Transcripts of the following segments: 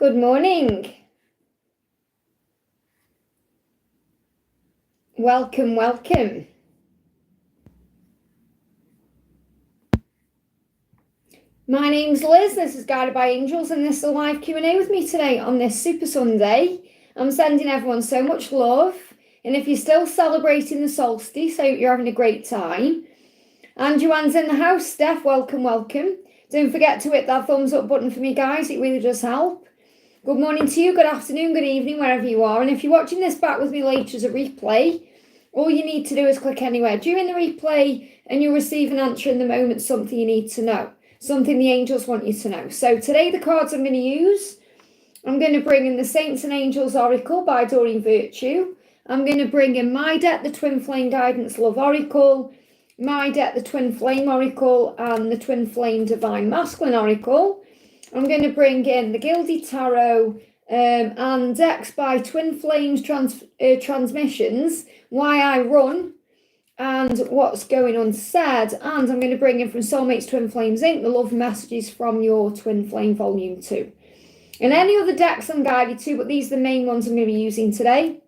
Good morning. Welcome, welcome. My name's Liz, this is Guided by Angels, and this is a live Q&A with me today on this Super Sunday. I'm sending everyone so much love, and if you're still celebrating the solstice, I hope you're having a great time. And Joanne's in the house. Steph, welcome, welcome. Don't forget to hit that thumbs up button for me, guys, it really does help. Good morning to you, good afternoon, good evening, wherever you are. And if you're watching this back with me later as a replay, all you need to do is click anywhere during the replay and you'll receive an answer in the moment, something you need to know, something the angels want you to know. So today the cards I'm going to use, I'm going to bring in the Saints and Angels Oracle by Doreen Virtue. I'm going to bring in my deck, the Twin Flame Guidance Love Oracle, my deck, the Twin Flame Oracle, and the Twin Flame Divine Masculine Oracle. I'm going to bring in the Gilded Tarot and decks by Twin Flames Transmissions, Why I Run, and What's Going Unsaid. And I'm going to bring in from Soulmates Twin Flames Inc. the Love Messages from Your Twin Flame Volume 2. And any other decks I'm guided to, but these are the main ones I'm going to be using today,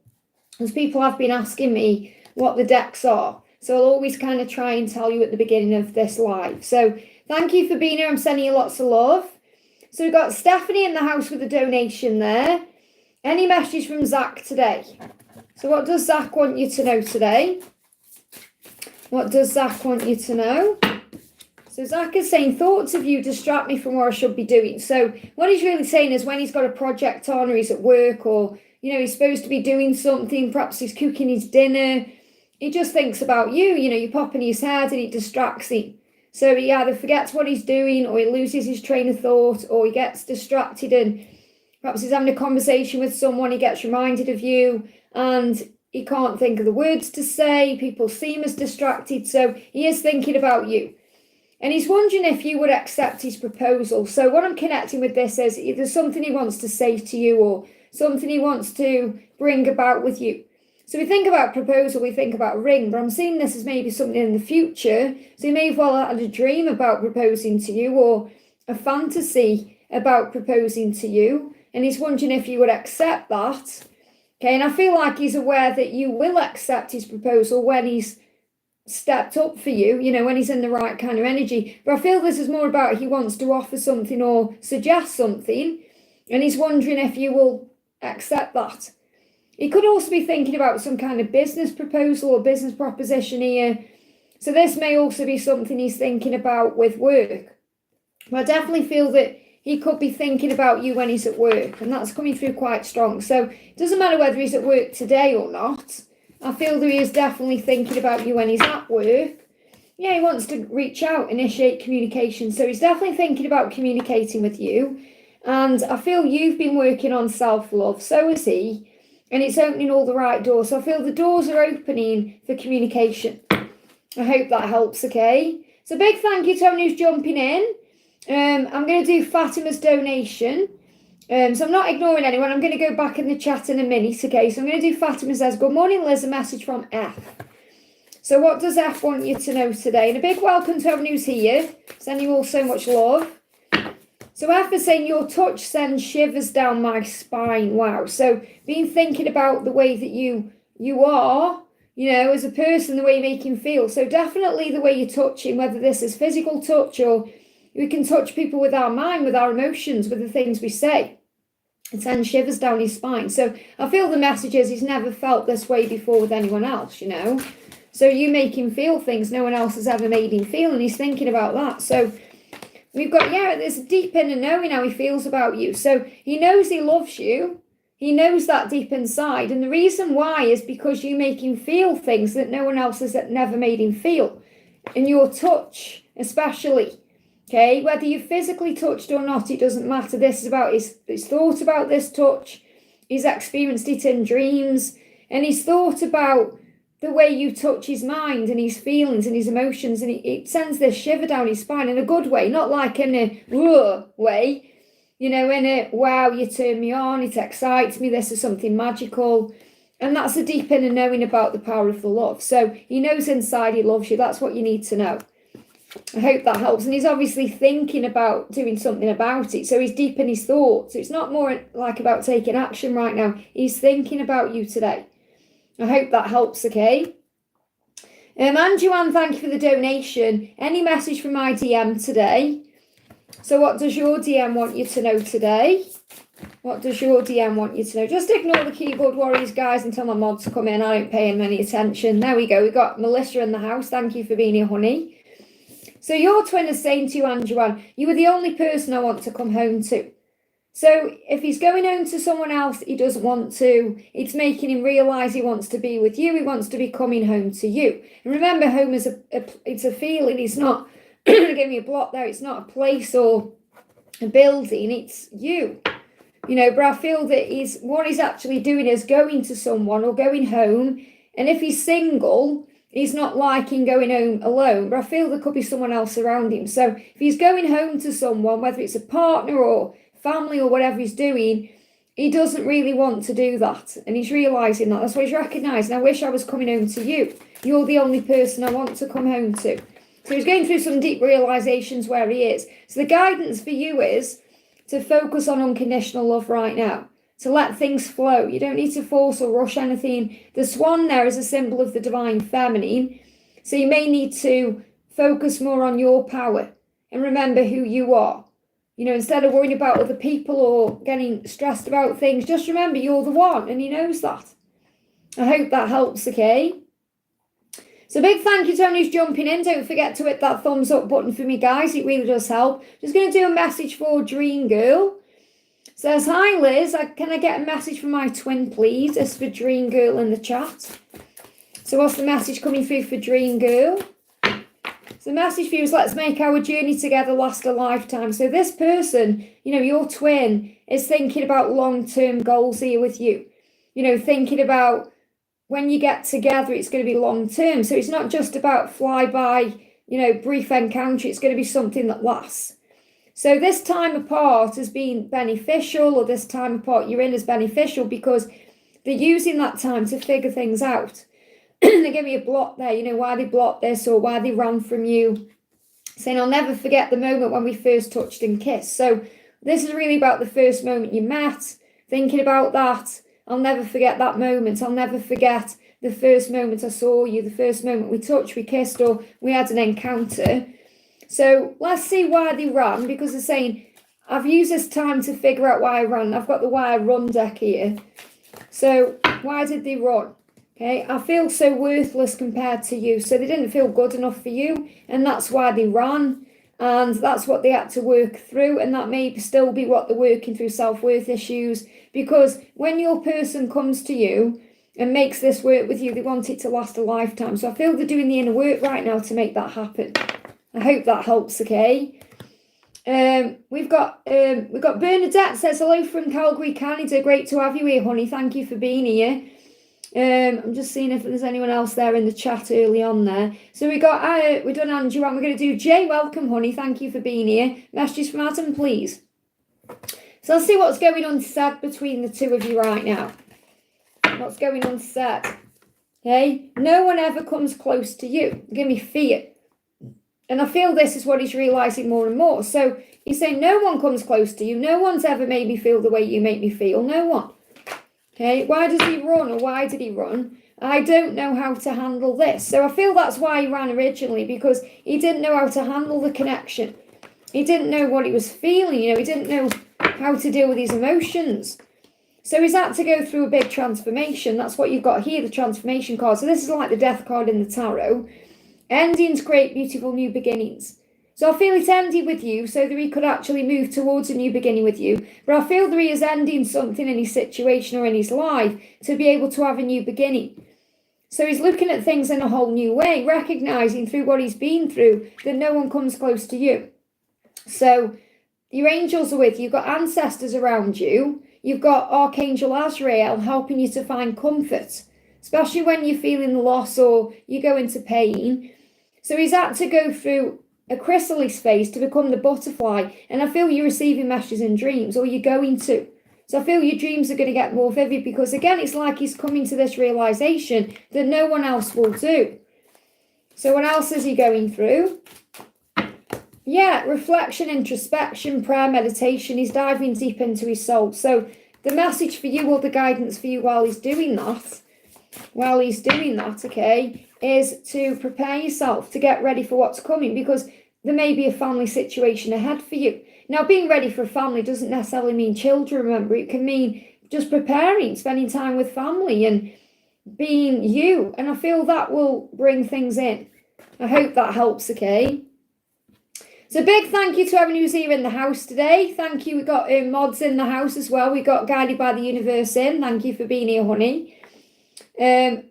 as people have been asking me what the decks are. So I'll always kind of try and tell you at the beginning of this live. So thank you for being here. I'm sending you lots of love. So we've got Stephanie in the house with a donation there. Any message from Zach today? So what does Zach want you to know today? What does Zach want you to know? So Zach is saying, thoughts of you distract me from what I should be doing. So what he's really saying is when he's got a project on or he's at work or, you know, he's supposed to be doing something, perhaps he's cooking his dinner, he just thinks about you, you know, you pop in his head and it distracts him. So he either forgets what he's doing or he loses his train of thought or he gets distracted and perhaps he's having a conversation with someone, he gets reminded of you and he can't think of the words to say. People see him as distracted, so he is thinking about you. And he's wondering if you would accept his proposal. So what I'm connecting with this is there's something he wants to say to you or something he wants to bring about with you. So we think about proposal, we think about a ring, but I'm seeing this as maybe something in the future. So you may have well had a dream about proposing to you or a fantasy about proposing to you. And he's wondering if you would accept that. Okay, and I feel like he's aware that you will accept his proposal when he's stepped up for you, you know, when he's in the right kind of energy. But I feel this is more about he wants to offer something or suggest something. And he's wondering if you will accept that. He could also be thinking about some kind of business proposal or business proposition here. So this may also be something he's thinking about with work. But I definitely feel that he could be thinking about you when he's at work. And that's coming through quite strong. So it doesn't matter whether he's at work today or not. I feel that he is definitely thinking about you when he's at work. Yeah, he wants to reach out, initiate communication. So he's definitely thinking about communicating with you. And I feel you've been working on self-love. So is he. And it's opening all the right doors. So I feel the doors are opening for communication. I hope that helps, okay? So big thank you to everyone who's jumping in. I'm going to do Fatima's donation. So I'm not ignoring anyone. I'm going to go back in the chat in a minute, okay? So I'm going to do Fatima says, good morning, Liz, a message from F. So what does F want you to know today? And a big welcome to everyone who's here. Sending you all so much love. So F is saying, your touch sends shivers down my spine. Wow. So being thinking about the way that you are, you know, as a person, the way you make him feel. So definitely the way you touch him, whether this is physical touch or we can touch people with our mind, with our emotions, with the things we say. It sends shivers down his spine. So I feel the message is he's never felt this way before with anyone else, you know. So you make him feel things no one else has ever made him feel, and he's thinking about that. So we've got, yeah, there's a deep inner knowing how he feels about you. So he knows he loves you. He knows that deep inside. And the reason why is because you make him feel things that no one else has never made him feel. And your touch, especially. Okay, whether you physically touched or not, it doesn't matter. This is about his thought about this touch. He's experienced it in dreams. And he's thought about the way you touch his mind and his feelings and his emotions. And it sends this shiver down his spine in a good way. Not like in a way. You know, in a, wow, you turn me on. It excites me. This is something magical. And that's a deep inner knowing about the power of the love. So he knows inside he loves you. That's what you need to know. I hope that helps. And he's obviously thinking about doing something about it. So he's deep in his thoughts. So it's not more like about taking action right now. He's thinking about you today. I hope that helps, okay? And Joanne, thank you for the donation. Any message from my DM today? So what does your DM want you to know today? What does your DM want you to know? Just ignore the keyboard warriors, guys, until my mods come in. I don't pay them any attention. There we go. We've got Melissa in the house. Thank you for being here, honey. So your twin is saying to you, Anjuan, you are the only person I want to come home to. So if he's going home to someone else he doesn't want to, it's making him realise he wants to be with you. He wants to be coming home to you. And remember, home is it's a feeling. It's not, give me a block there, it's not a place or a building. It's you. You know, but I feel that what he's actually doing is going to someone or going home. And if he's single, he's not liking going home alone, but I feel there could be someone else around him. So if he's going home to someone, whether it's a partner or family or whatever he's doing, he doesn't really want to do that. And he's realising that. That's what he's recognising. I wish I was coming home to you. You're the only person I want to come home to. So he's going through some deep realisations where he is. So the guidance for you is to focus on unconditional love right now. To let things flow. You don't need to force or rush anything. The swan there is a symbol of the divine feminine. So you may need to focus more on your power and remember who you are. You know, instead of worrying about other people or getting stressed about things, just remember you're the one, and he knows that. I hope that helps, okay? So big thank you to anyone who's jumping in. Don't forget to hit that thumbs up button for me, guys. It really does help. Just going to do a message for Dream Girl. Says, hi Liz, can I get a message from my twin, please? It's for Dream Girl in the chat. So what's the message coming through for Dream Girl? So the message for you is, let's make our journey together last a lifetime. So this person, you know, your twin, is thinking about long-term goals here with you. You know, thinking about when you get together, it's going to be long-term. So it's not just about fly-by, you know, brief encounter. It's going to be something that lasts. So this time apart has been beneficial, or this time apart you're in is beneficial because they're using that time to figure things out. They give me a block there, you know, why they blocked this or why they ran from you. Saying, I'll never forget the moment when we first touched and kissed. So this is really about the first moment you met, thinking about that. I'll never forget that moment. I'll never forget the first moment I saw you, the first moment we touched, we kissed, or we had an encounter. So let's see why they ran, because they're saying, I've used this time to figure out why I ran. I've got the why I run deck here. So why did they run? Okay, I feel so worthless compared to you. So they didn't feel good enough for you, and that's why they ran. And that's what they had to work through, and that may still be what they're working through, self-worth issues. Because when your person comes to you and makes this work with you, they want it to last a lifetime. So I feel they're doing the inner work right now to make that happen. I hope that helps, okay? We've got Bernadette says, hello from Calgary, Canada. Great to have you here, honey. Thank you for being here. I'm just seeing if there's anyone else there in the chat early on there. So we've done Andrew, and we're going to do Jay. Welcome, honey. Thank you for being here. Messages from Adam, please. So let's see what's going on said between the two of you right now. What's going on said? Okay? No one ever comes close to you. Give me fear. And I feel this is what he's realising more and more. So he's saying no one comes close to you. No one's ever made me feel the way you make me feel. No one. Okay, why does he run, or why did he run? I don't know how to handle this. So I feel that's why he ran originally, because he didn't know how to handle the connection. He didn't know what he was feeling, you know, he didn't know how to deal with his emotions. So he's had to go through a big transformation. That's what you've got here, the transformation card. So this is like the death card in the tarot. Endings create beautiful new beginnings. So I feel it's ended with you so that he could actually move towards a new beginning with you. But I feel that he is ending something in his situation or in his life to be able to have a new beginning. So he's looking at things in a whole new way, recognising through what he's been through that no one comes close to you. So your angels are with you. You've got ancestors around you. You've got Archangel Azrael helping you to find comfort, especially when you're feeling loss or you go into pain. So he's had to go through a chrysalis phase to become the butterfly, and I feel you're receiving messages in dreams, or you're going to. So I feel your dreams are going to get more vivid, because again, it's like he's coming to this realization that no one else will do. So what else is he going through? Yeah, reflection, introspection, prayer, meditation. He's diving deep into his soul. So the message for you, or the guidance for you while he's doing that, okay, is to prepare yourself to get ready for what's coming, because there may be a family situation ahead for you. Now, being ready for a family doesn't necessarily mean children, remember. It can mean just preparing, spending time with family and being you. And I feel that will bring things in. I hope that helps, okay? So big thank you to everyone who's here in the house today. Thank you. We got mods in the house as well. We got Guided by the Universe in. Thank you for being here, honey.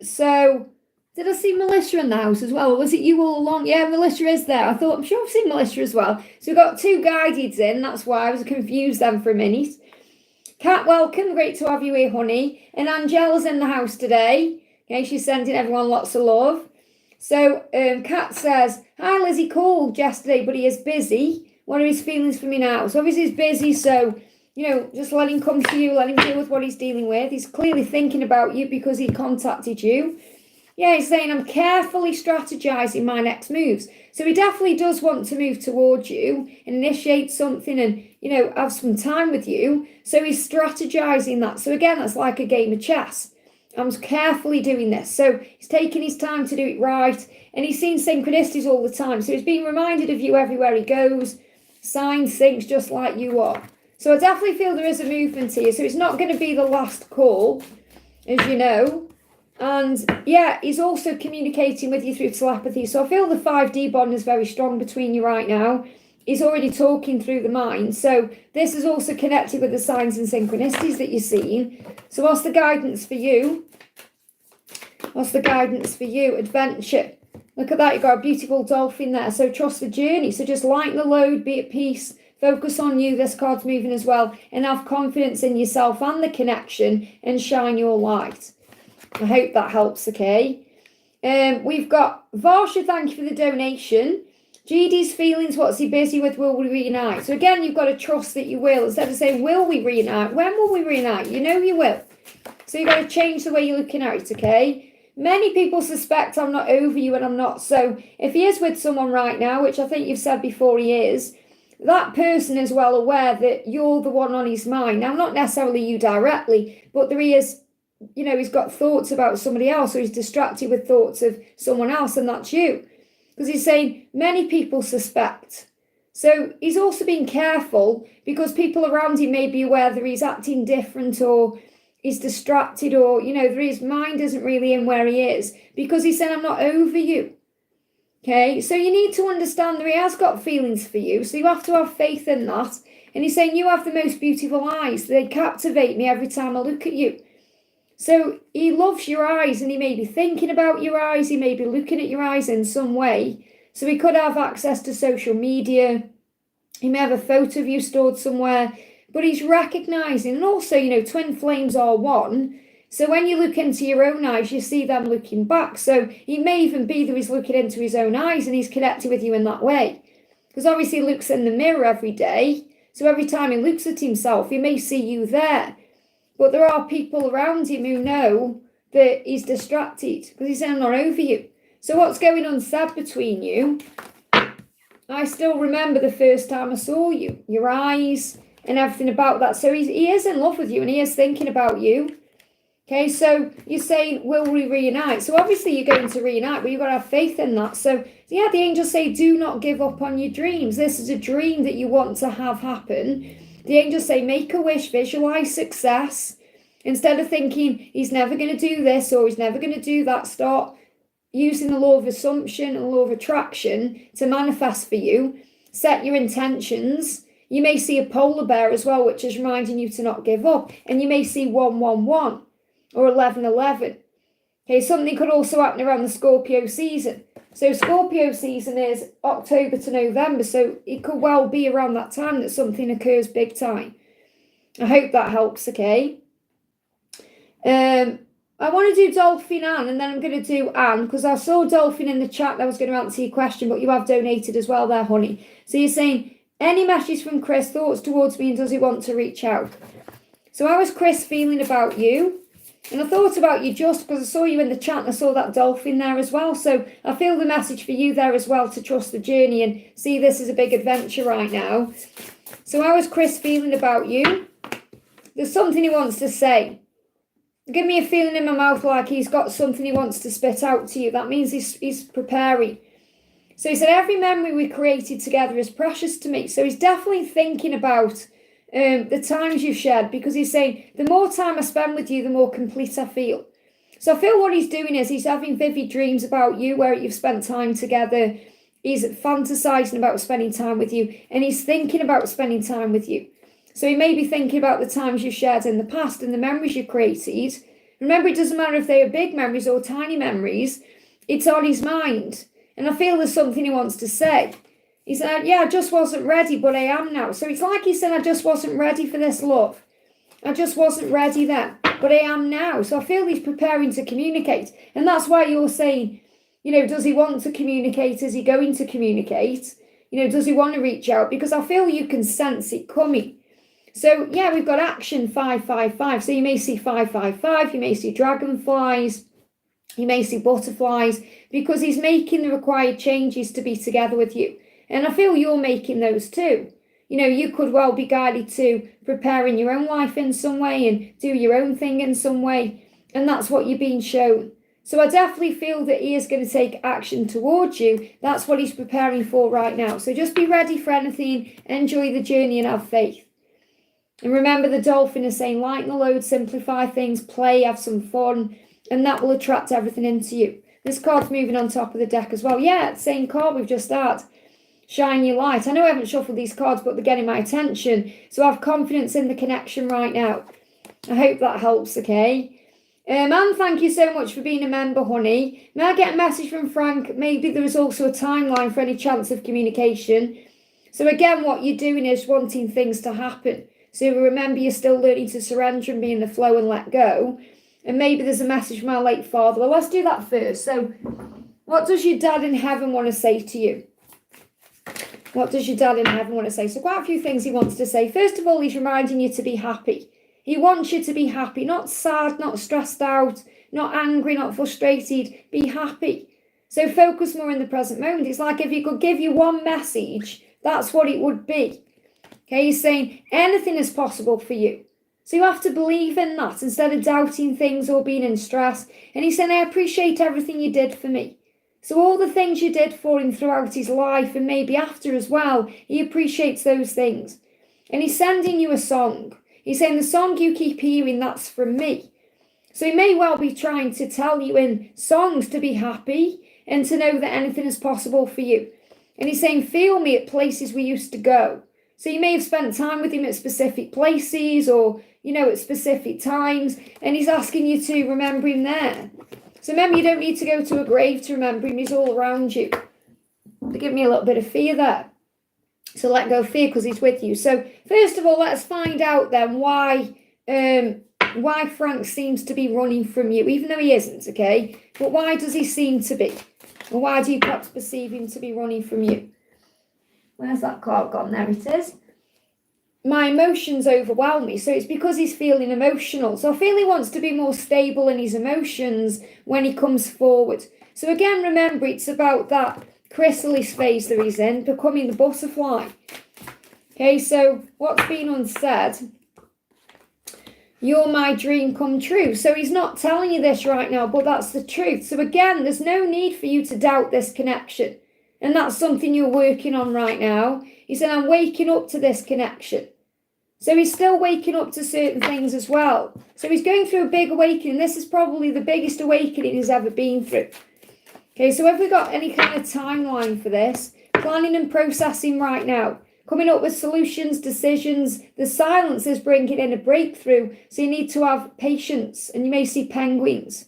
So did I see Melissa in the house as well? Or was it you all along? Yeah, Melissa is there. I'm sure I've seen Melissa as well. So we've got 2 guideds in. That's why I was confused then for a minute. Kat, welcome. Great to have you here, honey. And Angela's in the house today. Okay, she's sending everyone lots of love. So Kat says, hi, Lizzie called yesterday, but he is busy. What are his feelings for me now? So obviously he's busy, so, just let him come to you, let him deal with what he's dealing with. He's clearly thinking about you because he contacted you. Yeah, he's saying, I'm carefully strategizing my next moves. So he definitely does want to move towards you and initiate something and, have some time with you. So he's strategizing that. So again, that's like a game of chess. I'm carefully doing this. So he's taking his time to do it right. And he's seen synchronicities all the time. So he's being reminded of you everywhere he goes. Signs, things just like you are. So I definitely feel there is a movement here. So it's not going to be the last call, as you know. And yeah, he's also communicating with you through telepathy. So I feel the 5D bond is very strong between you right now. He's already talking through the mind. So this is also connected with the signs and synchronicities that you're seeing. So what's the guidance for you? What's the guidance for you? Adventure. Look at that. You've got a beautiful dolphin there. So trust the journey. So just lighten the load, be at peace, focus on you. This card's moving as well. And have confidence in yourself and the connection and shine your light. I hope that helps, okay? We've got Vasha, thank you for the donation. GD's feelings, what's he busy with? Will we reunite? So again, you've got to trust that you will. Instead of saying, will we reunite? When will we reunite? You know you will. So you've got to change the way you're looking at it, okay? Many people suspect I'm not over you and I'm not. So if he is with someone right now, which I think you've said before he is, that person is well aware that you're the one on his mind. Now, not necessarily you directly, but there he is, he's got thoughts about somebody else, or he's distracted with thoughts of someone else, and that's you. Because he's saying many people suspect. So he's also being careful because people around him may be aware that he's acting different or he's distracted or, his mind isn't really in where he is because he's saying, I'm not over you. Okay, so you need to understand that he has got feelings for you. So you have to have faith in that. And he's saying, you have the most beautiful eyes. They captivate me every time I look at you. So he loves your eyes and he may be thinking about your eyes. He may be looking at your eyes in some way. So he could have access to social media. He may have a photo of you stored somewhere. But he's recognising. And also, twin flames are one. So when you look into your own eyes, you see them looking back. So he may even be that he's looking into his own eyes and he's connected with you in that way. Because obviously he looks in the mirror every day. So every time he looks at himself, he may see you there. But there are people around him who know that he's distracted because he's saying, I'm not over you. So what's going on said between you? I still remember the first time I saw you, your eyes and everything about that. So he is in love with you and he is thinking about you. Okay, so you're saying, will we reunite? So obviously you're going to reunite, but you've got to have faith in that. So yeah, the angels say, do not give up on your dreams. This is a dream that you want to have happen. The angels say, make a wish, visualize success. Instead of thinking he's never going to do this or he's never going to do that, start using the law of assumption and law of attraction to manifest for you. Set your intentions. You may see a polar bear as well, which is reminding you to not give up. And you may see 111 or 1111. Okay, something could also happen around the Scorpio season. So Scorpio season is October to November. So it could well be around that time that something occurs big time. I hope that helps, okay? I want to do Dolphin Anne and then I'm going to do Anne because I saw Dolphin in the chat that was going to answer your question, but you have donated as well there, honey. So you're saying, any messages from Chris, thoughts towards me and does he want to reach out? So how is Chris feeling about you? And I thought about you just because I saw you in the chat and I saw that dolphin there as well. So I feel the message for you there as well, to trust the journey and see this as a big adventure right now. So how is Chris feeling about you? There's something he wants to say. Give me a feeling in my mouth like he's got something he wants to spit out to you. That means he's preparing. So he said, every memory we created together is precious to me. So he's definitely thinking about the times you've shared, because he's saying, the more time I spend with you, the more complete I feel. So I feel what he's doing is he's having vivid dreams about you where you've spent time together. He's fantasizing about spending time with you, and he's thinking about spending time with you. So he may be thinking about the times you've shared in the past and the memories you've created. Remember, it doesn't matter if they are big memories or tiny memories. It's on his mind. And I feel there's something he wants to say. He said, yeah, I just wasn't ready, but I am now. So it's like he said, I just wasn't ready for this love. I just wasn't ready then, but I am now. So I feel he's preparing to communicate. And that's why you're saying, does he want to communicate? Is he going to communicate? Does he want to reach out? Because I feel you can sense it coming. So, yeah, we've got action 555. So you may see 555, you may see dragonflies, you may see butterflies, because he's making the required changes to be together with you. And I feel you're making those too. You could well be guided to prepare in your own life in some way and do your own thing in some way. And that's what you're being shown. So I definitely feel that he is going to take action towards you. That's what he's preparing for right now. So just be ready for anything, enjoy the journey and have faith. And remember, the dolphin is saying, lighten the load, simplify things, play, have some fun, and that will attract everything into you. This card's moving on top of the deck as well. Yeah, same card we've just had. Shine your light. I know I haven't shuffled these cards, but they're getting my attention. So I have confidence in the connection right now. I hope that helps, okay? And thank you so much for being a member, honey. May I get a message from Frank? Maybe there is also a timeline for any chance of communication. So again, what you're doing is wanting things to happen. So remember, you're still learning to surrender and be in the flow and let go. And maybe there's a message from our late father. Well, let's do that first. So what does your dad in heaven want to say to you? What does your dad in heaven want to say? So quite a few things he wants to say. First of all, he's reminding you to be happy. He wants you to be happy, not sad, not stressed out, not angry, not frustrated. Be happy. So focus more in the present moment. It's like if he could give you one message, that's what it would be. Okay, he's saying anything is possible for you. So you have to believe in that instead of doubting things or being in stress. And he's saying, I appreciate everything you did for me. So all the things you did for him throughout his life and maybe after as well, he appreciates those things. And he's sending you a song. He's saying the song you keep hearing, that's from me. So he may well be trying to tell you in songs to be happy and to know that anything is possible for you. And he's saying, feel me at places we used to go. So you may have spent time with him at specific places or, at specific times. And he's asking you to remember him there. So remember, you don't need to go to a grave to remember him. He's all around you. They give me a little bit of fear there. So let go of fear because he's with you. So first of all, let's find out then why Frank seems to be running from you, even though he isn't, okay? But why does he seem to be? And why do you perhaps perceive him to be running from you? Where's that card gone? There it is. My emotions overwhelm me. So it's because he's feeling emotional. So I feel he wants to be more stable in his emotions when he comes forward. So again, remember, it's about that chrysalis phase that he's in, becoming the butterfly. Okay, so what's been unsaid? You're my dream come true. So he's not telling you this right now, but that's the truth. So again, there's no need for you to doubt this connection. And that's something you're working on right now. He said, I'm waking up to this connection. So he's still waking up to certain things as well. So he's going through a big awakening. This is probably the biggest awakening he's ever been through. Okay, so have we got any kind of timeline for this? Planning and processing right now. Coming up with solutions, decisions. The silence is bringing in a breakthrough. So you need to have patience. And you may see penguins.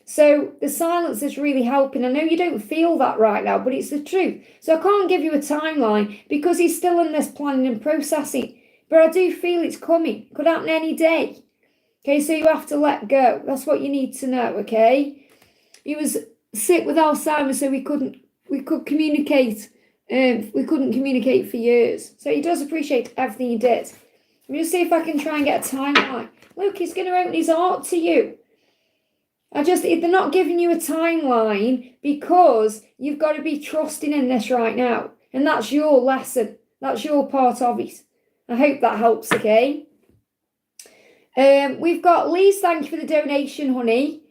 So the silence is really helping. I know you don't feel that right now, but it's the truth. So I can't give you a timeline because he's still in this planning and processing. But I do feel it's coming. Could happen any day. Okay, so you have to let go. That's what you need to know, okay? He was sick with Alzheimer's, so we couldn't communicate. We couldn't communicate for years. So he does appreciate everything you did. Let me just see if I can try and get a timeline. Look, he's going to open his heart to you. They're not giving you a timeline because you've got to be trusting in this right now. And that's your lesson. That's your part of it. I hope that helps, okay? We've got Lee's, thank you for the donation, honey.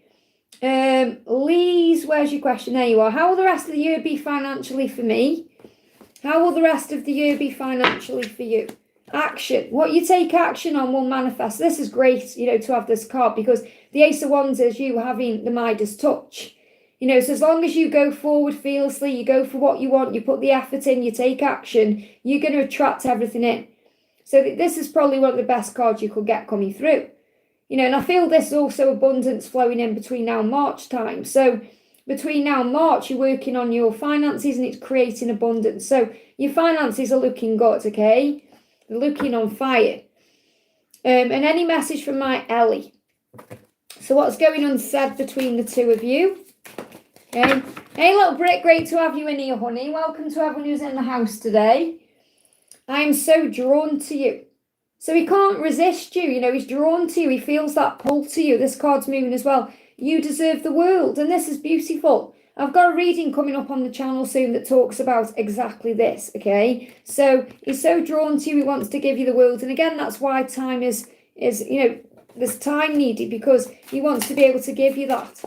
Lee's, where's your question? There you are. How will the rest of the year be financially for me? How will the rest of the year be financially for you? Action. What you take action on will manifest. This is great, to have this card, because the Ace of Wands is you having the Midas touch. So as long as you go forward fearlessly, you go for what you want, you put the effort in, you take action, you're going to attract everything in. So this is probably one of the best cards you could get coming through. And I feel this is also abundance flowing in between now and March time. So between now and March, you're working on your finances and it's creating abundance. So your finances are looking good, okay? They're looking on fire. And any message from my Ellie? So what's going unsaid between the two of you? Okay. Hey, little Brit, great to have you in here, honey. Welcome to everyone who's in the house today. I am so drawn to you. So he can't resist you, he's drawn to you. He feels that pull to you. This card's moving as well. You deserve the world, and this is beautiful. I've got a reading coming up on the channel soon that talks about exactly this, okay? So he's so drawn to you, he wants to give you the world. And again, that's why time is there's time needed, because he wants to be able to give you that.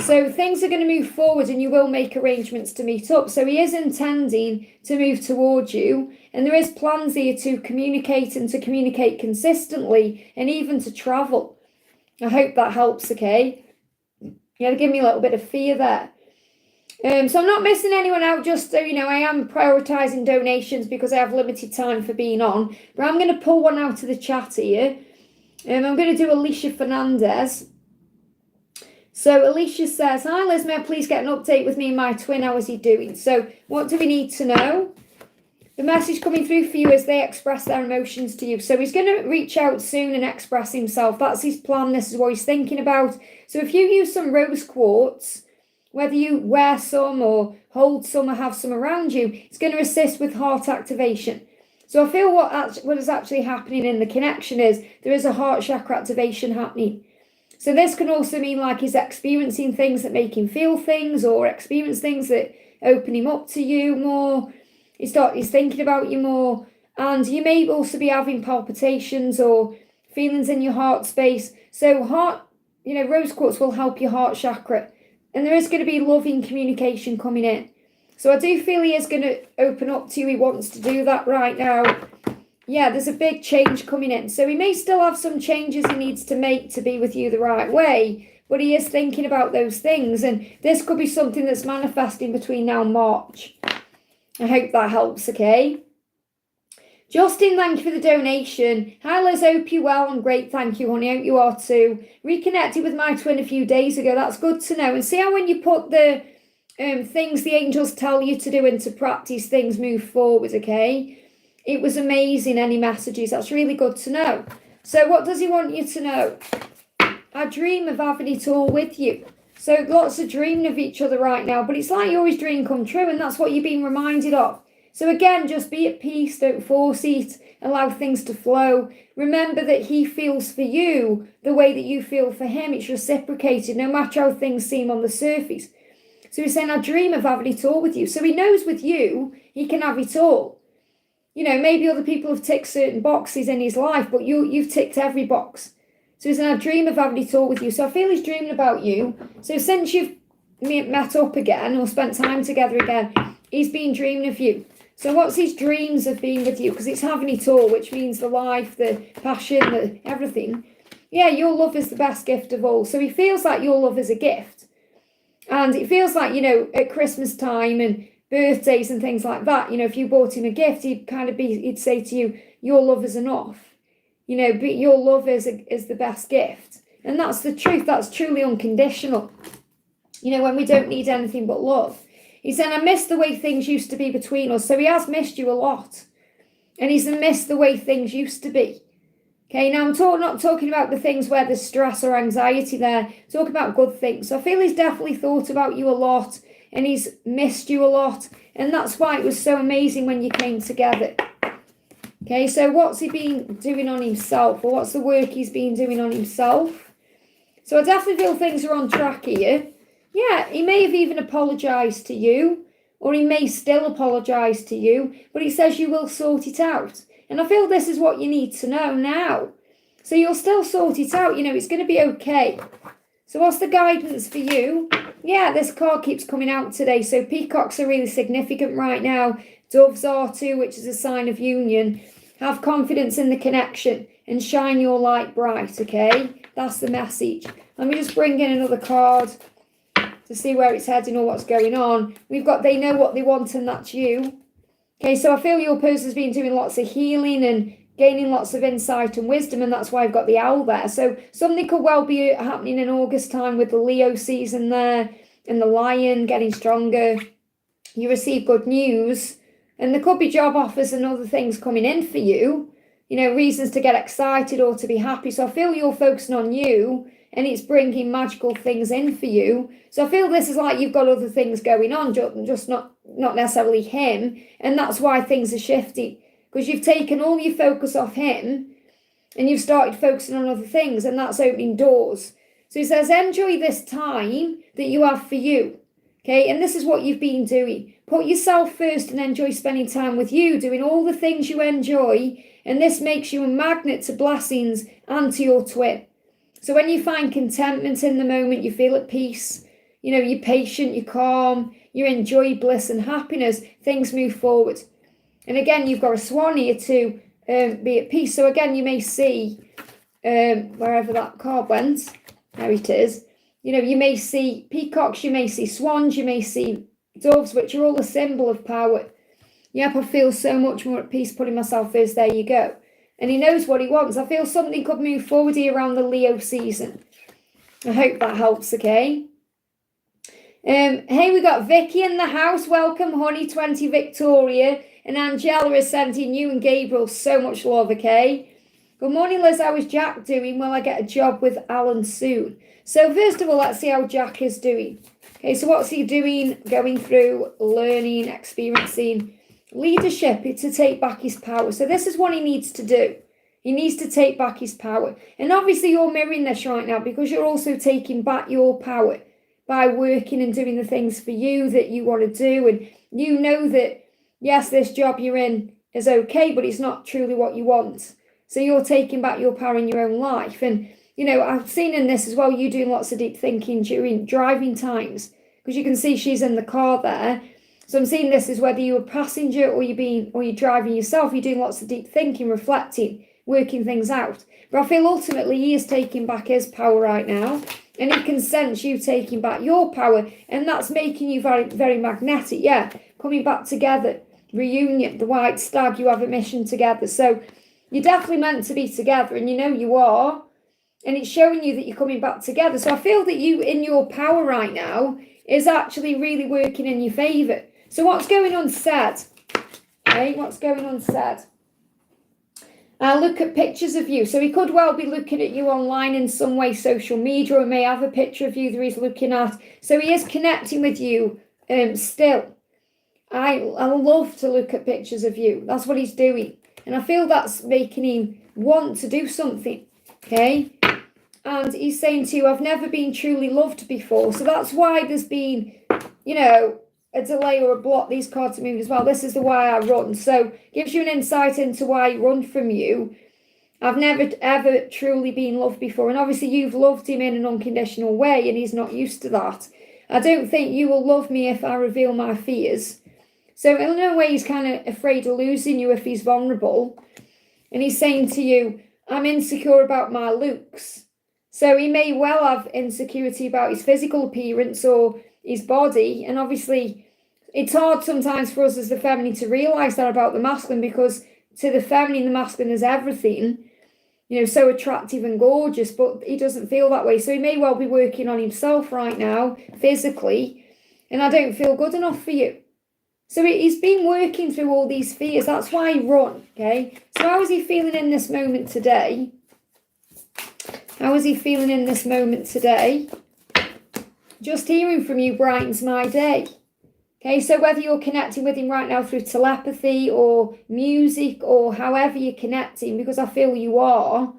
So things are going to move forward and you will make arrangements to meet up. So he is intending to move towards you. And there is plans here to communicate and to communicate consistently and even to travel. I hope that helps, okay? You had to give me a little bit of fear there. So I'm not missing anyone out, just so I am prioritising donations because I have limited time for being on. But I'm going to pull one out of the chat here. I'm going to do Alicia Fernandez. So Alicia says, hi Liz, may I please get an update with me and my twin? How is he doing? So what do we need to know? The message coming through for you is they express their emotions to you. So he's going to reach out soon and express himself. That's his plan. This is what he's thinking about. So if you use some rose quartz, whether you wear some or hold some or have some around you, it's going to assist with heart activation. So I feel what is actually happening in the connection is there is a heart chakra activation happening. So this can also mean like he's experiencing things that make him feel things, or experience things that open him up to you more. He's thinking about you more. And you may also be having palpitations or feelings in your heart space. So rose quartz will help your heart chakra. And there is going to be loving communication coming in. So I do feel he is going to open up to you. He wants to do that right now. Yeah, there's a big change coming in. So he may still have some changes he needs to make to be with you the right way, but he is thinking about those things. And this could be something that's manifesting between now and March. I hope that helps, okay? Justin, thank you for the donation. Hi Liz, hope you're well. I'm great, thank you, honey. Hope you are too. Reconnected with my twin a few days ago. That's good to know. And see how when you put the things the angels tell you to do into practice, things move forward, okay? It was amazing, any messages. That's really good to know. So what does he want you to know? I dream of having it all with you. So lots of dreaming of each other right now, but it's like your dream come true, and that's what you're being reminded of. So again, just be at peace, don't force it, allow things to flow. Remember that he feels for you the way that you feel for him. It's reciprocated, no matter how things seem on the surface. So he's saying, I dream of having it all with you. So he knows with you, he can have it all. Maybe other people have ticked certain boxes in his life, but you've ticked every box. So he's saying, I dream of having it all with you. So I feel he's dreaming about you. So since you've met up again or spent time together again, he's been dreaming of you. So what's his dreams of being with you? Because it's having it all, which means the life, the passion, the everything. Yeah, your love is the best gift of all. So he feels like your love is a gift. And it feels like, at Christmas time and birthdays and things like that, if you bought him a gift, he'd say to you, your love is enough. But your love is the best gift. And that's the truth. That's truly unconditional. When we don't need anything but love. He said, I miss the way things used to be between us. So he has missed you a lot. And he's missed the way things used to be. Okay, now I'm not talking about the things where there's stress or anxiety there. I'm talking about good things. So I feel he's definitely thought about you a lot. And he's missed you a lot. And that's why it was so amazing when you came together. Okay, so what's he been doing on himself? Or what's the work he's been doing on himself? So I definitely feel things are on track here. Yeah, he may have even apologised to you, or he may still apologise to you, but he says you will sort it out. And I feel this is what you need to know now. So you'll still sort it out, it's going to be okay. So what's the guidance for you? Yeah, this card keeps coming out today. So peacocks are really significant right now. Doves are too, which is a sign of union. Have confidence in the connection and shine your light bright, okay? That's the message. Let me just bring in another card to see where it's heading or what's going on. We've got they know what they want and that's you. Okay, so I feel your person's been doing lots of healing and gaining lots of insight and wisdom, and that's why I've got the owl there. So something could well be happening in August time with the Leo season there and the lion getting stronger. You receive good news, and there could be job offers and other things coming in for you, reasons to get excited or to be happy. So I feel you're focusing on you, and it's bringing magical things in for you. So I feel this is like you've got other things going on, just not necessarily him. And that's why things are shifting. Because you've taken all your focus off him and you've started focusing on other things, and that's opening doors. So he says, enjoy this time that you have for you. Okay, and this is what you've been doing. Put yourself first and enjoy spending time with you, doing all the things you enjoy. And this makes you a magnet to blessings and to your twin. So when you find contentment in the moment, you feel at peace, you're patient, you're calm, you enjoy bliss and happiness, things move forward. And again, you've got a swan here to be at peace. So again, you may see, wherever that card went, there it is, you may see peacocks, you may see swans, you may see doves, which are all a symbol of power. Yep, I feel so much more at peace putting myself first. There you go. And he knows what he wants. I feel something could move forward here around the Leo season. I hope that helps, okay? Hey, we got Vicky in the house. Welcome, honey, 20 Victoria. And Angela is sending you and Gabriel so much love, okay? Good morning, Liz. How is Jack doing? Will I get a job with Alan soon? So first of all, let's see how Jack is doing. Okay, so what's he doing? Going through, learning, experiencing leadership to take back his power. So this is what he needs to do. He needs to take back his power. And obviously you're mirroring this right now because you're also taking back your power by working and doing the things for you that you want to do. And you know that, yes, this job you're in is okay, but it's not truly what you want. So you're taking back your power in your own life. And, I've seen in this as well, you doing lots of deep thinking during driving times because you can see she's in the car there. So I'm seeing this as whether you're a passenger or you're driving yourself, you're doing lots of deep thinking, reflecting, working things out. But I feel ultimately he is taking back his power right now, and he can sense you taking back your power, and that's making you very, very magnetic. Yeah, coming back together, reunion, the white stag, you have a mission together. So you're definitely meant to be together, and you are, and it's showing you that you're coming back together. So I feel that you, in your power right now, is actually really working in your favour. So what's going on said? Okay, what's going on said? Look at pictures of you. So he could well be looking at you online in some way, social media, or may have a picture of you that he's looking at. So he is connecting with you still. I love to look at pictures of you. That's what he's doing. And I feel that's making him want to do something. Okay? And he's saying to you, I've never been truly loved before. So that's why there's been, a delay or a block. These cards are moving as well. This is the why I run. So gives you an insight into why I run from you. I've never ever truly been loved before. And obviously you've loved him in an unconditional way and he's not used to that. I don't think you will love me if I reveal my fears. So in a way he's kind of afraid of losing you if he's vulnerable. And he's saying to you, I'm insecure about my looks. So he may well have insecurity about his physical appearance or his body. And obviously it's hard sometimes for us as the feminine to realise that about the masculine, because to the feminine, the masculine is everything, so attractive and gorgeous, but he doesn't feel that way. So he may well be working on himself right now, physically, and I don't feel good enough for you. So he's been working through all these fears. That's why he run, okay? So how is he feeling in this moment today? How is he feeling in this moment today? Just hearing from you brightens my day. Okay, so whether you're connecting with him right now through telepathy or music or however you're connecting, because I feel you are,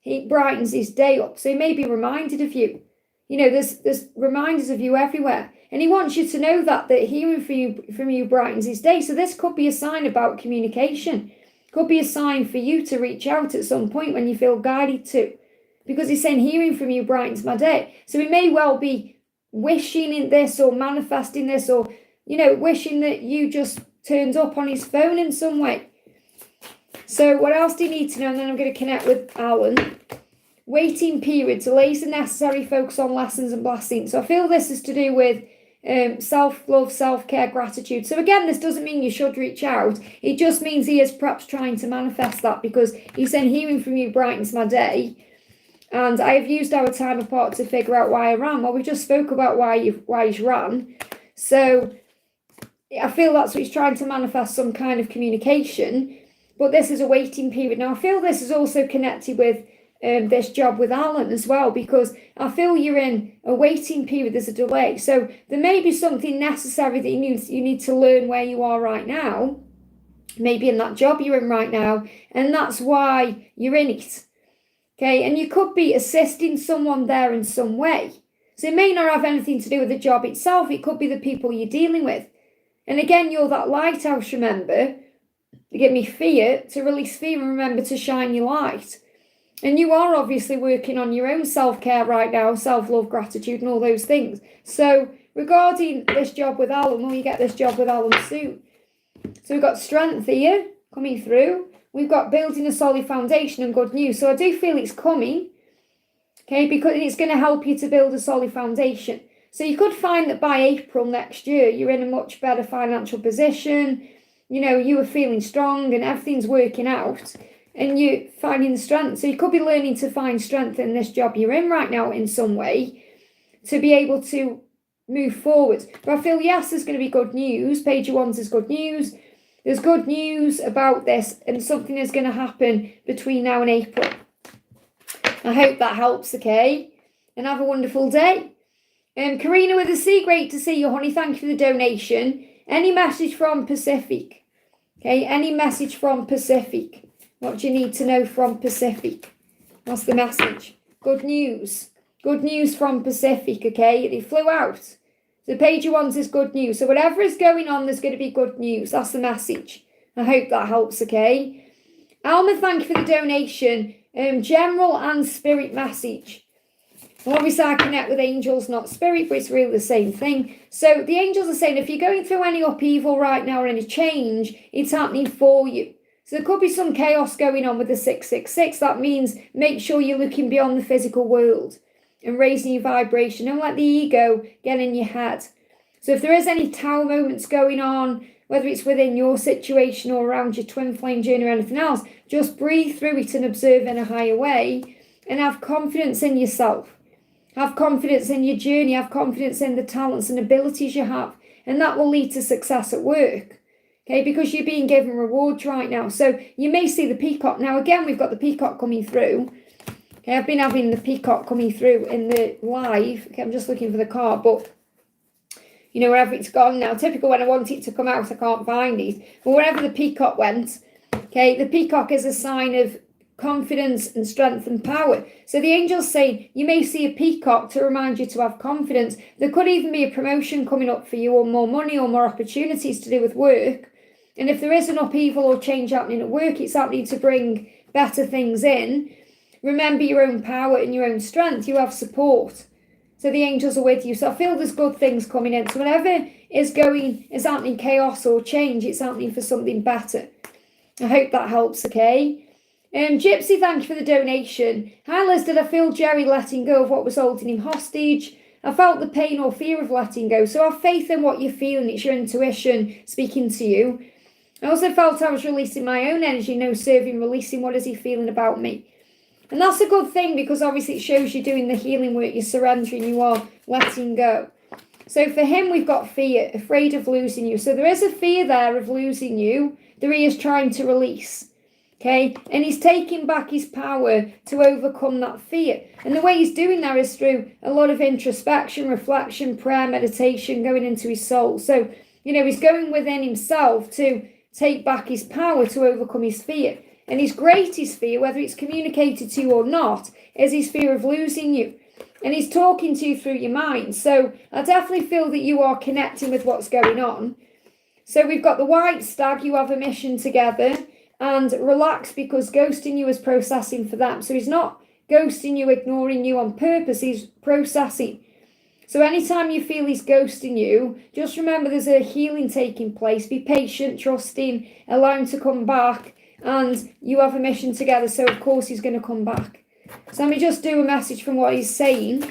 it brightens his day up. So he may be reminded of you. You know, there's reminders of you everywhere. And he wants you to know that hearing from you brightens his day. So this could be a sign about communication. Could be a sign for you to reach out at some point when you feel guided to. Because he's saying hearing from you brightens my day. So he may well be wishing in this or manifesting this, or, you know, wishing that you just turned up on his phone in some way. So what else do you need to know? And then I'm going to connect with Alan. Waiting period, delays the necessary focus on lessons and blessings. So I feel this is to do with self-love, self-care, gratitude. So again, this doesn't mean you should reach out. It just means he is perhaps trying to manifest that, because he's saying hearing from you brightens my day. And I have used our time apart to figure out why I ran. Well, we just spoke about why he's ran. So I feel that's what he's trying to manifest, some kind of communication. But this is a waiting period. Now, I feel this is also connected with this job with Alan as well, because I feel you're in a waiting period. There's a delay. So there may be something necessary that you need to learn where you are right now, maybe in that job you're in right now, and that's why you're in it. Okay, and you could be assisting someone there in some way. So it may not have anything to do with the job itself. It could be the people you're dealing with. And again, you're that lighthouse, remember. You give me fear, to release fear, and remember to shine your light. And you are obviously working on your own self-care right now, self-love, gratitude, and all those things. So regarding this job with Alan, will you get this job with Alan soon? So we've got strength here coming through. We've got building a solid foundation and good news. So I do feel it's coming, okay, because it's going to help you to build a solid foundation. So you could find that by April next year, you're in a much better financial position. You know, you are feeling strong and everything's working out. And you're finding the strength. So you could be learning to find strength in this job you're in right now in some way to be able to move forward. But I feel, yes, there's going to be good news. Page of Wands is good news. There's good news about this, and something is going to happen between now and April. I hope that helps, okay? And have a wonderful day. Karina with a C, great to see you, honey. Thank you for the donation. Any message from Pacific? Okay, any message from Pacific? What do you need to know from Pacific? That's the message. Good news. Good news from Pacific, okay? They flew out. The page of Wands is good news. So whatever is going on, there's going to be good news. That's the message. I hope that helps, okay? Alma, thank you for the donation. General and spirit message. Well, obviously, I connect with angels, not spirit, but it's really the same thing. So the angels are saying if you're going through any upheaval right now or any change, it's happening for you. So there could be some chaos going on with the 666. That means make sure you're looking beyond the physical world and raising your vibration. Don't let the ego get in your head. So if there is any tower moments going on, whether it's within your situation or around your twin flame journey or anything else, just breathe through it and observe in a higher way and have confidence in yourself. Have confidence in your journey. Have confidence in the talents and abilities you have. And that will lead to success at work. Okay, because you're being given rewards right now. So you may see the peacock. Now, again, we've got the peacock coming through. Okay, I've been having the peacock coming through in the live. Okay, I'm just looking for the card, but, you know, wherever it's gone now. Typical when I want it to come out, I can't find it. But wherever the peacock went, okay, the peacock is a sign of confidence and strength and power. So the angels say you may see a peacock to remind you to have confidence. There could even be a promotion coming up for you, or more money or more opportunities to do with work. And if there is an upheaval or change happening at work, it's happening to bring better things in. Remember your own power and your own strength. You have support. So the angels are with you. So I feel there's good things coming in. So whatever is happening chaos or change, it's happening for something better. I hope that helps, okay? Gypsy, thank you for the donation. Hi Liz, did I feel Jerry letting go of what was holding him hostage? I felt the pain or fear of letting go. So have faith in what you're feeling. It's your intuition speaking to you. I also felt I was releasing my own energy, no serving, releasing what is he feeling about me. And that's a good thing, because obviously it shows you're doing the healing work, you're surrendering, you are letting go. So for him, we've got fear, afraid of losing you. So there is a fear there of losing you that he is trying to release. Okay, and he's taking back his power to overcome that fear. And the way he's doing that is through a lot of introspection, reflection, prayer, meditation, going into his soul. So, you know, he's going within himself to take back his power to overcome his fear. And his greatest fear, whether it's communicated to you or not, is his fear of losing you. And he's talking to you through your mind. So I definitely feel that you are connecting with what's going on. So we've got the white stag, you have a mission together, and relax, because ghosting you is processing for them. So he's not ghosting you, ignoring you on purpose, he's processing. So anytime you feel he's ghosting you, just remember there's a healing taking place. Be patient, trusting, allow him to come back, and you have a mission together, so of course he's going to come back. So let me just do a message from what he's saying,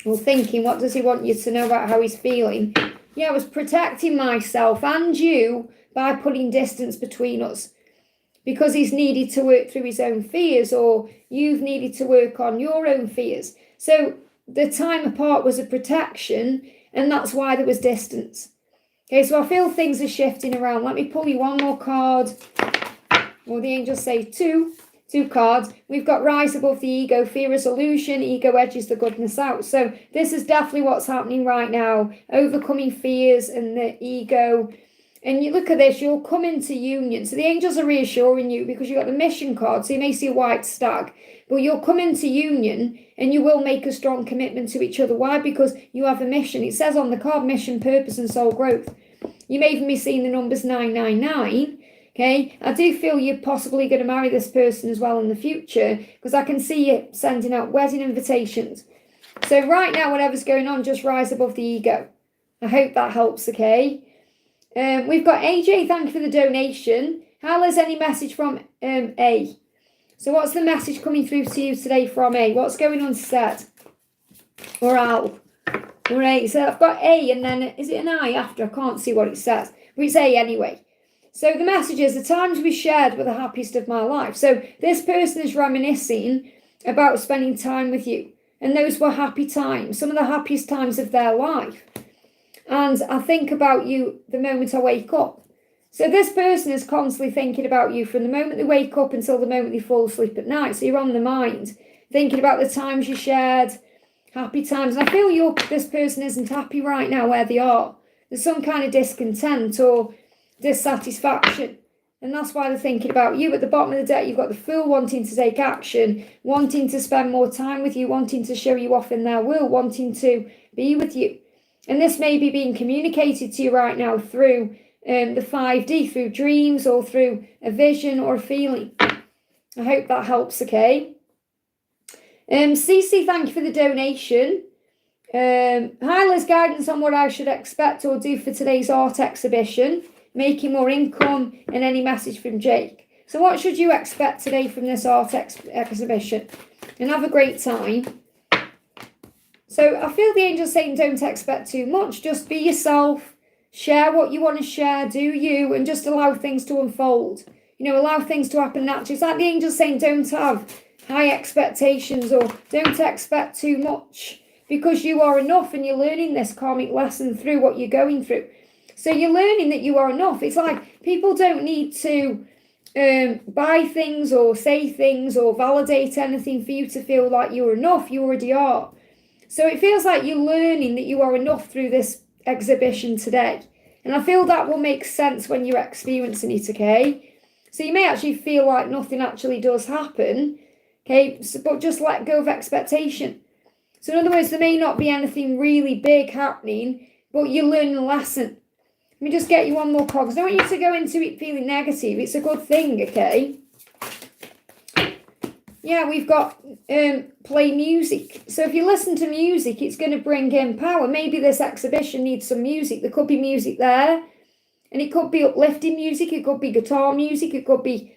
or thinking. What does he want you to know about how he's feeling? Yeah, I was protecting myself and you by putting distance between us, because he's needed to work through his own fears, or you've needed to work on your own fears. So the time apart was a protection, and that's why there was distance. Okay, so I feel things are shifting around. Let me pull you one more card. Or the angels say two cards. We've got rise above the ego, fear is illusion, ego edges the goodness out. So this is definitely what's happening right now. Overcoming fears and the ego. And you look at this, you'll come into union. So the angels are reassuring you, because you've got the mission card. So you may see a white stag, but you'll come into union and you will make a strong commitment to each other. Why? Because you have a mission. It says on the card, mission, purpose, and soul growth. You may even be seeing the numbers 999. Okay, I do feel you're possibly going to marry this person as well in the future, because I can see you sending out wedding invitations. So right now, whatever's going on, just rise above the ego. I hope that helps, okay? We've got AJ, thank you for the donation. Hal, is any message from A? So what's the message coming through to you today from A? What's going on set? Or Al? Or A? So I've got A, and then is it an I after? I can't see what it says. But it's A anyway. So the message is, the times we shared were the happiest of my life. So this person is reminiscing about spending time with you. And those were happy times, some of the happiest times of their life. And I think about you the moment I wake up. So this person is constantly thinking about you from the moment they wake up until the moment they fall asleep at night. So you're on the mind, thinking about the times you shared, happy times. And I feel this person isn't happy right now where they are. There's some kind of discontent or dissatisfaction, and that's why they're thinking about you. At the bottom of the deck, you've got the Fool, wanting to take action, wanting to spend more time with you, wanting to show you off in their world, wanting to be with you. And this may be being communicated to you right now through the 5D, through dreams, or through a vision or a feeling. I hope that helps, okay? CeCe, thank you for the donation. Hi, Liz, guidance on what I should expect or do for today's art exhibition, making more income, and any message from Jake. So what should you expect today from this art exhibition? And have a great time. So I feel the angels saying don't expect too much. Just be yourself. Share what you want to share. Do you. And just allow things to unfold. You know, allow things to happen naturally. It's like the angels saying don't have high expectations, or don't expect too much, because you are enough, and you're learning this karmic lesson through what you're going through. So you're learning that you are enough. It's like people don't need to buy things or say things or validate anything for you to feel like you're enough. You already are. So it feels like you're learning that you are enough through this exhibition today. And I feel that will make sense when you're experiencing it, okay? So you may actually feel like nothing actually does happen, okay? So, but just let go of expectation. So in other words, there may not be anything really big happening, but you're learning a lesson. Let me just get you one more card, because I don't want you to go into it feeling negative. It's a good thing, okay? Yeah, we've got play music. So if you listen to music, it's going to bring in power. Maybe this exhibition needs some music. There could be music there. And it could be uplifting music. It could be guitar music. It could be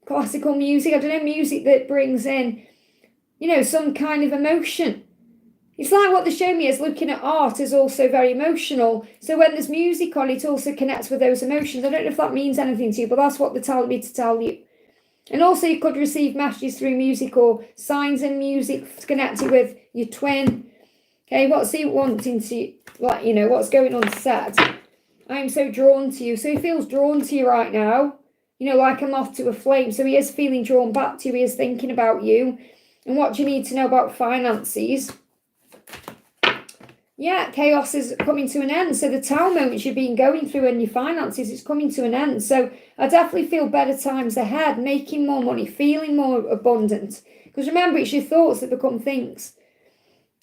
classical music. I don't know, music that brings in, you know, some kind of emotion. It's like what they show me is looking at art is also very emotional. So when there's music on, it also connects with those emotions. I don't know if that means anything to you, but that's what they're telling me to tell you. And also you could receive messages through music, or signs in music connected with your twin. Okay, what's he wanting to, like, you know, what's going on set? I am so drawn to you. So he feels drawn to you right now, you know, like a moth to a flame. So he is feeling drawn back to you. He is thinking about you and what you need to know about finances. Yeah, chaos is coming to an end. So the town moments you've been going through in your finances, it's coming to an end. So I definitely feel better times ahead, making more money, feeling more abundant. Because remember, it's your thoughts that become things.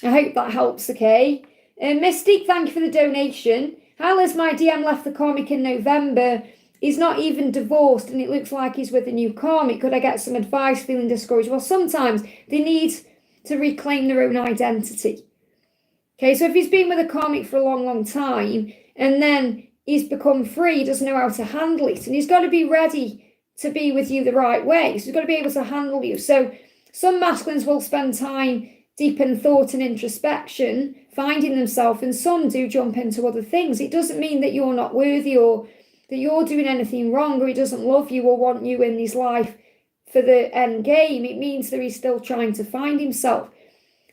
I hope that helps, okay? Mystique, thank you for the donation. Hi Liz, my DM left the karmic in November. He's not even divorced and it looks like he's with a new karmic. Could I get some advice, feeling discouraged? Well, sometimes they need to reclaim their own identity. Okay, so if he's been with a karmic for a long, long time and then he's become free, he doesn't know how to handle it, and he's got to be ready to be with you the right way. So he's got to be able to handle you. So some masculines will spend time deep in thought and introspection, finding themselves, and some do jump into other things. It doesn't mean that you're not worthy or that you're doing anything wrong or he doesn't love you or want you in his life for the end game. It means that he's still trying to find himself.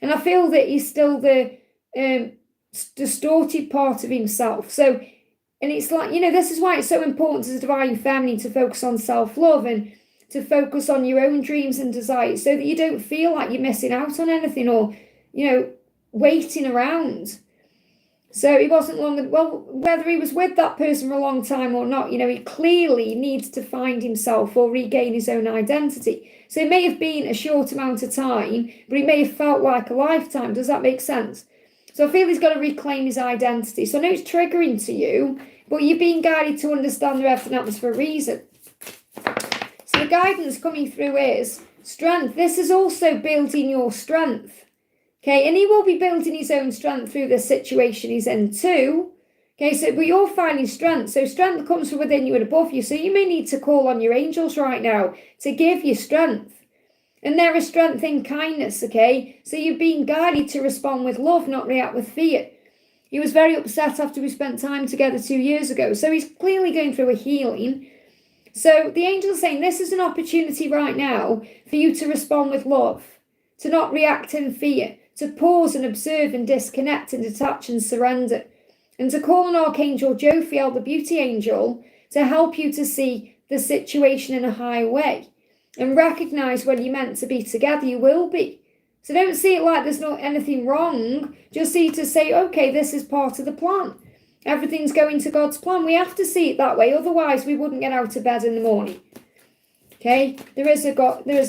And I feel that he's still the distorted part of himself. So, and it's like, this is why it's so important as a divine feminine to focus on self-love and to focus on your own dreams and desires so that you don't feel like you're missing out on anything or, waiting around. So he wasn't long, well, whether he was with that person for a long time or not, he clearly needs to find himself or regain his own identity. So it may have been a short amount of time, but it may have felt like a lifetime. Does that make sense? So I feel he's got to reclaim his identity. So I know it's triggering to you, but you're being guided to understand that everything happens for a reason. So the guidance coming through is strength. This is also building your strength. Okay, and he will be building his own strength through the situation he's in too. Okay, so but you're finding strength. So strength comes from within you and above you. So you may need to call on your angels right now to give you strength. And there is strength in kindness, okay? So you're being guided to respond with love, not react with fear. He was very upset after we spent time together 2 years ago. So he's clearly going through a healing. So the angels are saying this is an opportunity right now for you to respond with love, to not react in fear, to pause and observe and disconnect and detach and surrender, and to call on Archangel Jophiel, the beauty angel, to help you to see the situation in a higher way. And recognize when you're meant to be together, you will be. So don't see it like there's not anything wrong. Just see to say, okay, this is part of the plan. Everything's going to God's plan. We have to see it that way. Otherwise, we wouldn't get out of bed in the morning. Okay? There is a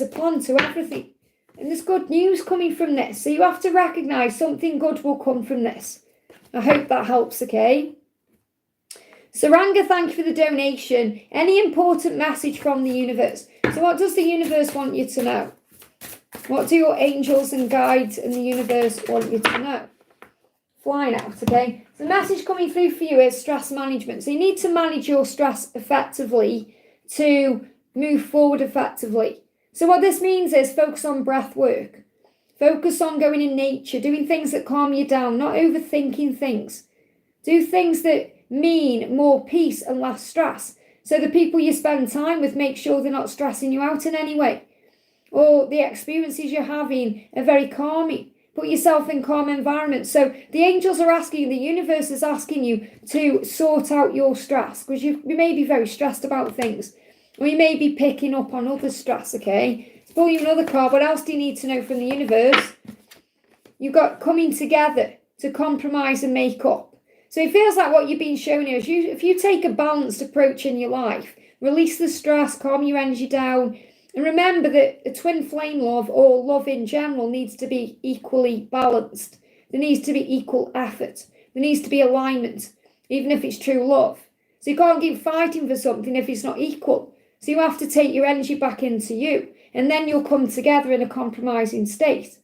plan to everything. And there's good news coming from this. So you have to recognize something good will come from this. I hope that helps, okay? Saranga, thank you for the donation. Any important message from the universe? So what does the universe want you to know? What do your angels and guides in the universe want you to know? Flying out, okay? So the message coming through for you is stress management. So you need to manage your stress effectively to move forward effectively. So what this means is focus on breath work. Focus on going in nature, doing things that calm you down, not overthinking things. Do things that mean more peace and less stress. So the people you spend time with, make sure they're not stressing you out in any way. Or the experiences you're having are very calming. Put yourself in calm environments. So the angels are asking, the universe is asking you to sort out your stress. Because you may be very stressed about things. Or you may be picking up on other stress, okay? Let's pull you another card. What else do you need to know from the universe? You've got coming together to compromise and make up. So it feels like what you've been showing here is if you take a balanced approach in your life, release the stress, calm your energy down, and remember that a twin flame love or love in general needs to be equally balanced. There needs to be equal effort. There needs to be alignment, even if it's true love. So you can't keep fighting for something if it's not equal. So you have to take your energy back into you, and then you'll come together in a compromising state.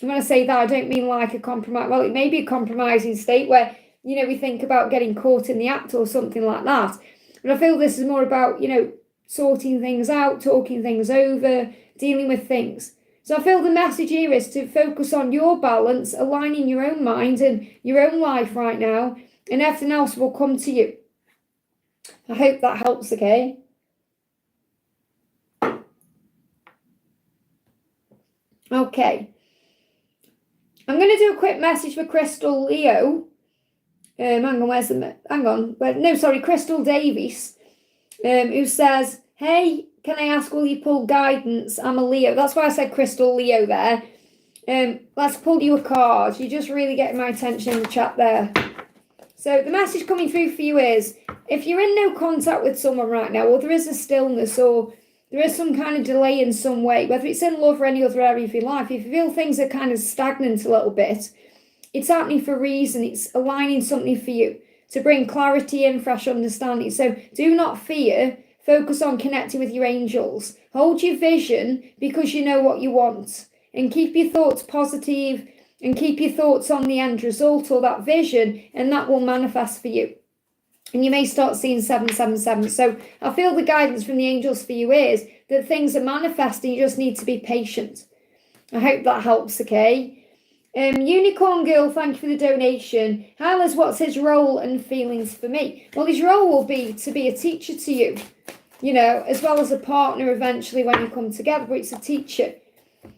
And when I say that, I don't mean like a compromise. Well, it may be a compromising state where, we think about getting caught in the act or something like that. But I feel this is more about, sorting things out, talking things over, dealing with things. So I feel the message here is to focus on your balance, aligning your own mind and your own life right now, and everything else will come to you. I hope that helps, okay? Okay. I'm going to do a quick message for Crystal Leo. Crystal Davies, who says, hey, can I ask, will you pull guidance? I'm a Leo. That's why I said Crystal Leo there. Let's pull you a card. You're just really getting my attention in the chat there. So the message coming through for you is, if you're in no contact with someone right now, or there is a stillness, or there is some kind of delay in some way, whether it's in love or any other area of your life, if you feel things are kind of stagnant a little bit, it's happening for a reason. It's aligning something for you to bring clarity and fresh understanding. So do not fear. Focus on connecting with your angels. Hold your vision because you know what you want. And keep your thoughts positive and keep your thoughts on the end result or that vision, and that will manifest for you. And you may start seeing 777. So I feel the guidance from the angels for you is that things are manifesting. You just need to be patient. I hope that helps, okay? Unicorn Girl, thank you for the donation. Hi Liz, what's his role and feelings for me? Well, his role will be to be a teacher to you, you know, as well as a partner eventually when you come together, but it's a teacher.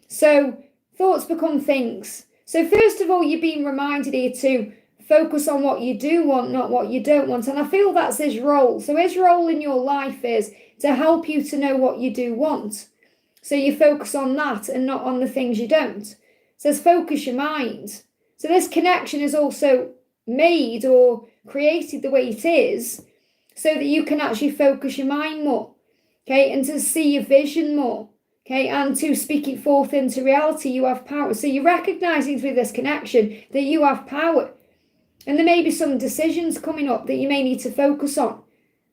So thoughts become things. So first of all, you're being reminded here to focus on what you do want, not what you don't want. And I feel that's his role. So his role in your life is to help you to know what you do want. So you focus on that and not on the things you don't. It says focus your mind. So this connection is also made or created the way it is so that you can actually focus your mind more, okay, and to see your vision more. Okay, and to speak it forth into reality, you have power. So you're recognizing through this connection that you have power. And there may be some decisions coming up that you may need to focus on.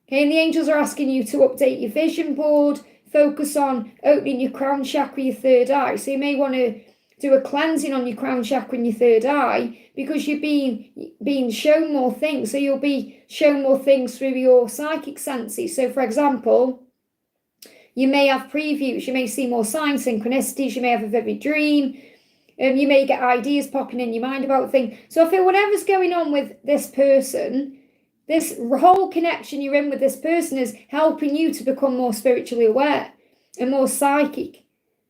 Okay, and the angels are asking you to update your vision board, focus on opening your crown chakra, your third eye. So you may want to do a cleansing on your crown chakra and your third eye because you're being shown more things. So you'll be shown more things through your psychic senses. So for example, you may have previews, you may see more signs, synchronicities, you may have a vivid dream, you may get ideas popping in your mind about things. So I feel whatever's going on with this person, this whole connection you're in with this person is helping you to become more spiritually aware and more psychic.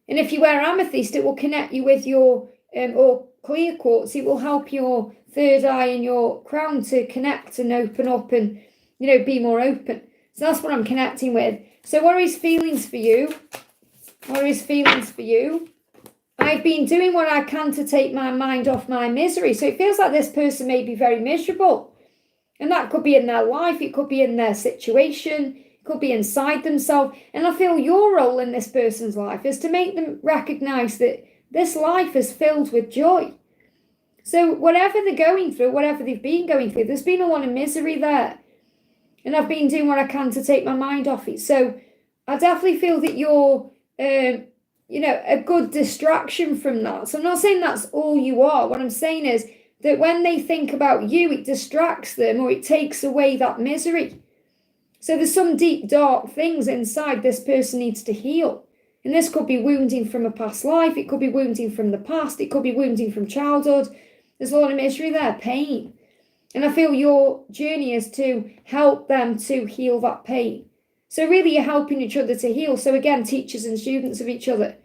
And if you wear amethyst, it will connect you with your, or clear quartz, it will help your third eye and your crown to connect and open up and, you know, be more open. So that's what I'm connecting with. So what are his feelings for you? What are his feelings for you? I've been doing what I can to take my mind off my misery. So it feels like this person may be very miserable. And that could be in their life. It could be in their situation. It could be inside themselves. And I feel your role in this person's life is to make them recognize that this life is filled with joy. So whatever they're going through, whatever they've been going through, there's been a lot of misery there. And I've been doing what I can to take my mind off it. So I definitely feel that you're, you know, a good distraction from that. So I'm not saying that's all you are. What I'm saying is that when they think about you, it distracts them or it takes away that misery. So there's some deep, dark things inside this person needs to heal. And this could be wounding from a past life. It could be wounding from the past. It could be wounding from childhood. There's a lot of misery there, pain. And I feel your journey is to help them to heal that pain. So really you're helping each other to heal. So again, teachers and students of each other.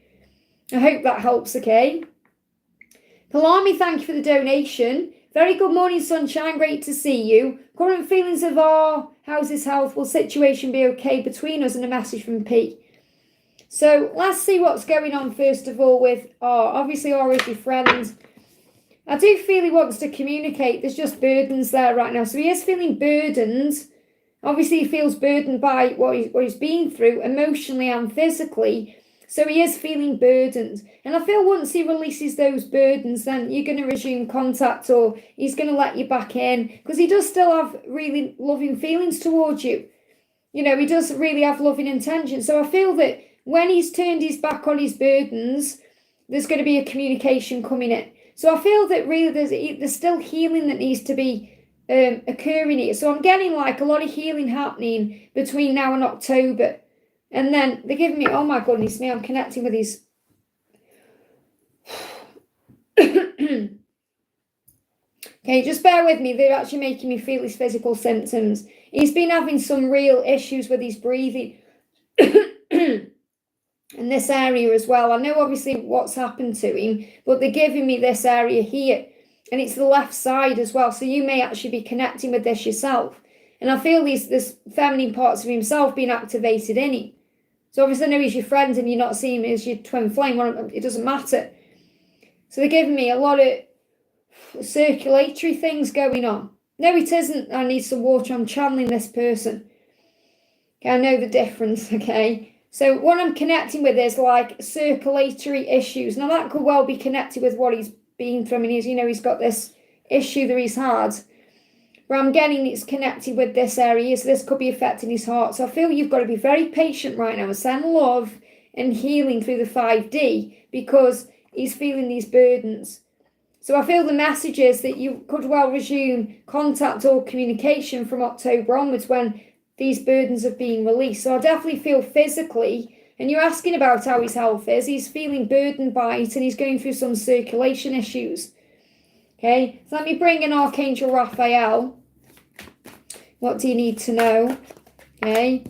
I hope that helps, okay? Palami, thank you for the donation. Very good morning, sunshine. Great to see you. Current feelings of how's his health? Will situation be okay between us? And a message from P. So let's see what's going on first of all with R. Obviously R is your friend. I do feel he wants to communicate. There's just burdens there right now. So he is feeling burdened. Obviously, he feels burdened by what he's been through emotionally and physically. So he is feeling burdened. And I feel once he releases those burdens, then you're going to resume contact or he's going to let you back in. Because he does still have really loving feelings towards you. You know, he does really have loving intentions. So I feel that when he's turned his back on his burdens, there's going to be a communication coming in. So I feel that really there's still healing that needs to be occurring here. So I'm getting like a lot of healing happening between now and October. And then they're giving me, oh my goodness me, I'm connecting with these. Okay, just bear with me. They're actually making me feel his physical symptoms. He's been having some real issues with his breathing. In this area as well. I know obviously what's happened to him, but they're giving me this area here. And it's the left side as well. So you may actually be connecting with this yourself. And I feel this feminine parts of himself being activated in him. So obviously I know he's your friend and you're not seeing him as your twin flame. It doesn't matter. So they're giving me a lot of circulatory things going on. No, it isn't. I need some water. I'm channeling this person. Okay, I know the difference, okay? So what I'm connecting with is like circulatory issues. Now that could well be connected with what he's been through. I mean, he's got this issue that he's had. But I'm getting it's connected with this area. So this could be affecting his heart. So I feel you've got to be very patient right now and send love and healing through the 5D because he's feeling these burdens. So I feel the message is that you could well resume contact or communication from October onwards when these burdens have been released. So I definitely feel physically, and you're asking about how his health is, he's feeling burdened by it and he's going through some circulation issues. Okay, so let me bring in Archangel Raphael. What do you need to know? Okay,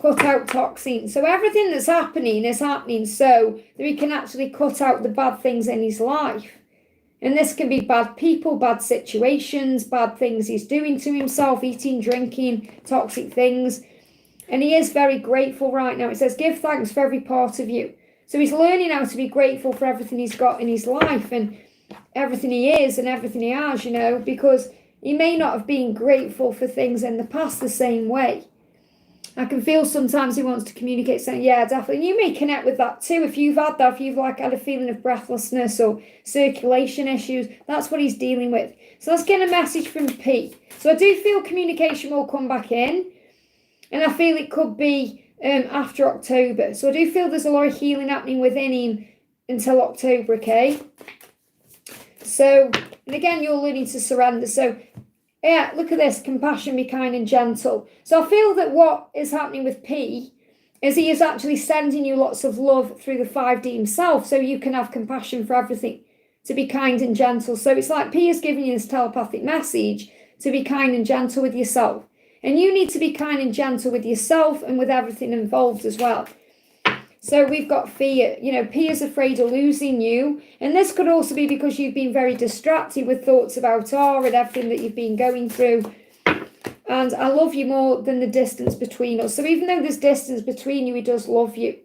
cut out toxins. So everything that's happening is happening so that we can actually cut out the bad things in his life. And this can be bad people, bad situations, bad things he's doing to himself, eating, drinking, toxic things. And he is very grateful right now. It says, give thanks for every part of you. So he's learning how to be grateful for everything he's got in his life and everything he is and everything he has, because he may not have been grateful for things in the past the same way. I can feel sometimes he wants to communicate saying, yeah, definitely. And you may connect with that too. If you've had that, if you've had a feeling of breathlessness or circulation issues, that's what he's dealing with. So let's get a message from P. So I do feel communication will come back in. And I feel it could be after October. So I do feel there's a lot of healing happening within him until October, okay? So, and again, you're learning to surrender. So yeah, look at this, compassion, be kind and gentle. So I feel that what is happening with P is he is actually sending you lots of love through the 5D himself so you can have compassion for everything, to be kind and gentle. So it's like P is giving you this telepathic message to be kind and gentle with yourself. And you need to be kind and gentle with yourself and with everything involved as well. So we've got fear. P is afraid of losing you. And this could also be because you've been very distracted with thoughts about R and everything that you've been going through. And I love you more than the distance between us. So even though there's distance between you, he does love you.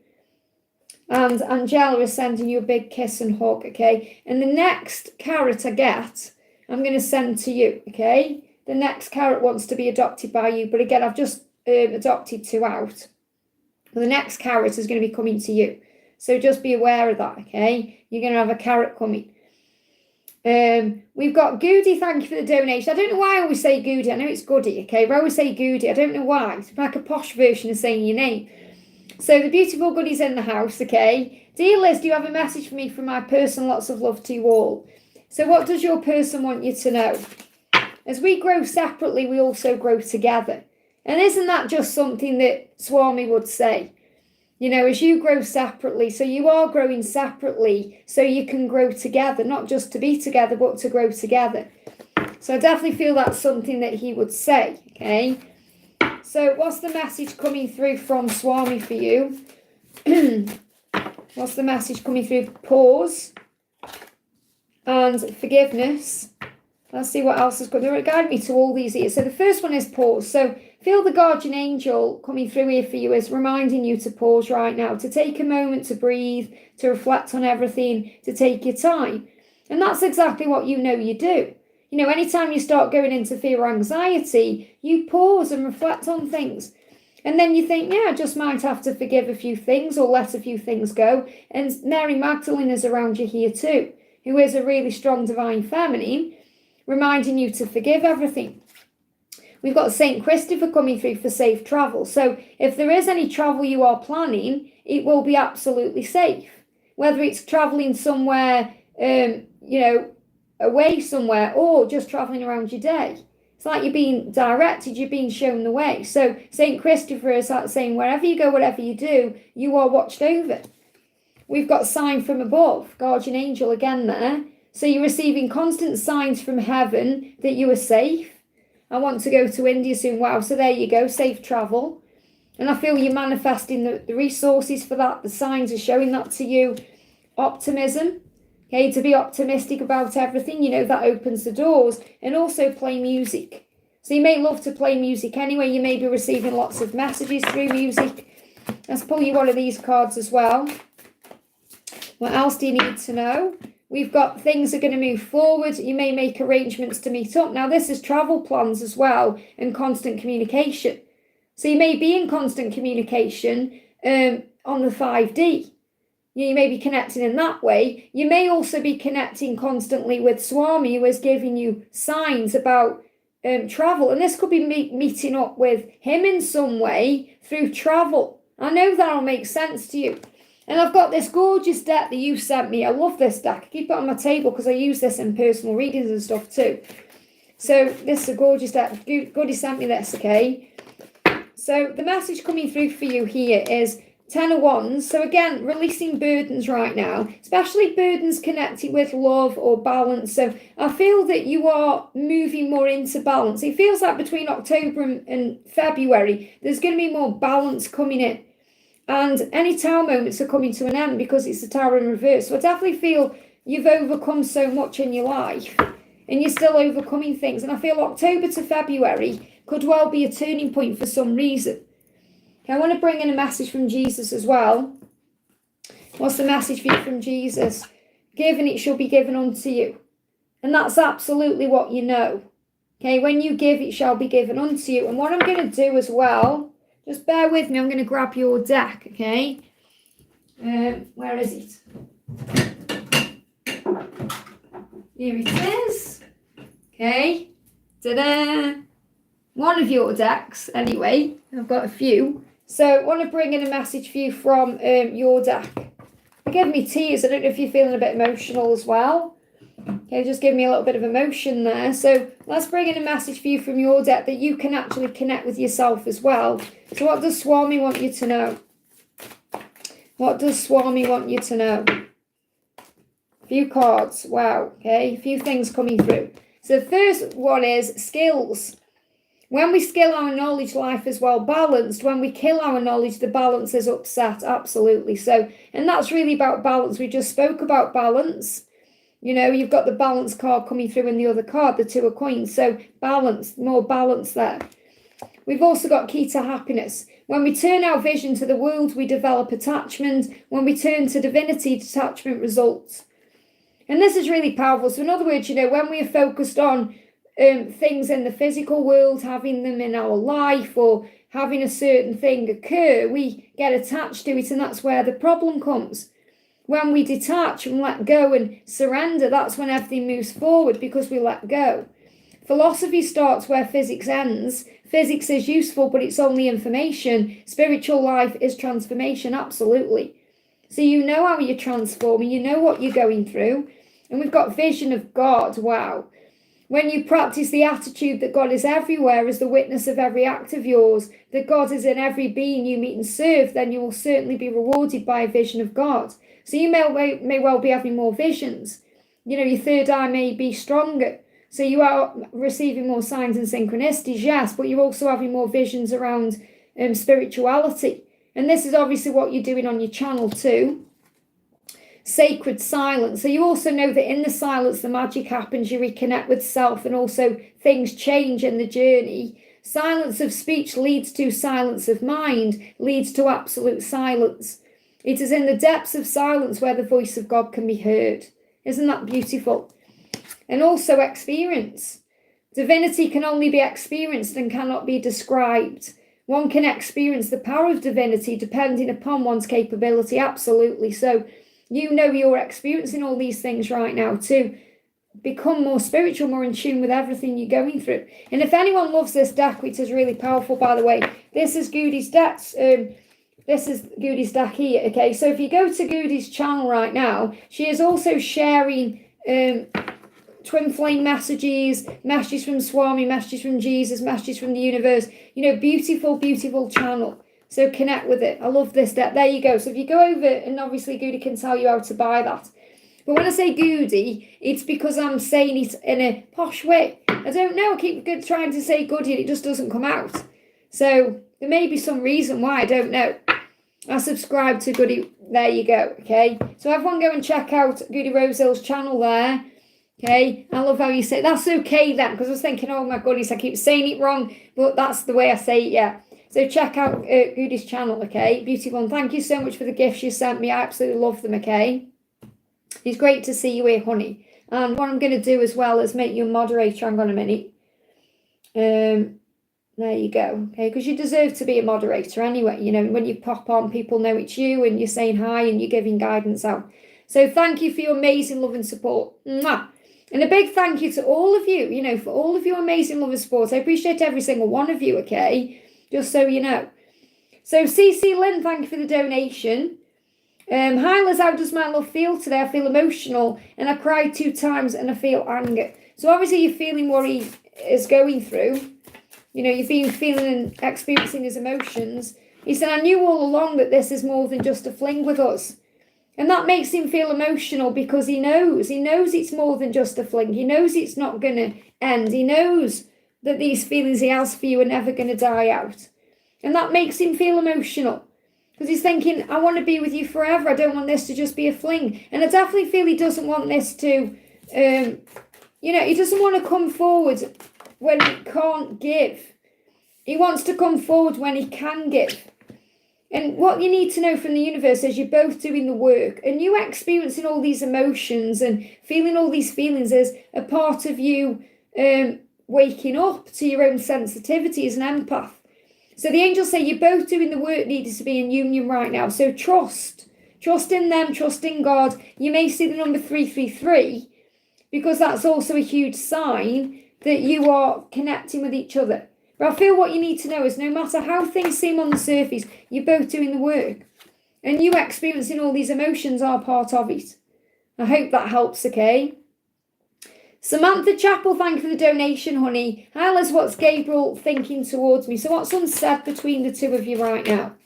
And Angela is sending you a big kiss and hug, okay? And the next carrot I get, I'm going to send to you, okay? The next carrot wants to be adopted by you. But again, I've just adopted 2 out. The next carrot is going to be coming to you. So just be aware of that, okay? You're going to have a carrot coming. We've got Goody, thank you for the donation. I don't know why I always say Goody. I know it's Goody, okay? But I always say Goody. I don't know why. It's like a posh version of saying your name. So the beautiful Goody's in the house, okay? Dear Liz, do you have a message for me from my person? Lots of love to you all. So what does your person want you to know? As we grow separately, we also grow together. And isn't that just something that Swami would say? As you grow separately, so you are growing separately so you can grow together, not just to be together, but to grow together. So I definitely feel that's something that he would say, okay? So what's the message coming through from Swami for you? What's the message coming through? Pause and forgiveness. Let's see what else is going to guide me to all these here. So the first one is pause. So feel the guardian angel coming through here for you is reminding you to pause right now, to take a moment to breathe, to reflect on everything, to take your time. And that's exactly what you do. Anytime you start going into fear or anxiety, you pause and reflect on things. And then you think, yeah, I just might have to forgive a few things or let a few things go. And Mary Magdalene is around you here too, who is a really strong divine feminine, reminding you to forgive everything. We've got St. Christopher coming through for safe travel. So if there is any travel you are planning, it will be absolutely safe. Whether it's traveling somewhere, away somewhere, or just traveling around your day. It's like you're being directed, you're being shown the way. So St. Christopher is saying, wherever you go, whatever you do, you are watched over. We've got sign from above, guardian angel again there. So you're receiving constant signs from heaven that you are safe. I want to go to India soon. Wow, so there you go, safe travel. And I feel you're manifesting the resources for that. The signs are showing that to you. Optimism, okay, to be optimistic about everything, that opens the doors. And also play music. So you may love to play music anyway. You may be receiving lots of messages through music. Let's pull you one of these cards as well. What else do you need to know? We've got things are going to move forward. You may make arrangements to meet up. Now, this is travel plans as well and constant communication. So you may be in constant communication on the 5D. You may be connecting in that way. You may also be connecting constantly with Swami, who is giving you signs about travel. And this could be meeting up with him in some way through travel. I know that'll make sense to you. And I've got this gorgeous deck that you sent me. I love this deck. I keep it on my table because I use this in personal readings and stuff too. So this is a gorgeous deck. Goody sent me this, okay? So the message coming through for you here is 10 of Wands. So again, releasing burdens right now, especially burdens connected with love or balance. So I feel that you are moving more into balance. It feels like between October and February, there's going to be more balance coming in. And any tower moments are coming to an end because it's the tower in reverse. So I definitely feel you've overcome so much in your life and you're still overcoming things. And I feel October to February could well be a turning point for some reason. Okay, I want to bring in a message from Jesus as well. What's the message for you from Jesus? Give and it shall be given unto you. And that's absolutely what you know. Okay, when you give, it shall be given unto you. And what I'm going to do as well, just bear with me, I'm going to grab your deck, okay? Where is it? Here it is. Okay. Ta-da! One of your decks, anyway. I've got a few. So I want to bring in a message for you from your deck. They gave me tears. I don't know if you're feeling a bit emotional as well. Okay, just give me a little bit of emotion there. So let's bring in a message for you from your deck that you can actually connect with yourself as well. So what does Swami want you to know? What does Swami want you to know? A few cards. Wow. Okay, a few things coming through. So the first one is skills. When we skill our knowledge, life is well balanced. When we kill our knowledge, the balance is upset. Absolutely. So, and that's really about balance. We just spoke about balance. You know, you've got the balance card coming through in the other card, the 2 of coins. So balance, more balance there. We've also got key to happiness. When we turn our vision to the world, we develop attachment. When we turn to divinity, detachment results. And this is really powerful. So in other words, you know, when we are focused on things in the physical world, having them in our life or having a certain thing occur, we get attached to it, and that's where the problem comes. When we detach and let go and surrender, that's when everything moves forward, because we let go. Philosophy starts where physics ends. Physics is useful, but it's only information. Spiritual life is transformation, absolutely. So you know how you're transforming, you know what you're going through. And we've got vision of God, wow. When you practice the attitude that God is everywhere as the witness of every act of yours, that God is in every being you meet and serve, then you will certainly be rewarded by a vision of God. So you may well be having more visions. You know, your third eye may be stronger. So you are receiving more signs and synchronicities, yes, but you're also having more visions around spirituality. And this is obviously what you're doing on your channel too. Sacred silence. So you also know that in the silence, the magic happens. You reconnect with self, and also things change in the journey. Silence of speech leads to silence of mind, leads to absolute silence. It is in the depths of silence where the voice of God can be heard. Isn't that beautiful? And also experience. Divinity can only be experienced and cannot be described. One can experience the power of divinity depending upon one's capability, absolutely. So you know you're experiencing all these things right now to become more spiritual, more in tune with everything you're going through. And if anyone loves this deck, which is really powerful, by the way, this is Goody's decks. This is Goody's deck here, okay? So if you go to Goody's channel right now, she is also sharing twin flame messages, messages from Swami, messages from Jesus, messages from the universe. You know, beautiful, beautiful channel. So connect with it. I love this deck. There you go. So if you go over, and obviously Goody can tell you how to buy that. But when I say Goody, it's because I'm saying it in a posh way. I don't know. I keep trying to say Goody and it just doesn't come out. So there may be some reason why. I don't know. I subscribe to Goody. There you go. Okay. So everyone go and check out Goody Rosehill's channel there. Okay. I love how you say it. That's okay then. Because I was thinking, oh my goodness, I keep saying it wrong. But that's the way I say it, yeah. So check out Goody's channel, okay? Beautiful. And thank you so much for the gifts you sent me. I absolutely love them, okay? It's great to see you here, honey. And what I'm going to do as well is make you a moderator. Hang on a minute. There you go. Okay, because you deserve to be a moderator anyway. You know, when you pop on, people know it's you and you're saying hi and you're giving guidance out. So thank you for your amazing love and support. Mwah. And a big thank you to all of you, you know, for all of your amazing love and support. I appreciate every single one of you, okay? Just so you know. So CeCe Lynn, thank you for the donation. Hi Liz, how does my love feel today? I feel emotional and I cried 2 times and I feel anger. So obviously you're feeling what he is going through. You know, you've been feeling and experiencing his emotions. He said, I knew all along that this is more than just a fling with us. And that makes him feel emotional because he knows it's more than just a fling. He knows it's not going to end. He knows that these feelings he has for you are never going to die out. And that makes him feel emotional because he's thinking, I want to be with you forever. I don't want this to just be a fling. And I definitely feel he doesn't want this to, you know, he doesn't want to come forward when he can't give. He wants to come forward when he can give. And what you need to know from the universe is you're both doing the work and you experiencing all these emotions and feeling all these feelings is a part of you waking up to your own sensitivity as an empath. So the angels say you're both doing the work needed to be in union right now. So trust in them, trust in God. You may see the number 333 because that's also a huge sign that you are connecting with each other. But I feel what you need to know is no matter how things seem on the surface, you're both doing the work. And you experiencing all these emotions are part of it. I hope that helps, okay? Samantha Chappell, thank you for the donation, honey. Hi, Liz, what's Gabriel thinking towards me? So what's unsaid between the two of you right now?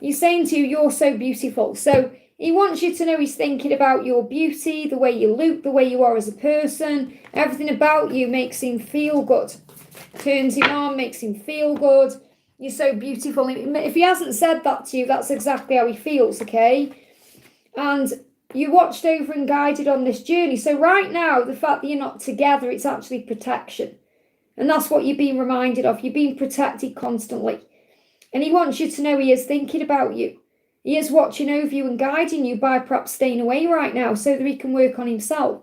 He's saying to you, you're so beautiful. So he wants you to know he's thinking about your beauty, the way you look, the way you are as a person. Everything about you makes him feel good. Turns him on, makes him feel good. You're so beautiful. If he hasn't said that to you, that's exactly how he feels, okay? And you watched over and guided on this journey. So right now, the fact that you're not together, it's actually protection. And that's what you're being reminded of. You're being protected constantly. And he wants you to know he is thinking about you. He is watching over you and guiding you by perhaps staying away right now so that he can work on himself.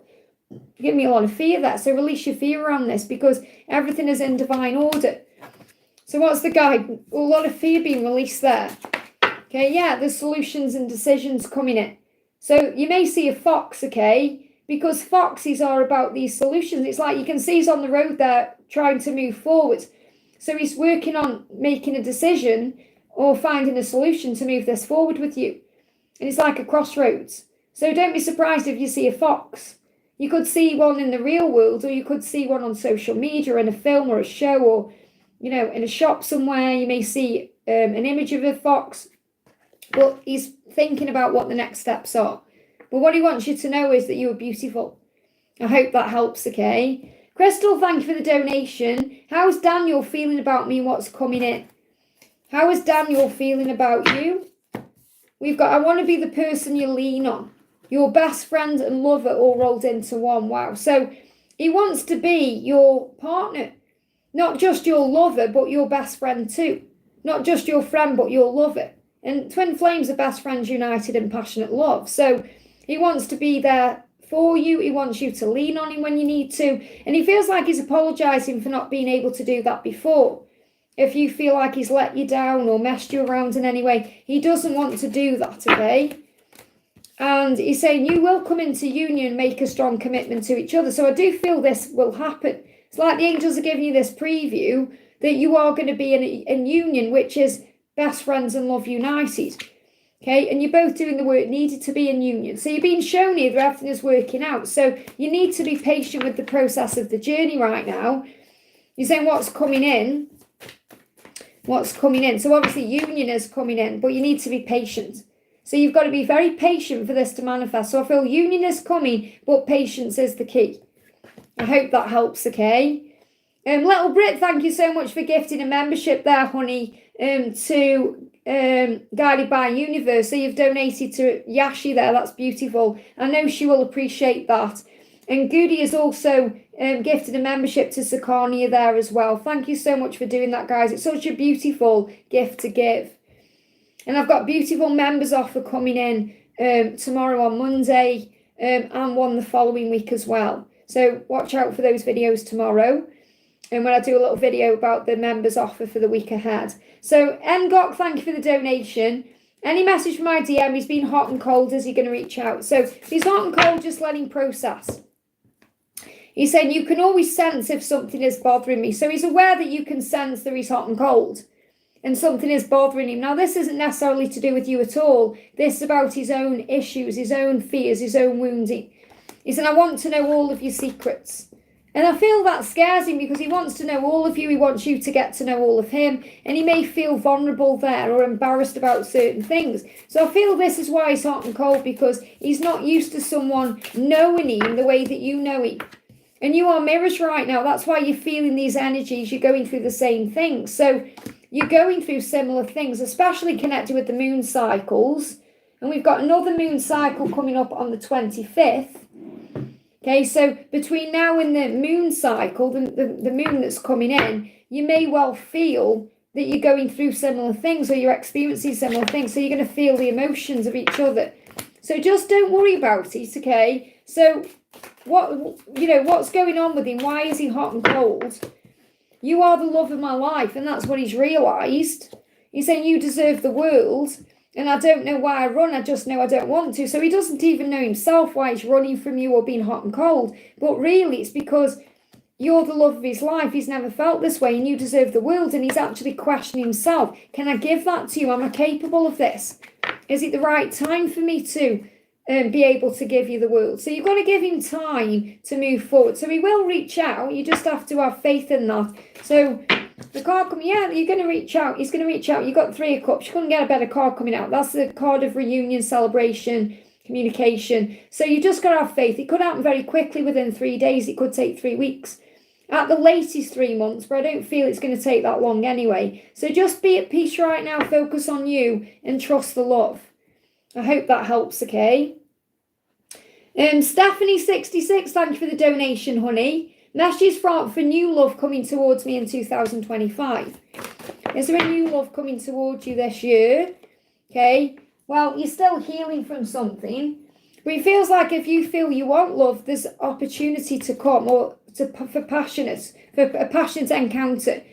Give me a lot of fear there. So release your fear around this because everything is in divine order. So what's the guide? A lot of fear being released there. Okay, yeah, there's solutions and decisions coming in. So you may see a fox, okay, because foxes are about these solutions. It's like you can see he's on the road there trying to move forward. So he's working on making a decision or finding a solution to move this forward with you. And it's like a crossroads. So don't be surprised if you see a fox. You could see one in the real world or you could see one on social media in a film or a show or, you know, in a shop somewhere. You may see an image of a fox, but he's thinking about what the next steps are. But what he wants you to know is that you are beautiful. I hope that helps, okay? Crystal, thank you for the donation. How's Daniel feeling about me and what's coming in? How is Daniel feeling about you? We've got, I want to be the person you lean on. Your best friend and lover all rolled into one. Wow. So he wants to be your partner. Not just your lover, but your best friend too. Not just your friend, but your lover. And twin flames are best friends united in passionate love. So he wants to be there for you. He wants you to lean on him when you need to. And he feels like he's apologising for not being able to do that before. If you feel like he's let you down or messed you around in any way, he doesn't want to do that, okay? And he's saying you will come into union and make a strong commitment to each other. So I do feel this will happen. It's like the angels are giving you this preview that you are going to be in union, which is best friends and love united. Okay, and you're both doing the work needed to be in union. So you're being shown here that everything is working out. So you need to be patient with the process of the journey right now. You're saying what's coming in. What's coming in. So obviously union is coming in, but you need to be patient. So you've got to be very patient for this to manifest. So I feel union is coming, but patience is the key. I hope that helps, okay? Little Brit, thank you so much for gifting a membership there, honey, to Guided by Universe. So you've donated to Yashi there. That's beautiful. I know she will appreciate that. And Goody has also gifted a membership to Sakania there as well. Thank you so much for doing that, guys. It's such a beautiful gift to give. And I've got beautiful members offer coming in tomorrow on Monday, and one the following week as well. So watch out for those videos tomorrow. And when I do a little video about the members offer for the week ahead. So Ngok, thank you for the donation. Any message from my DM? He's been hot and cold. Is he going to reach out? So if he's hot and cold, just let him process. He's saying you can always sense if something is bothering me. So he's aware that you can sense that he's hot and cold and something is bothering him. Now, this isn't necessarily to do with you at all. This is about his own issues, his own fears, his own wounding. He said, I want to know all of your secrets. And I feel that scares him because he wants to know all of you. He wants you to get to know all of him. And he may feel vulnerable there or embarrassed about certain things. So I feel this is why he's hot and cold, because he's not used to someone knowing him the way that you know him. And you are mirrors right now. That's why you're feeling these energies. You're going through the same things. So you're going through similar things, especially connected with the moon cycles. And we've got another moon cycle coming up on the 25th. Okay, so between now and the moon cycle, the moon that's coming in, you may well feel that you're going through similar things or you're experiencing similar things. So you're going to feel the emotions of each other. So just don't worry about it, okay? So what's going on with him? Why is he hot and cold? You are the love of my life, and that's what he's realised. He's saying you deserve the world. And I don't know why I run, I just know I don't want to. So he doesn't even know himself why he's running from you or being hot and cold. But really, it's because you're the love of his life. He's never felt this way, and you deserve the world. And he's actually questioning himself. Can I give that to you? Am I capable of this? Is it the right time for me to be able to give you the world? So you've got to give him time to move forward. So he will reach out. You just have to have faith in that. So the card coming, yeah, you're going to reach out. He's going to reach out. You got 3 of Cups. You couldn't get a better card coming out. That's the card of reunion, celebration, communication. So you just got to have faith. It could happen very quickly within 3 days. It could take 3 weeks. At the latest 3 months, but I don't feel it's going to take that long anyway. So just be at peace right now. Focus on you and trust the love. I hope that helps, okay? Stephanie66, thank you for the donation, honey. Messages for new love coming towards me in 2025. Is there a new love coming towards you this year? Okay. Well, you're still healing from something. But it feels like if you feel you want love, there's opportunity to come, or for a passionate encounter,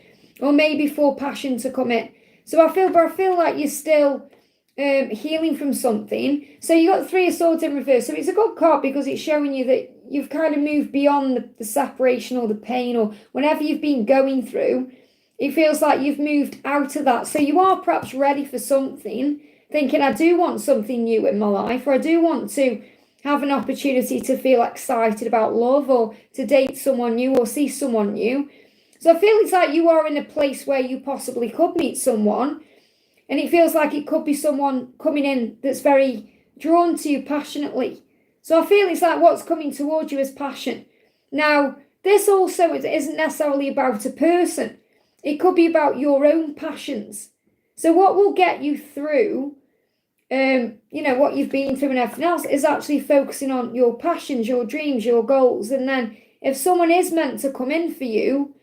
or maybe for passion to come in. So I feel like you're still healing from something. So you got 3 of Swords in reverse. So it's a good card because it's showing you that you've kind of moved beyond the separation or the pain or whatever you've been going through. It feels like you've moved out of that. So you are perhaps ready for something, thinking, I do want something new in my life, or I do want to have an opportunity to feel excited about love, or to date someone new, or see someone new. So I feel it's like you are in a place where you possibly could meet someone, and it feels like it could be someone coming in that's very drawn to you passionately. So I feel it's like what's coming towards you is passion. Now, this also isn't necessarily about a person. It could be about your own passions. So what will get you through, what you've been through and everything else, is actually focusing on your passions, your dreams, your goals. And then if someone is meant to come in for you,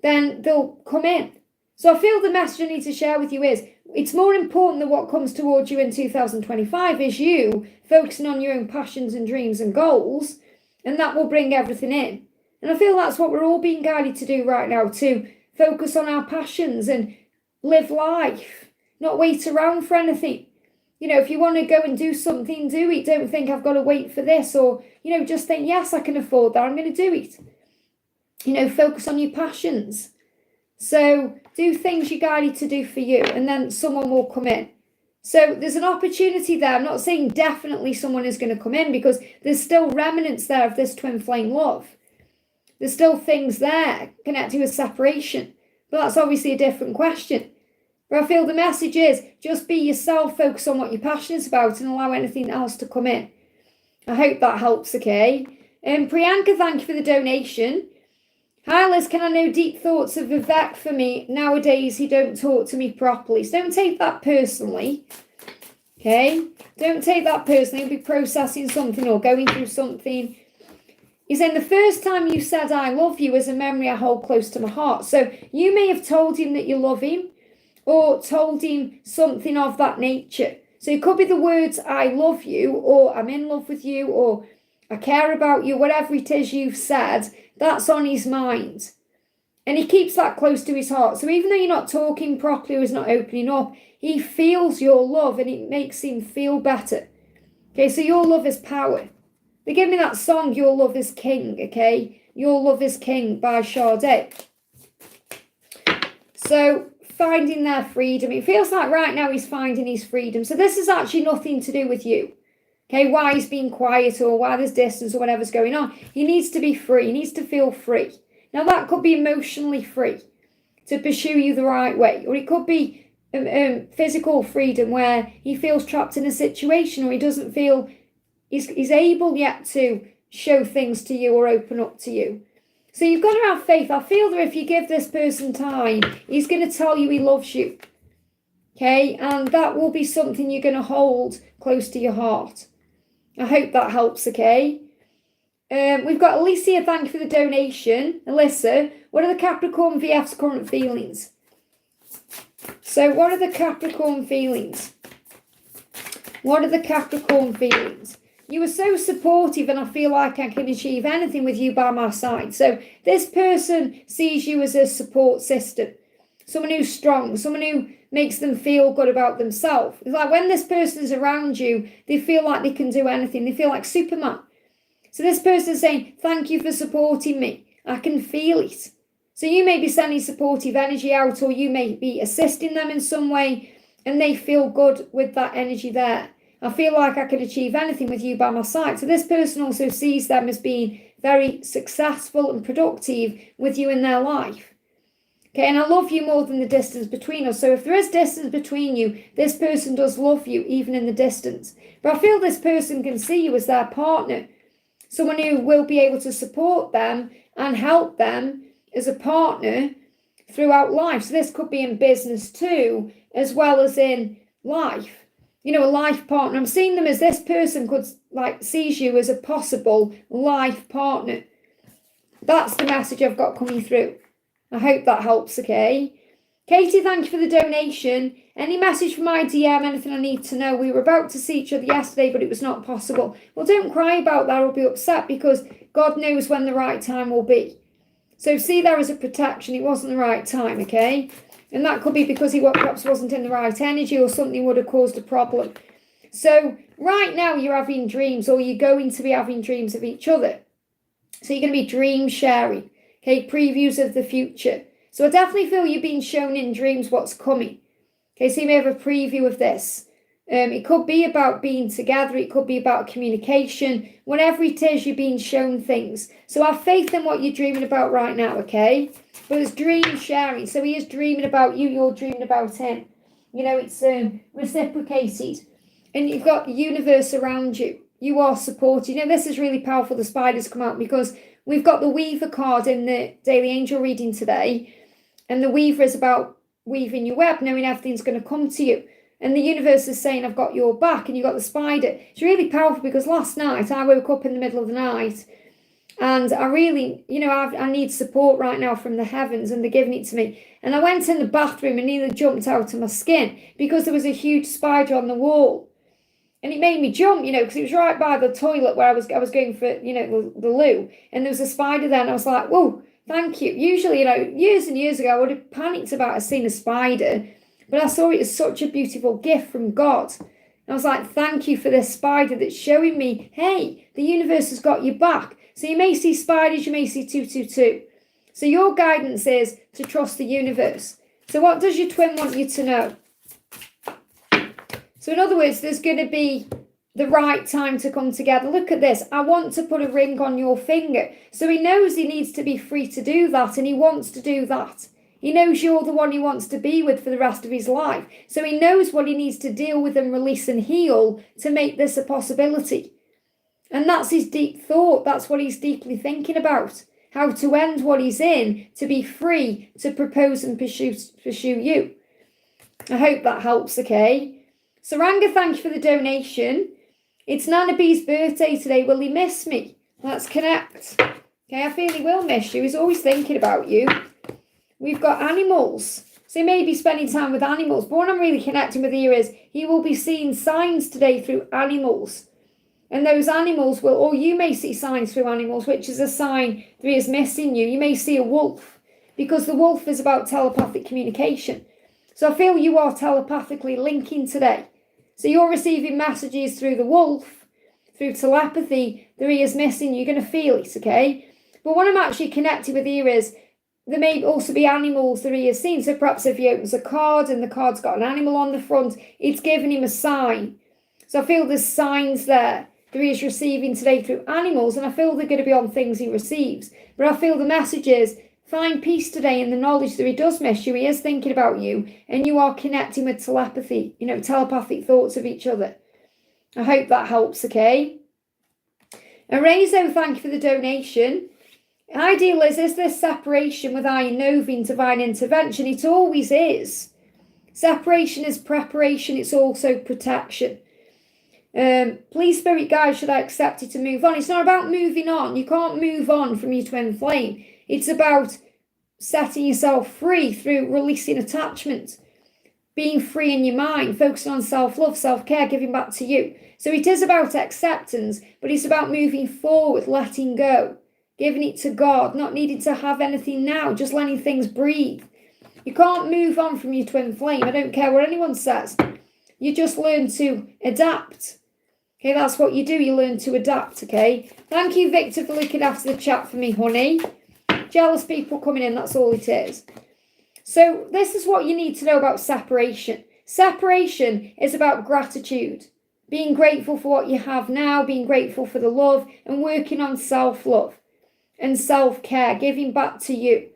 then they'll come in. So I feel the message I need to share with you is, it's more important that what comes towards you in 2025 is you focusing on your own passions and dreams and goals, and that will bring everything in. And I feel that's what we're all being guided to do right now, to focus on our passions and live life, not wait around for anything. If you want to go and do something, do it. Don't think I've got to wait for this, or, just think, yes, I can afford that, I'm going to do it. Focus on your passions. So do things you're guided to do for you, and then someone will come in. So there's an opportunity there. I'm not saying definitely someone is going to come in, because there's still remnants there of this twin flame love. There's still things there connected with separation. But that's obviously a different question. But I feel the message is, just be yourself, focus on what you're passionate about, and allow anything else to come in. I hope that helps, okay? Priyanka, thank you for the donation. Hi Liz, can I know deep thoughts of Vivek for me? Nowadays he don't talk to me properly. So don't take that personally. Okay? Don't take that personally. He'll be processing something or going through something. He's saying the first time you said I love you is a memory I hold close to my heart. So you may have told him that you love him, or told him something of that nature. So it could be the words, I love you, or I'm in love with you, or I care about you, whatever it is you've said, that's on his mind. And he keeps that close to his heart. So even though you're not talking properly or he's not opening up, he feels your love and it makes him feel better. Okay, so your love is power. They give me that song, Your Love is King, okay? Your Love is King by Sade. So finding their freedom. It feels like right now he's finding his freedom. So this is actually nothing to do with you. Okay, why he's being quiet or why there's distance or whatever's going on. He needs to be free. He needs to feel free. Now that could be emotionally free to pursue you the right way. Or it could be physical freedom where he feels trapped in a situation or he doesn't feel he's able yet to show things to you or open up to you. So you've got to have faith. I feel that if you give this person time, he's going to tell you he loves you. Okay, and that will be something you're going to hold close to your heart. I hope that helps, okay? We've got Alicia, thank you for the donation. Alyssa, what are the Capricorn VF's current feelings? So what are the Capricorn feelings? What are the Capricorn feelings? You were so supportive and I feel like I can achieve anything with you by my side. So this person sees you as a support system. Someone who's strong, someone who makes them feel good about themselves. It's like when this person's around you, they feel like they can do anything. They feel like Superman. So this person's saying, thank you for supporting me. I can feel it. So you may be sending supportive energy out or you may be assisting them in some way and they feel good with that energy there. I feel like I could achieve anything with you by my side. So this person also sees them as being very successful and productive with you in their life. Okay, and I love you more than the distance between us. So if there is distance between you, this person does love you even in the distance. But I feel this person can see you as their partner. Someone who will be able to support them and help them as a partner throughout life. So this could be in business too, as well as in life. You know, a life partner. I'm seeing them as this person could sees you as a possible life partner. That's the message I've got coming through. I hope that helps, okay? Katie, thank you for the donation. Any message from my DM, anything I need to know? We were about to see each other yesterday, but it was not possible. Well, don't cry about that or be upset because God knows when the right time will be. So see there as a protection. It wasn't the right time, okay? And that could be because he perhaps wasn't in the right energy or something would have caused a problem. So right now you're having dreams or you're going to be having dreams of each other. So you're going to be dream sharing, okay, previews of the future. So I definitely feel you're being shown in dreams what's coming. Okay, so you may have a preview of this. It could be about being together. It could be about communication. Whatever it is, you're being shown things. So have faith in what you're dreaming about right now, okay? But it's dream sharing. So he is dreaming about you. You're dreaming about him. You know, it's reciprocated. And you've got the universe around you. You are supported. You know, this is really powerful. The spiders come out because we've got the Weaver card in the Daily Angel reading today. And the Weaver is about weaving your web, knowing everything's going to come to you. And the universe is saying, I've got your back, and you've got the spider. It's really powerful because last night I woke up in the middle of the night and I really, you know, I need support right now from the heavens and they're giving it to me. And I went in the bathroom and nearly jumped out of my skin because there was a huge spider on the wall. And it made me jump, you know, because it was right by the toilet where I was going for, you know, the loo. And there was a spider there and I was like, whoa, thank you. Usually, you know, years and years ago, I would have panicked about seeing a spider. But I saw it as such a beautiful gift from God. And I was like, thank you for this spider that's showing me, hey, the universe has got your back. So you may see spiders, you may see 222. So your guidance is to trust the universe. So what does your twin want you to know? So in other words, there's going to be the right time to come together. Look at this. I want to put a ring on your finger. So he knows he needs to be free to do that and he wants to do that. He knows you're the one he wants to be with for the rest of his life. So he knows what he needs to deal with and release and heal to make this a possibility. And that's his deep thought. That's what he's deeply thinking about. How to end what he's in to be free to propose and pursue you. I hope that helps, okay? Saranga, thank you for the donation. It's Nana B's birthday today. Will he miss me? Let's connect. Okay, I feel he will miss you. He's always thinking about you. We've got animals. So he may be spending time with animals. But what I'm really connecting with here is he will be seeing signs today through animals. And those animals will, or you may see signs through animals, which is a sign that he is missing you. You may see a wolf, because the wolf is about telepathic communication. So I feel you are telepathically linking today. So you're receiving messages through the wolf, through telepathy, that he is missing. You're going to feel it, okay? But what I'm actually connected with here is there may also be animals that he has seen. So perhaps if he opens a card and the card's got an animal on the front, it's giving him a sign. So I feel there's signs there that he is receiving today through animals, and I feel they're going to be on things he receives. But I feel the message is, find peace today in the knowledge that he does miss you. He is thinking about you, and you are connecting with telepathy, telepathic thoughts of each other. I hope that helps, okay? Arezo, thank you for the donation. Ideal is this separation with Iron Nova in divine intervention? It always is. Separation is preparation. It's also protection. Please, spirit guide, should I accept it to move on? It's not about moving on. You can't move on from your twin flame. It's about setting yourself free through releasing attachment, being free in your mind, focusing on self-love, self-care, giving back to you. So it is about acceptance, but it's about moving forward, letting go, giving it to God, not needing to have anything now, just letting things breathe. You can't move on from your twin flame. I don't care what anyone says. You just learn to adapt. Okay, that's what you do. You learn to adapt, okay? Thank you, Victor, for looking after the chat for me, honey. Jealous people coming in, that's all it is. So this is what you need to know about separation. Separation is about gratitude. Being grateful for what you have now, being grateful for the love, and working on self-love and self-care, giving back to you.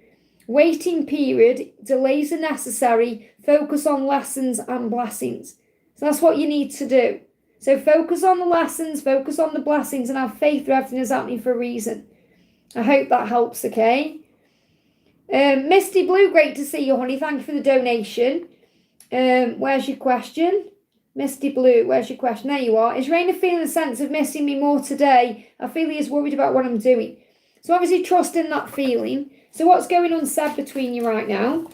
Waiting period, delays are necessary, focus on lessons and blessings. So that's what you need to do. So focus on the lessons, focus on the blessings, and have faith that everything is happening for a reason. I hope that helps, okay? Misty Blue, great to see you, honey. Thank you for the donation. Where's your question? Misty Blue, where's your question? There you are. Is Raina feeling a sense of missing me more today? I feel he is worried about what I'm doing. So obviously trust in that feeling. So what's going on, Seb, between you right now?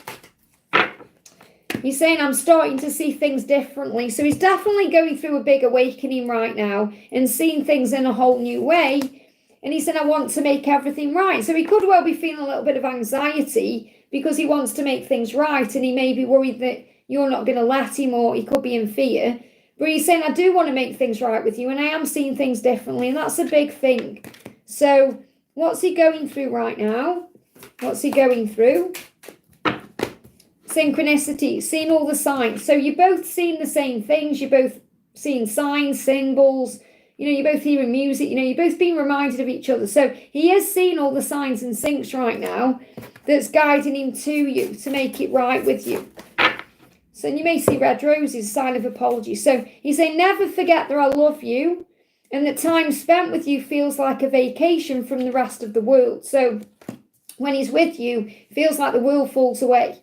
He's saying, I'm starting to see things differently. So he's definitely going through a big awakening right now and seeing things in a whole new way. And he said, I want to make everything right. So he could well be feeling a little bit of anxiety because he wants to make things right. And he may be worried that you're not going to let him, or he could be in fear. But he's saying, I do want to make things right with you. And I am seeing things differently. And that's a big thing. So what's he going through right now? What's he going through? Synchronicity, seeing all the signs. So you're both seeing the same things. You're both seeing signs, symbols. You're both hearing music. You're both being reminded of each other. So he is seeing all the signs and syncs right now that's guiding him to you to make it right with you. So you may see red roses, sign of apology. So he's saying, never forget that I love you and that time spent with you feels like a vacation from the rest of the world. So when he's with you, it feels like the world falls away.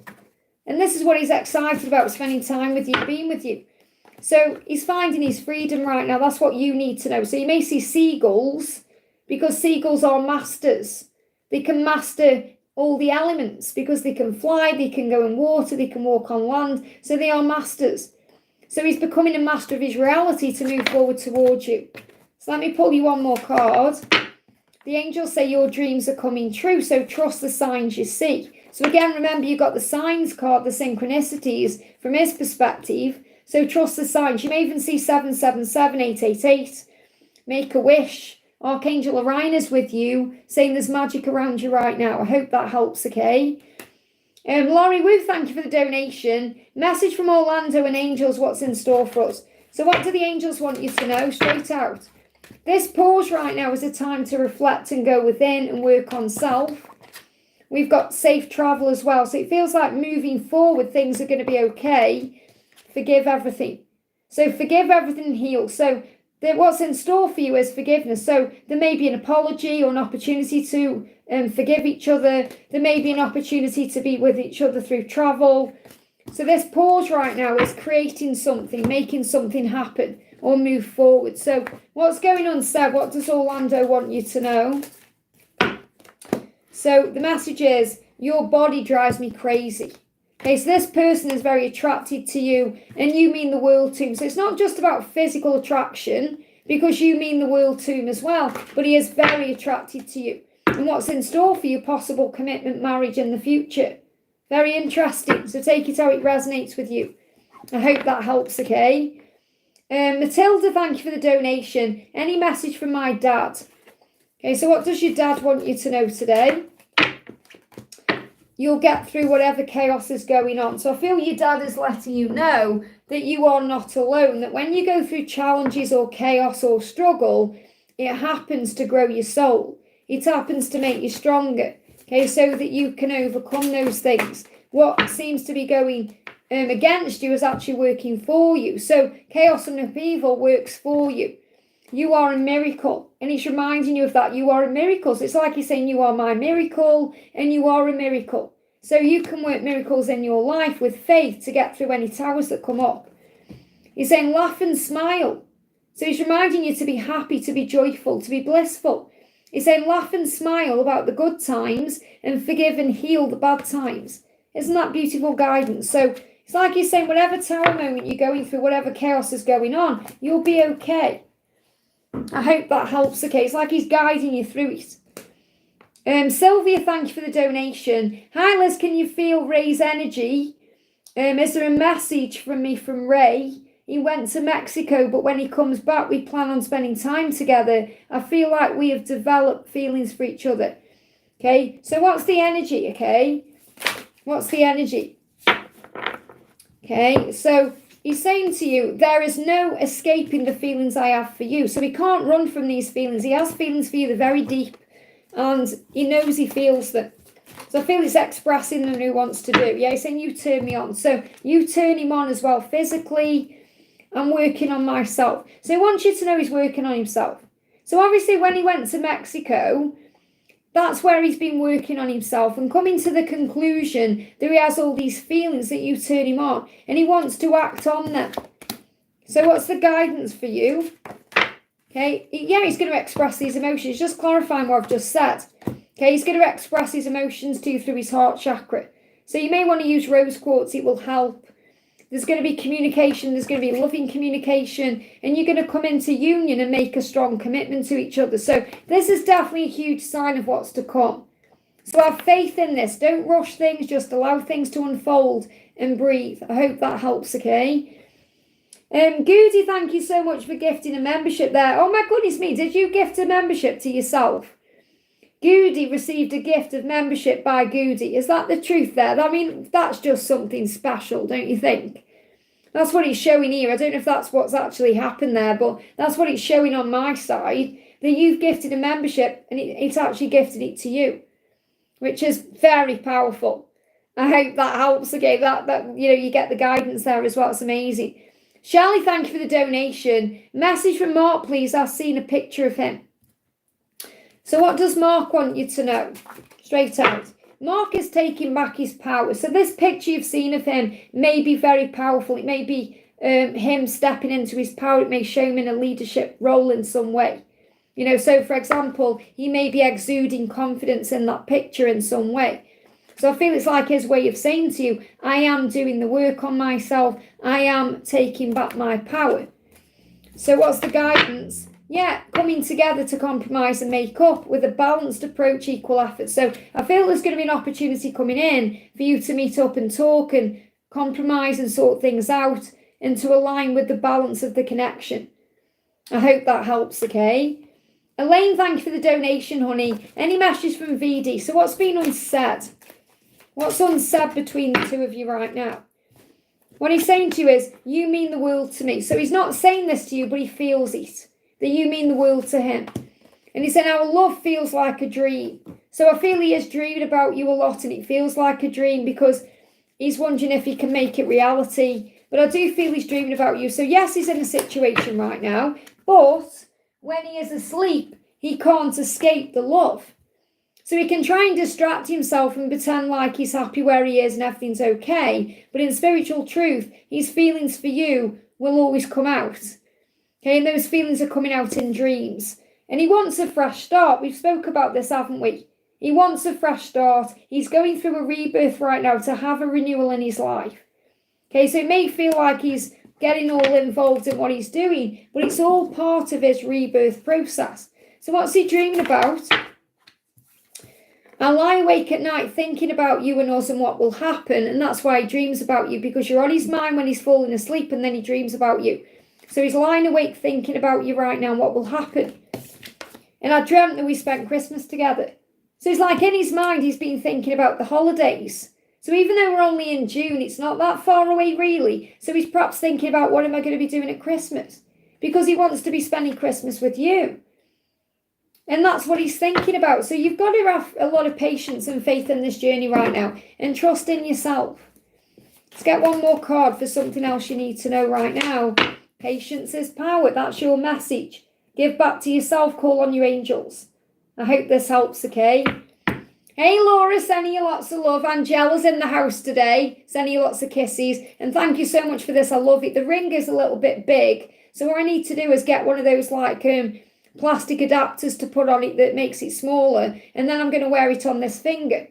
And this is what he's excited about, spending time with you, being with you. So he's finding his freedom right now. That's what you need to know. So you may see seagulls, because seagulls are masters. They can master all the elements because they can fly, they can go in water, they can walk on land. So they are masters. So he's becoming a master of his reality to move forward towards you. So let me pull you one more card. The angels say your dreams are coming true. So trust the signs you see. So again, remember, you got the signs card, the synchronicities from his perspective. So trust the signs. You may even see 777, 888. Make a wish. Archangel Orion is with you, saying there's magic around you right now. I hope that helps, okay? Laurie Wu, thank you for the donation. Message from Orlando and angels, what's in store for us? So what do the angels want you to know? Straight out. This pause right now is a time to reflect and go within and work on self. We've got safe travel as well. So it feels like moving forward, things are going to be okay. Forgive everything. So forgive everything and heal. So what's in store for you is forgiveness. So there may be an apology or an opportunity to forgive each other. There may be an opportunity to be with each other through travel. So this pause right now is creating something, making something happen or move forward. So what's going on, Seb? What does Orlando want you to know? So the message is, your body drives me crazy. Okay, so this person is very attracted to you and you mean the world to him. So it's not just about physical attraction, because you mean the world to him as well, but he is very attracted to you. And what's in store for you, possible commitment, marriage in the future. Very interesting. So take it how it resonates with you. I hope that helps, okay? Matilda, thank you for the donation. Any message from my dad? Okay, so what does your dad want you to know today? You'll get through whatever chaos is going on. So I feel your dad is letting you know that you are not alone, that when you go through challenges or chaos or struggle, it happens to grow your soul. It happens to make you stronger, okay, so that you can overcome those things. What seems to be going against you is actually working for you. So chaos and upheaval works for you. You are a miracle, and he's reminding you of that. You are a miracle. So it's like he's saying, you are my miracle, and you are a miracle. So you can work miracles in your life with faith to get through any towers that come up. He's saying, laugh and smile. So he's reminding you to be happy, to be joyful, to be blissful. He's saying, laugh and smile about the good times and forgive and heal the bad times. Isn't that beautiful guidance? So it's like he's saying, whatever tower moment you're going through, whatever chaos is going on, you'll be okay. I hope that helps, okay? It's like he's guiding you through it. Sylvia, thank you for the donation. Hi, Liz, can you feel Ray's energy? Is there a message from me from Ray? He went to Mexico, but when he comes back, we plan on spending time together. I feel like we have developed feelings for each other. Okay, so what's the energy, okay? What's the energy? Okay, so he's saying to you, there is no escaping the feelings I have for you. So he can't run from these feelings. He has feelings for you. They're very deep. And he knows he feels them. So I feel it's expressing them he wants to do. Yeah, he's saying, you turn me on. So you turn him on as well physically. I'm working on myself. So he wants you to know he's working on himself. So obviously when he went to Mexico, that's where he's been working on himself and coming to the conclusion that he has all these feelings that you turn him on. And he wants to act on them. So what's the guidance for you? Okay, yeah, he's going to express these emotions. Just clarifying what I've just said. Okay, he's going to express his emotions to you through his heart chakra. So you may want to use rose quartz. It will help. There's going to be communication. There's going to be loving communication. And you're going to come into union and make a strong commitment to each other. So this is definitely a huge sign of what's to come. So have faith in this. Don't rush things. Just allow things to unfold and breathe. I hope that helps, okay? Goody, thank you so much for gifting a membership there. Oh my goodness me, did you gift a membership to yourself? Goody received a gift of membership by Goody. Is that the truth there? I mean, that's just something special, don't you think? That's what it's showing here. I don't know if that's what's actually happened there, but that's what it's showing on my side, that you've gifted a membership and it's actually gifted it to you, which is very powerful. I hope that helps. Okay, that you get the guidance there as well. It's amazing. Shelley, thank you for the donation. Message from Mark, please. I've seen a picture of him. So what does Mark want you to know? Straight out. Mark is taking back his power. So this picture you've seen of him may be very powerful. It may be him stepping into his power. It may show him in a leadership role in some way. So for example, he may be exuding confidence in that picture in some way. So I feel it's like his way of saying to you, I am doing the work on myself. I am taking back my power. So what's the guidance? Yeah, coming together to compromise and make up with a balanced approach, equal effort. So I feel there's going to be an opportunity coming in for you to meet up and talk and compromise and sort things out and to align with the balance of the connection. I hope that helps, okay? Elaine, thank you for the donation, honey. Any messages from VD? So what's been unsaid? What's unsaid between the two of you right now? What he's saying to you is, you mean the world to me. So he's not saying this to you, but he feels it. That you mean the world to him. And he said, our love feels like a dream. So I feel he is dreaming about you a lot and it feels like a dream because he's wondering if he can make it reality. But I do feel he's dreaming about you. So yes, he's in a situation right now. But when he is asleep, he can't escape the love. So he can try and distract himself and pretend like he's happy where he is and everything's okay. But in spiritual truth, his feelings for you will always come out. Okay, and those feelings are coming out in dreams. And he wants a fresh start. We've spoke about this, haven't we? He wants a fresh start. He's going through a rebirth right now to have a renewal in his life. Okay, so it may feel like he's getting all involved in what he's doing, but it's all part of his rebirth process. So what's he dreaming about? I lie awake at night thinking about you and us and what will happen, and that's why he dreams about you, because you're on his mind when he's falling asleep, and then he dreams about you. So he's lying awake thinking about you right now and what will happen. And I dreamt that we spent Christmas together. So it's like in his mind, he's been thinking about the holidays. So even though we're only in June, it's not that far away really. So he's perhaps thinking about, what am I going to be doing at Christmas? Because he wants to be spending Christmas with you. And that's what he's thinking about. So you've got to have a lot of patience and faith in this journey right now. And trust in yourself. Let's get one more card for something else you need to know right now. Patience is power. That's your message. Give back to yourself. Call on your angels. I hope this helps, okay? Hey, Laura, sending you lots of love. Angela's in the house today. Sending you lots of kisses. And thank you so much for this. I love it. The ring is a little bit big. So what I need to do is get one of those like plastic adapters to put on it that makes it smaller. And then I'm going to wear it on this finger.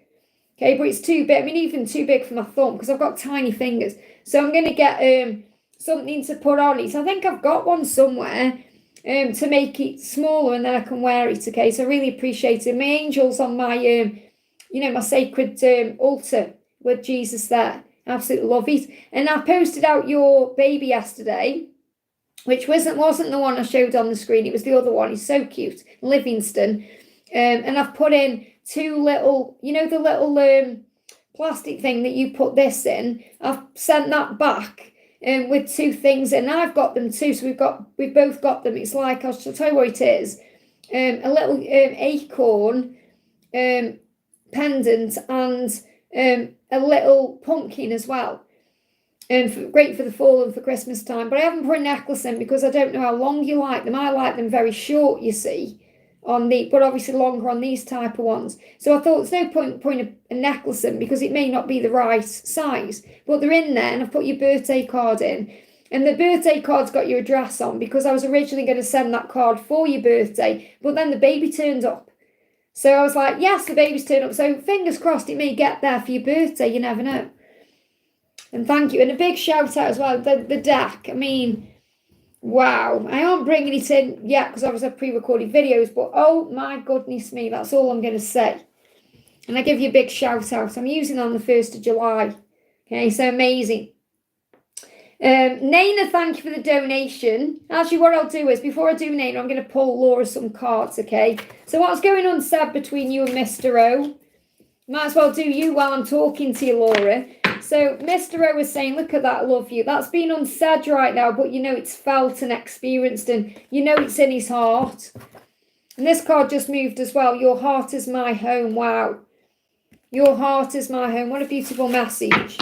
Okay, but it's too big. I mean, even too big for my thumb because I've got tiny fingers. So I'm going to get something to put on it. I think I've got one somewhere. To make it smaller, and then I can wear it, okay? So I really appreciate it. My angels on my, my sacred altar with Jesus there. Absolutely love it. And I posted out your baby yesterday, which wasn't the one I showed on the screen. It was the other one. He's so cute. Livingston. And I've put in two little, the little plastic thing that you put this in. I've sent that back. With two things, and I've got them too. So we've both got them. It's like, I'll tell you what it is: a little acorn pendant and a little pumpkin as well. Great for the fall and for Christmas time. But I haven't put a necklace in because I don't know how long you like them. I like them very short, you see, but obviously longer on these type of ones. So I thought there's no point putting a necklace in because it may not be the right size. But they're in there, and I've put your birthday card in. And the birthday card's got your address on because I was originally going to send that card for your birthday, but then the baby turned up. So I was like, yes, the baby's turned up. So fingers crossed it may get there for your birthday. You never know. And thank you. And a big shout out as well. The deck. I mean, wow. I aren't bringing it in yet because obviously I've pre-recorded videos, but oh my goodness me, that's all I'm going to say. And I give you a big shout out. I'm using it on the 1st of July. Okay, so amazing. Naina, thank you for the donation. Actually, what I'll do is, before I do Naina, I'm going to pull Laura some cards, okay? So what's going on, Seb, between you and Mr. O? Might as well do you while I'm talking to you, Laura. So Mr. O was saying, look at that, love you. That's been unsaid right now, but you know it's felt and experienced, and you know it's in his heart. And this card just moved as well. Your heart is my home. Wow. Your heart is my home. What a beautiful message.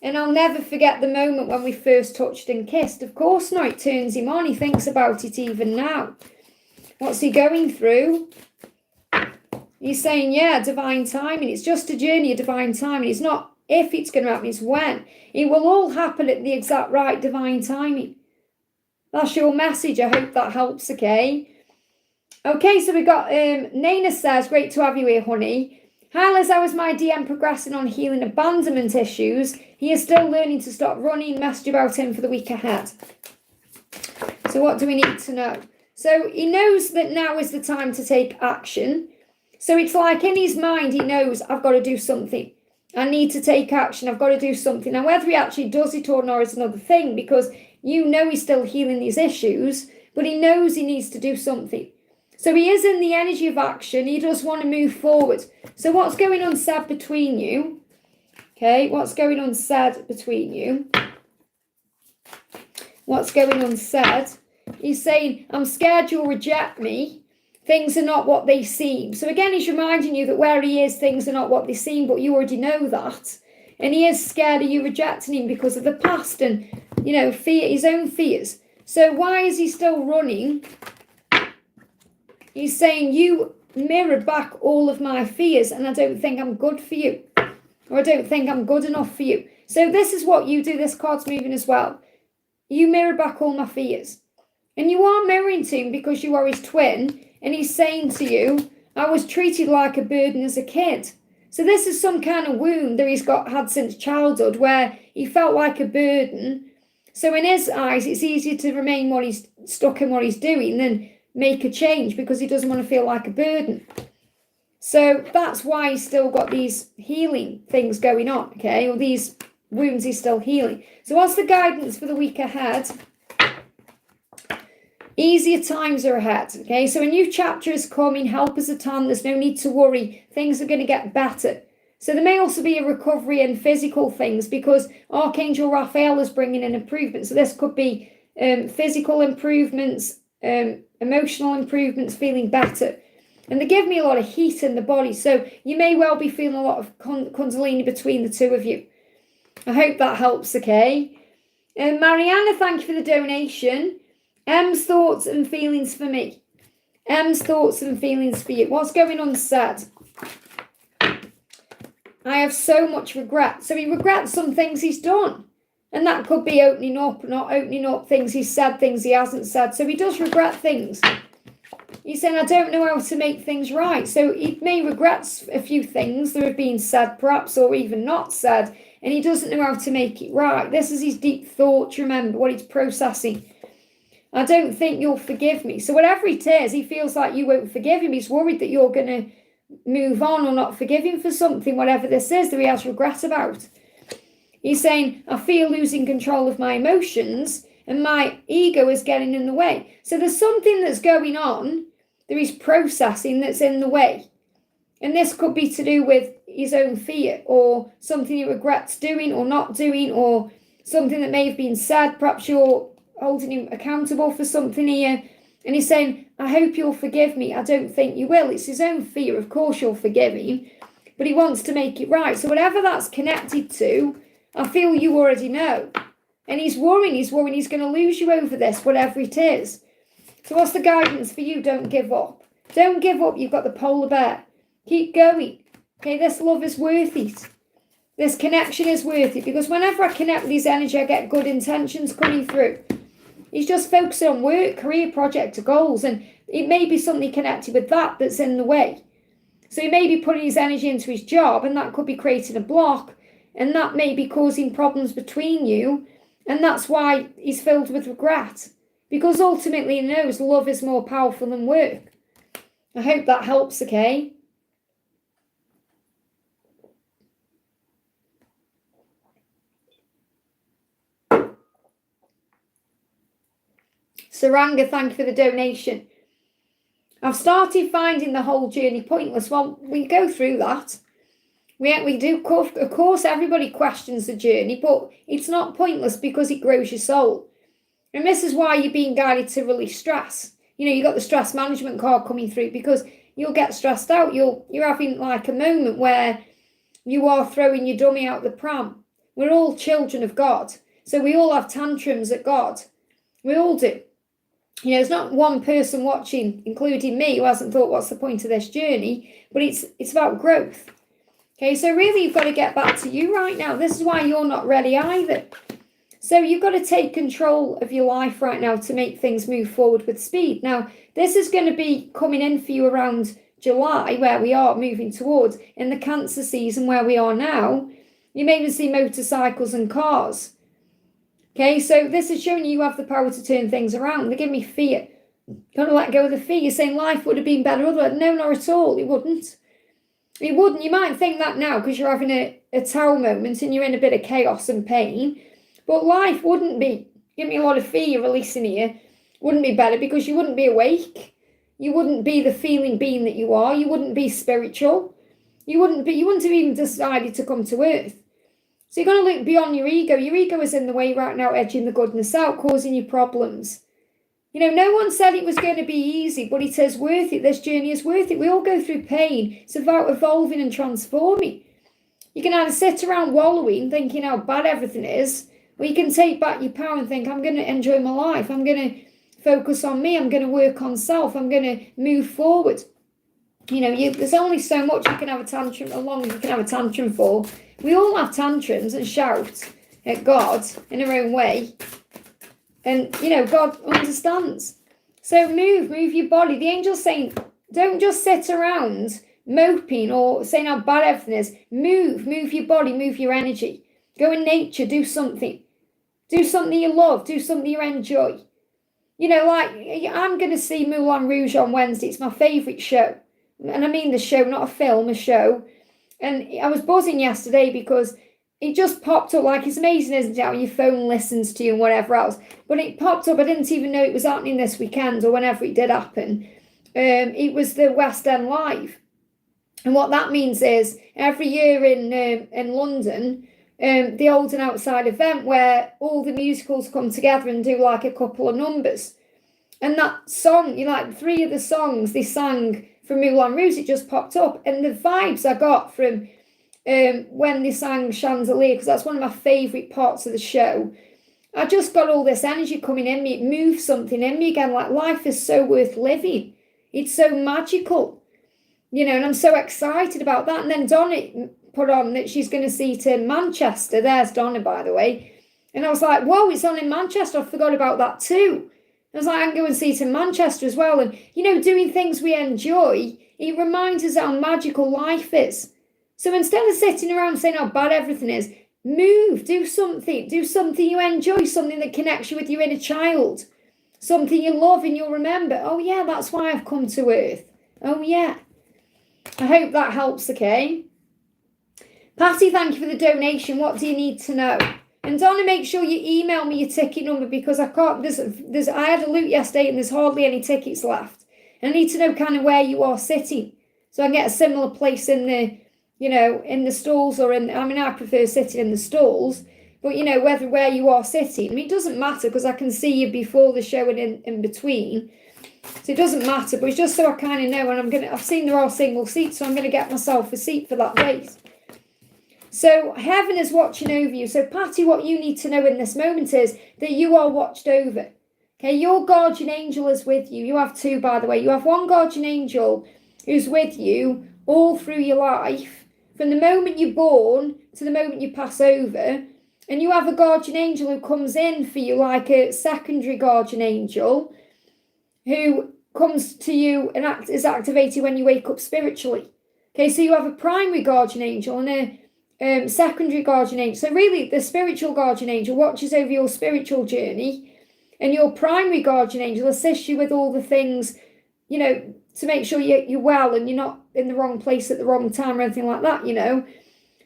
And I'll never forget the moment when we first touched and kissed. Of course not, it turns him on. He thinks about it even now. What's he going through? He's saying, yeah, divine timing. It's just a journey of divine timing. It's not if it's going to happen, it's when. It will all happen at the exact right divine timing. That's your message. I hope that helps, okay? Okay, so we got, Naina says, great to have you here, honey. Hi Liz, how is my DM progressing on healing abandonment issues? He is still learning to stop running. Message about him for the week ahead. So what do we need to know? So he knows that now is the time to take action. So it's like in his mind, he knows I've got to do something. I need to take action. I've got to do something. Now, whether he actually does it or not is another thing, because you know he's still healing these issues, but he knows he needs to do something. So he is in the energy of action. He does want to move forward. So what's going on said between you? Okay, what's going on said between you? What's going on said? He's saying, I'm scared you'll reject me. Things are not what they seem. So again, he's reminding you that where he is, things are not what they seem, but you already know that. And he is scared of you rejecting him because of the past and, you know, fear, his own fears. So why is he still running? He's saying, you mirrored back all of my fears and I don't think I'm good for you. Or I don't think I'm good enough for you. So this is what you do. This card's moving as well. You mirror back all my fears. And you are mirroring to him because you are his twin. And he's saying to you, I was treated like a burden as a kid. So this is some kind of wound that he's had since childhood where he felt like a burden. So in his eyes, it's easier to remain stuck in what he's doing than make a change because he doesn't want to feel like a burden. So that's why he's still got these healing things going on, okay? Or these wounds he's still healing. So what's the guidance for the week ahead? Easier times are ahead, okay? So a new chapter is coming, help us at hand, there's no need to worry, things are going to get better. So there may also be a recovery in physical things because Archangel Raphael is bringing in improvement. So this could be physical improvements, emotional improvements, feeling better. And they give me a lot of heat in the body, so you may well be feeling a lot of kundalini between the two of you. I hope that helps, okay? Mariana, thank you for the donation. M's thoughts and feelings for me. M's thoughts and feelings for you. What's going on, said? I have so much regret. So he regrets some things he's done. And that could be opening up, not opening up, things he's said, things he hasn't said. So he does regret things. He's saying, I don't know how to make things right. So he may regret a few things that have been said, perhaps, or even not said. And he doesn't know how to make it right. This is his deep thoughts, remember, what he's processing. I don't think you'll forgive me. So whatever it is, he feels like you won't forgive him. He's worried that you're going to move on or not forgive him for something, whatever this is that he has regret about. He's saying, I feel losing control of my emotions and my ego is getting in the way. So there's something that's going on that he's processing that's in the way. And this could be to do with his own fear or something he regrets doing or not doing or something that may have been said. Perhaps you're holding him accountable for something here. And he's saying, I hope you'll forgive me. I don't think you will. It's his own fear. Of course you'll forgive him. But he wants to make it right. So whatever that's connected to, I feel you already know. And he's worrying he's going to lose you over this, whatever it is. So what's the guidance for you? Don't give up. Don't give up. You've got the polar bear. Keep going. Okay, this love is worth it. This connection is worth it. Because whenever I connect with his energy, I get good intentions coming through. He's just focusing on work, career, project, or goals. And it may be something connected with that that's in the way. So he may be putting his energy into his job, and that could be creating a block. And that may be causing problems between you. And that's why he's filled with regret. Because ultimately he knows love is more powerful than work. I hope that helps, okay? Saranga, thank you for the donation. I've started finding the whole journey pointless. Well, we go through that. We do, of course, everybody questions the journey, but it's not pointless because it grows your soul. And this is why you're being guided to release stress. You know, you got the stress management card coming through because you'll get stressed out. You're having like a moment where you are throwing your dummy out the pram. We're all children of God. So we all have tantrums at God. We all do. You know, there's not one person watching, including me, who hasn't thought, what's the point of this journey? But it's about growth. Okay, so really you've got to get back to you right now. This is why you're not ready either. So you've got to take control of your life right now to make things move forward with speed. Now, this is going to be coming in for you around July, where we are moving towards, in the Cancer season where we are now. You may even see motorcycles and cars. Okay, so this is showing you have the power to turn things around. They give me fear. You've got to let go of the fear. You're saying life would have been better otherwise. No, not at all. It wouldn't. It wouldn't. You might think that now because you're having a tower moment and you're in a bit of chaos and pain. But life wouldn't be. Give me a lot of fear you're releasing here. Wouldn't be better because you wouldn't be awake. You wouldn't be the feeling being that you are. You wouldn't be spiritual. You wouldn't have even decided to come to earth. So you're going to look beyond your ego. Your ego is in the way right now, edging the goodness out, causing you problems. You know, no one said it was going to be easy, but it is worth it. This journey is worth it. We all go through pain. It's about evolving and transforming. You can either sit around wallowing, thinking how bad everything is, or you can take back your power and think, I'm going to enjoy my life. I'm going to focus on me. I'm going to work on self. I'm going to move forward. You know, there's only so much you can have a tantrum, how long you can have a tantrum for. We all have tantrums and shout at God in our own way. And, you know, God understands. So move your body. The angel's saying, Don't just sit around moping or saying how bad everything is. Move your body, move your energy. Go in nature, do something. Do something you love, do something you enjoy. You know, like, I'm going to see Moulin Rouge on Wednesday. It's my favourite show. And I mean the show, not a film, a show. And I was buzzing yesterday because it just popped up. Like, it's amazing, isn't it, how your phone listens to you and whatever else. But it popped up. I didn't even know it was happening this weekend or whenever it did happen. It was the West End Live. And what that means is every year in London, the Old and Outside event where all the musicals come together and do like a couple of numbers. And that song, you know, like 3 of the songs they sang from Moulin Rouge, it just popped up. And the vibes I got from when they sang Chandelier, because that's one of my favourite parts of the show, I just got all this energy coming in me. It moved something in me again. Like, life is so worth living. It's so magical, you know, and I'm so excited about that. And then Donna put on that she's going to see it in Manchester. There's Donna, by the way. And I was like, whoa, it's on in Manchester. I forgot about that too. I was like, I can go and see it in Manchester as well. And, you know, doing things we enjoy, it reminds us how magical life is. So instead of sitting around saying how bad everything is, move, do something you enjoy, something that connects you with your inner child, something you love and you'll remember, oh yeah, that's why I've come to Earth. Oh yeah. I hope that helps, okay? Patty, thank you for the donation. What do you need to know? And Donna, make sure you email me your ticket number because I can't, I had a loot yesterday and there's hardly any tickets left. And I need to know kind of where you are sitting. So I can get a similar place in the, you know, in the stalls or in, I mean, I prefer sitting in the stalls, but you know, where you are sitting. I mean, it doesn't matter because I can see you before the show and in between. So it doesn't matter, but it's just so I kind of know, and I've seen there are single seats, so I'm going to get myself a seat for that race. So heaven is watching over you. So Patty, what you need to know in this moment is that you are watched over. Okay, your guardian angel is with you. You have 2, by the way. You have one guardian angel who's with you all through your life, from the moment you're born to the moment you pass over. And you have a guardian angel who comes in for you like a secondary guardian angel who comes to you and is activated when you wake up spiritually. Okay, so you have a primary guardian angel and a secondary guardian angel. So really, the spiritual guardian angel watches over your spiritual journey, and your primary guardian angel assists you with all the things, you know, to make sure you're well and you're not in the wrong place at the wrong time or anything like that, you know.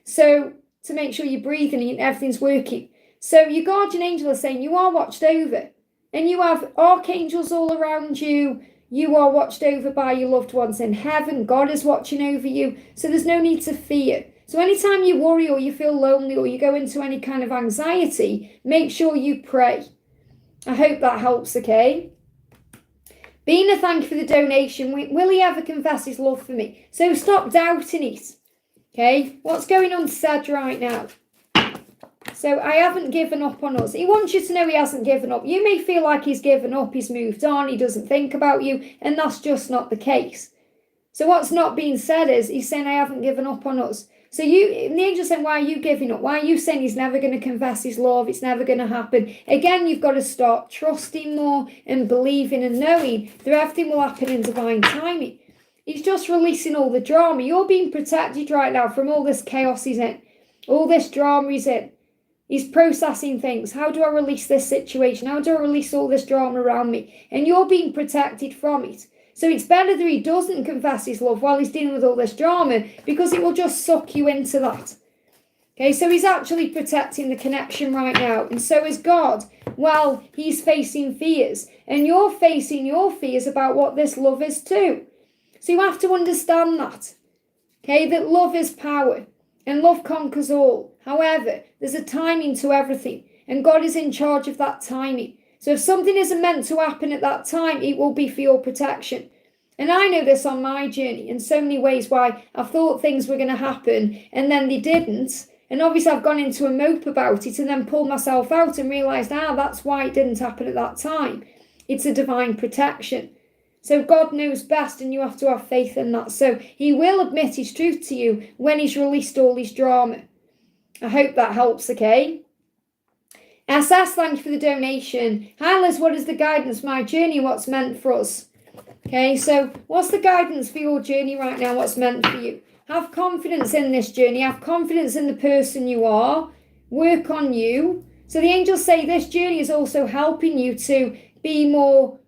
So to make sure you're breathing and everything's working. So your guardian angel is saying you are watched over. And you have archangels all around you. You are watched over by your loved ones in heaven. God is watching over you. So there's no need to fear. So anytime you worry or you feel lonely or you go into any kind of anxiety, make sure you pray. I hope that helps, okay? Bina, thank you for the donation. Will he ever confess his love for me? So stop doubting it, okay? What's going on said right now? So I haven't given up on us. He wants you to know he hasn't given up. You may feel like he's given up, he's moved on, he doesn't think about you, and that's just not the case. So what's not being said is, he's saying, I haven't given up on us. So the angel's saying, why are you giving up? Why are you saying he's never going to confess his love? It's never going to happen. Again, you've got to start trusting more and believing and knowing that everything will happen in divine timing. He's just releasing all the drama. You're being protected right now from all this chaos he's in. All this drama he's in. He's processing things. How do I release this situation? How do I release all this drama around me? And you're being protected from it. So it's better that he doesn't confess his love while he's dealing with all this drama, because it will just suck you into that. Okay, so he's actually protecting the connection right now. And so is God. Well, he's facing fears. And you're facing your fears about what this love is too. So you have to understand that. Okay, that love is power. And love conquers all. However, there's a timing to everything. And God is in charge of that timing. So if something isn't meant to happen at that time, it will be for your protection. And I know this on my journey in so many ways, why I thought things were going to happen and then they didn't. And obviously I've gone into a mope about it and then pulled myself out and realised, that's why it didn't happen at that time. It's a divine protection. So God knows best, and you have to have faith in that. So he will admit his truth to you when he's released all his drama. I hope that helps, okay? SS, thank you for the donation. Hi Liz, what is the guidance? My journey, what's meant for us? Okay, Okay, so what's the guidance for your journey right now? What's meant for you? Have confidence in this journey. Have confidence in the person you are. Work on you. So the angels say this journey is also helping you to be more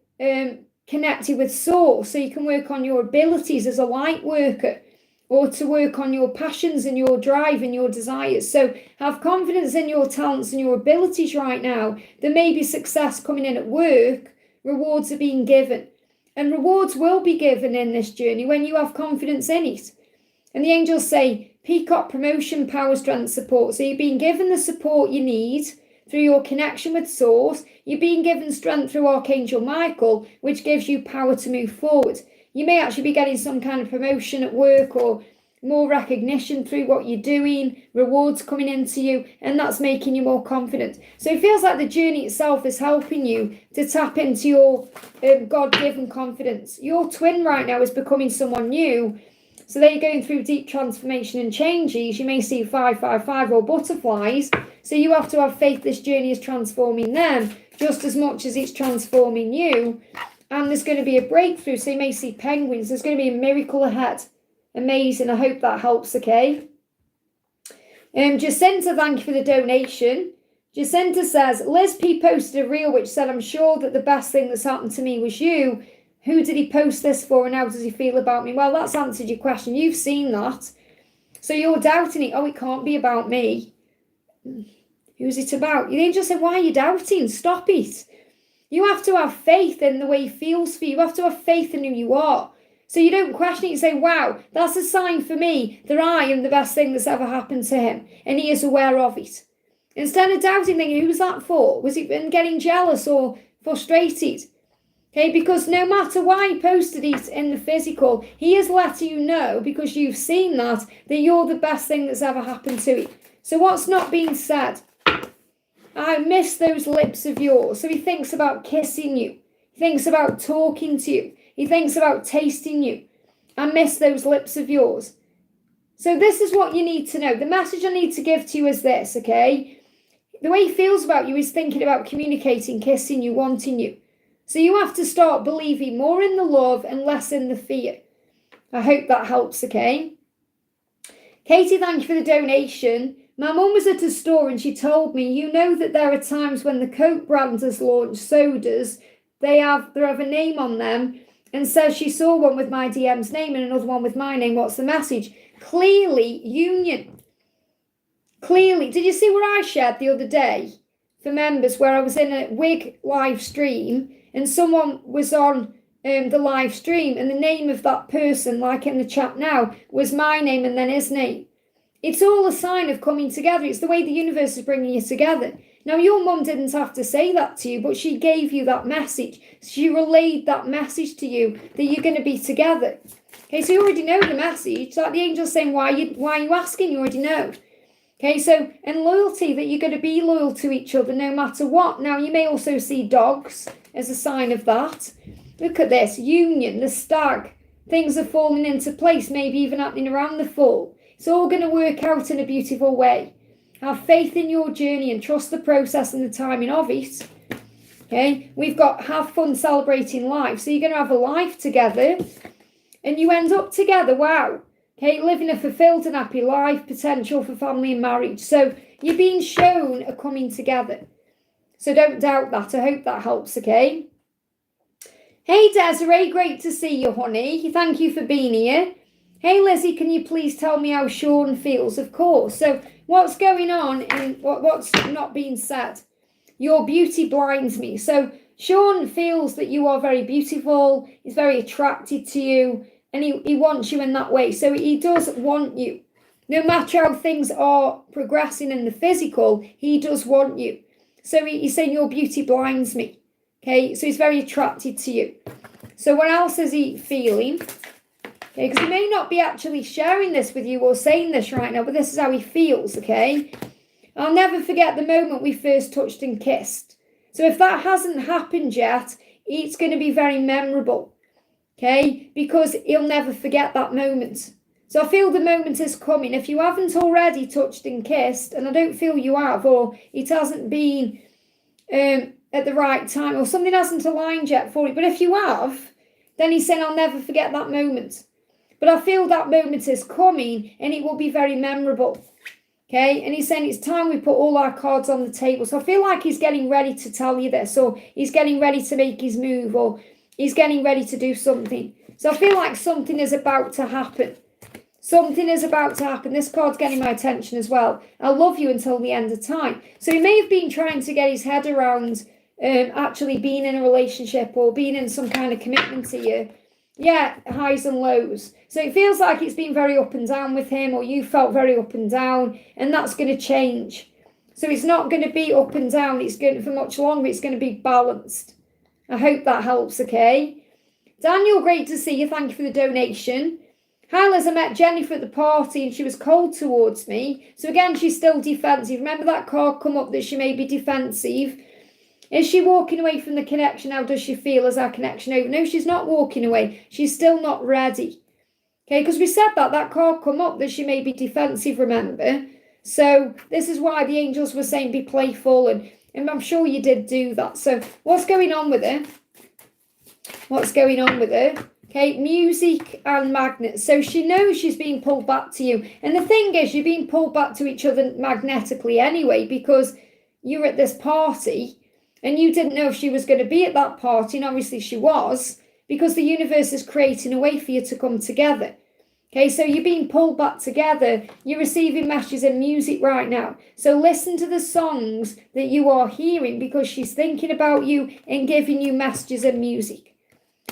connected with source, so you can work on your abilities as a light worker, or to work on your passions and your drive and your desires. So have confidence in your talents and your abilities right now. There may be success coming in at work. Rewards are being given. And rewards will be given in this journey when you have confidence in it. And the angels say, peacock, promotion, power, strength, support. So you're being given the support you need through your connection with source. You're being given strength through Archangel Michael, which gives you power to move forward. You may actually be getting some kind of promotion at work or more recognition through what you're doing, rewards coming into you, and that's making you more confident. So it feels like the journey itself is helping you to tap into your God-given confidence. Your twin right now is becoming someone new. So they're going through deep transformation and changes. You may see 555 or butterflies. So you have to have faith this journey is transforming them just as much as it's transforming you. And there's going to be a breakthrough. So you may see penguins. There's going to be a miracle ahead. Amazing. I hope that helps, okay? Jacinta, thank you for the donation. Jacinta says, Liz P posted a reel which said, I'm sure that the best thing that's happened to me was you. Who did he post this for and how does he feel about me? Well, that's answered your question. You've seen that. So you're doubting it. Oh, it can't be about me. Who's it about? You then just say, why are you doubting? Stop it. You have to have faith in the way he feels for you. You have to have faith in who you are. So you don't question it. You say, wow, that's a sign for me that I am the best thing that's ever happened to him. And he is aware of it. Instead of doubting, thinking, who's that for? Was he been getting jealous or frustrated? Okay, because no matter why he posted it in the physical, he is letting you know, because you've seen that you're the best thing that's ever happened to you. So what's not being said? I miss those lips of yours. So he thinks about kissing you. He thinks about talking to you. He thinks about tasting you. I miss those lips of yours. So this is what you need to know. The message I need to give to you is this, okay? The way he feels about you is thinking about communicating, kissing you, wanting you. So you have to start believing more in the love and less in the fear. I hope that helps, okay? Katie, thank you for the donation. My mum was at a store and she told me, you know that there are times when the Coke brand has launched sodas, they have a name on them, and says she saw one with my DM's name and another one with my name. What's the message? Clearly, union. Clearly. Did you see what I shared the other day for members where I was in a wig live stream and someone was on the live stream and the name of that person, like in the chat now, was my name and then his name? It's all a sign of coming together. It's the way the universe is bringing you together. Now, your mum didn't have to say that to you, but she gave you that message. She relayed that message to you that you're going to be together. Okay, so you already know the message. Like the angel's saying, why are you asking? You already know. Okay, so, and loyalty, that you're going to be loyal to each other no matter what. Now, you may also see dogs as a sign of that. Look at this, union, the stag. Things are falling into place, maybe even happening around the fall. It's all going to work out in a beautiful way. Have faith in your journey and trust the process and the timing of it. Okay, we've got have fun celebrating life. So you're going to have a life together and you end up together. Wow. Okay, living a fulfilled and happy life, potential for family and marriage. So you're being shown a coming together. So don't doubt that. I hope that helps, okay? Hey, Desiree, great to see you, honey. Thank you for being here. Hey, Lizzie, can you please tell me how Sean feels? Of course. So what's going on and what's not being said? Your beauty blinds me. So Sean feels that you are very beautiful. He's very attracted to you and he wants you in that way. So he does want you. No matter how things are progressing in the physical, he does want you. So he's saying your beauty blinds me. Okay, so he's very attracted to you. So what else is he feeling? Okay, because he may not be actually sharing this with you or saying this right now, but this is how he feels, okay? I'll never forget the moment we first touched and kissed. So if that hasn't happened yet, it's going to be very memorable, okay? Because he'll never forget that moment. So I feel the moment is coming. If you haven't already touched and kissed, and I don't feel you have, or it hasn't been at the right time, or something hasn't aligned yet for you, but if you have, Then he's saying, I'll never forget that moment. But I feel that moment is coming and it will be very memorable. Okay, and he's saying it's time we put all our cards on the table. So I feel like he's getting ready to tell you this, or he's getting ready to make his move, or he's getting ready to do something. So I feel like something is about to happen. Something is about to happen. This card's getting my attention as well. I'll love you until the end of time. So he may have been trying to get his head around actually being in a relationship or being in some kind of commitment to you. Yeah, highs and lows. So it feels like it's been very up and down with him, or you felt very up and down, and that's going to change. So it's not going to be up and down. It's going to, for much longer, it's going to be balanced. I hope that helps, okay? Daniel, great to see you. Thank you for the donation. Hi, Liz. I met Jennifer at the party, and she was cold towards me. So again, she's still defensive. Remember that card come up that she may be defensive. Is she walking away from the connection? How does she feel? Is our connection over? No, she's not walking away. She's still not ready. Okay, because we said that card come up that she may be defensive, remember? So this is why the angels were saying be playful, and I'm sure you did do that. So what's going on with her? What's going on with her? Okay, music and magnets. So she knows she's being pulled back to you. And the thing is, you're being pulled back to each other magnetically anyway, because you're at this party and you didn't know if she was going to be at that party, and obviously she was, because the universe is creating a way for you to come together. Okay, so you're being pulled back together. You're receiving messages in music right now. So listen to the songs that you are hearing, because she's thinking about you and giving you messages in music.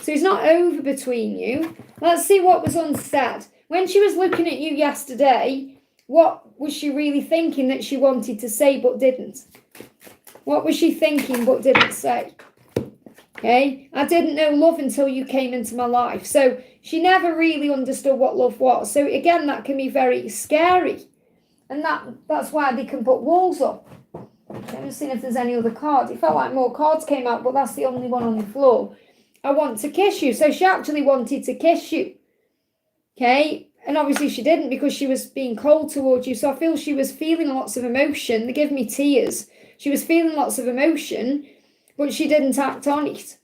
So it's not over between you. Let's see what was unsaid. When she was looking at you yesterday, what was she really thinking that she wanted to say but didn't? What was she thinking but didn't say? Okay, I didn't know love until you came into my life. So she never really understood what love was. So again, that can be very scary. And that's why they can put walls up. Let me see if there's any other cards. It felt like more cards came out, but that's the only one on the floor. I want to kiss you. So she actually wanted to kiss you. Okay, and obviously she didn't, because she was being cold towards you. So I feel she was feeling lots of emotion. They give me tears. She was feeling lots of emotion, but she didn't act on it.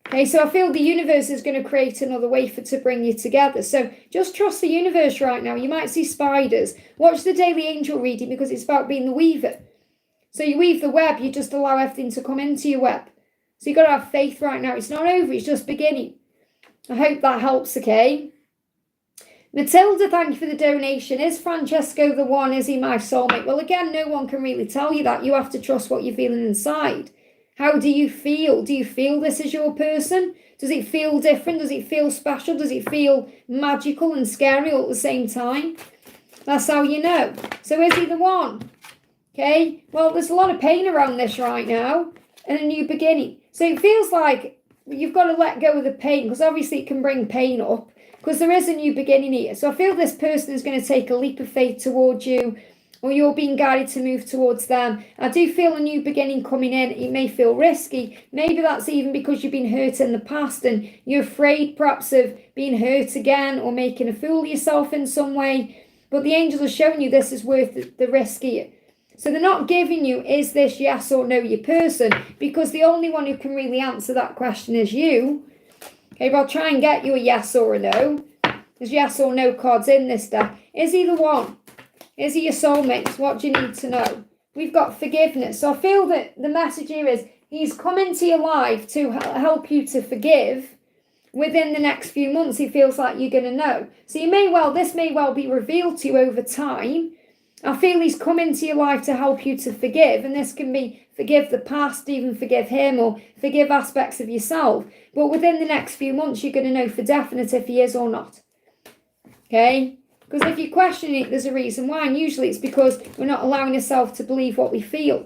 Okay, so I feel the universe is going to create another way to bring you together. So just trust the universe right now. You might see spiders. Watch the daily angel reading, because it's about being the weaver. So you weave the web, you just allow everything to come into your web. So you've got to have faith right now. It's not over, it's just beginning. I hope that helps, okay? Matilda, thank you for the donation. Is Francesco the one? Is he my soulmate? Well, again, no one can really tell you that. You have to trust what you're feeling inside. How do you feel? Do you feel this is your person? Does it feel different? Does it feel special? Does it feel magical and scary all at the same time? That's how you know. So is he the one? Okay, well, there's a lot of pain around this right now, and a new beginning. So it feels like you've got to let go of the pain, because obviously it can bring pain up, because there is a new beginning here. So I feel this person is going to take a leap of faith towards you, or you're being guided to move towards them. I do feel a new beginning coming in. It may feel risky. Maybe that's even because you've been hurt in the past and you're afraid perhaps of being hurt again or making a fool of yourself in some way. But the angels are showing you this is worth the risk here. So they're not giving you, is this yes or no your person? Because the only one who can really answer that question is you. Okay, but I'll try and get you a yes or a no. There's yes or no cards in this deck. Is he the one? Is he your soulmate? What do you need to know? We've got forgiveness. So I feel that the message here is he's come into your life to help you to forgive within the next few months. He feels like you're going to know. So this may well be revealed to you over time. I feel he's come into your life to help you to forgive. And this can be forgive the past, even forgive him, or forgive aspects of yourself. But within the next few months, you're going to know for definite if he is or not. Okay? Because if you question it, there's a reason why. And usually it's because we're not allowing ourselves to believe what we feel.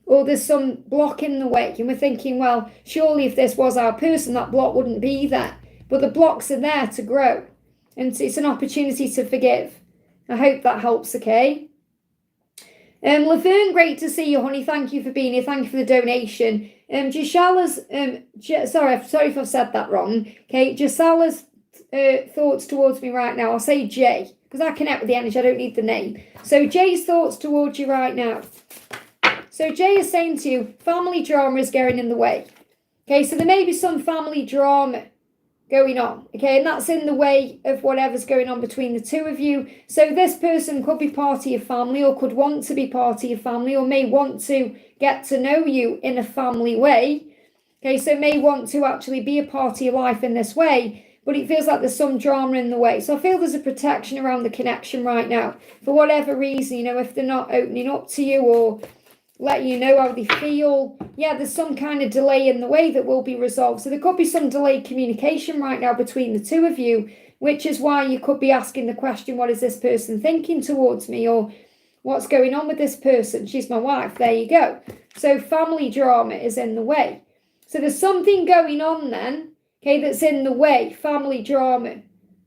Or there's some block in the way. And we're thinking, well, surely if this was our person, that block wouldn't be there. But the blocks are there to grow. And it's an opportunity to forgive. I hope that helps, okay? Laverne, great to see you, honey. Thank you for being here. Thank you for the donation. Gisela's, sorry if I've said that wrong. Okay, Gisela's thoughts towards me right now. I'll say Jay, because I connect with the energy. I don't need the name. So Jay's thoughts towards you right now. So Jay is saying to you, family drama is getting in the way. Okay, so there may be some family drama going on, okay? And that's in the way of whatever's going on between the two of you. So this person could be part of your family, or could want to be part of your family, or may want to get to know you in a family way. Okay, so may want to actually be a part of your life in this way, but it feels like there's some drama in the way. So I feel there's a protection around the connection right now. For whatever reason, you know, if they're not opening up to you or letting you know how they feel, yeah, there's some kind of delay in the way that will be resolved. So there could be some delayed communication right now between the two of you, which is why you could be asking the question, what is this person thinking towards me? Or what's going on with this person? She's my wife. There you go. So family drama is in the way. So there's something going on then, okay, that's in the way, family drama.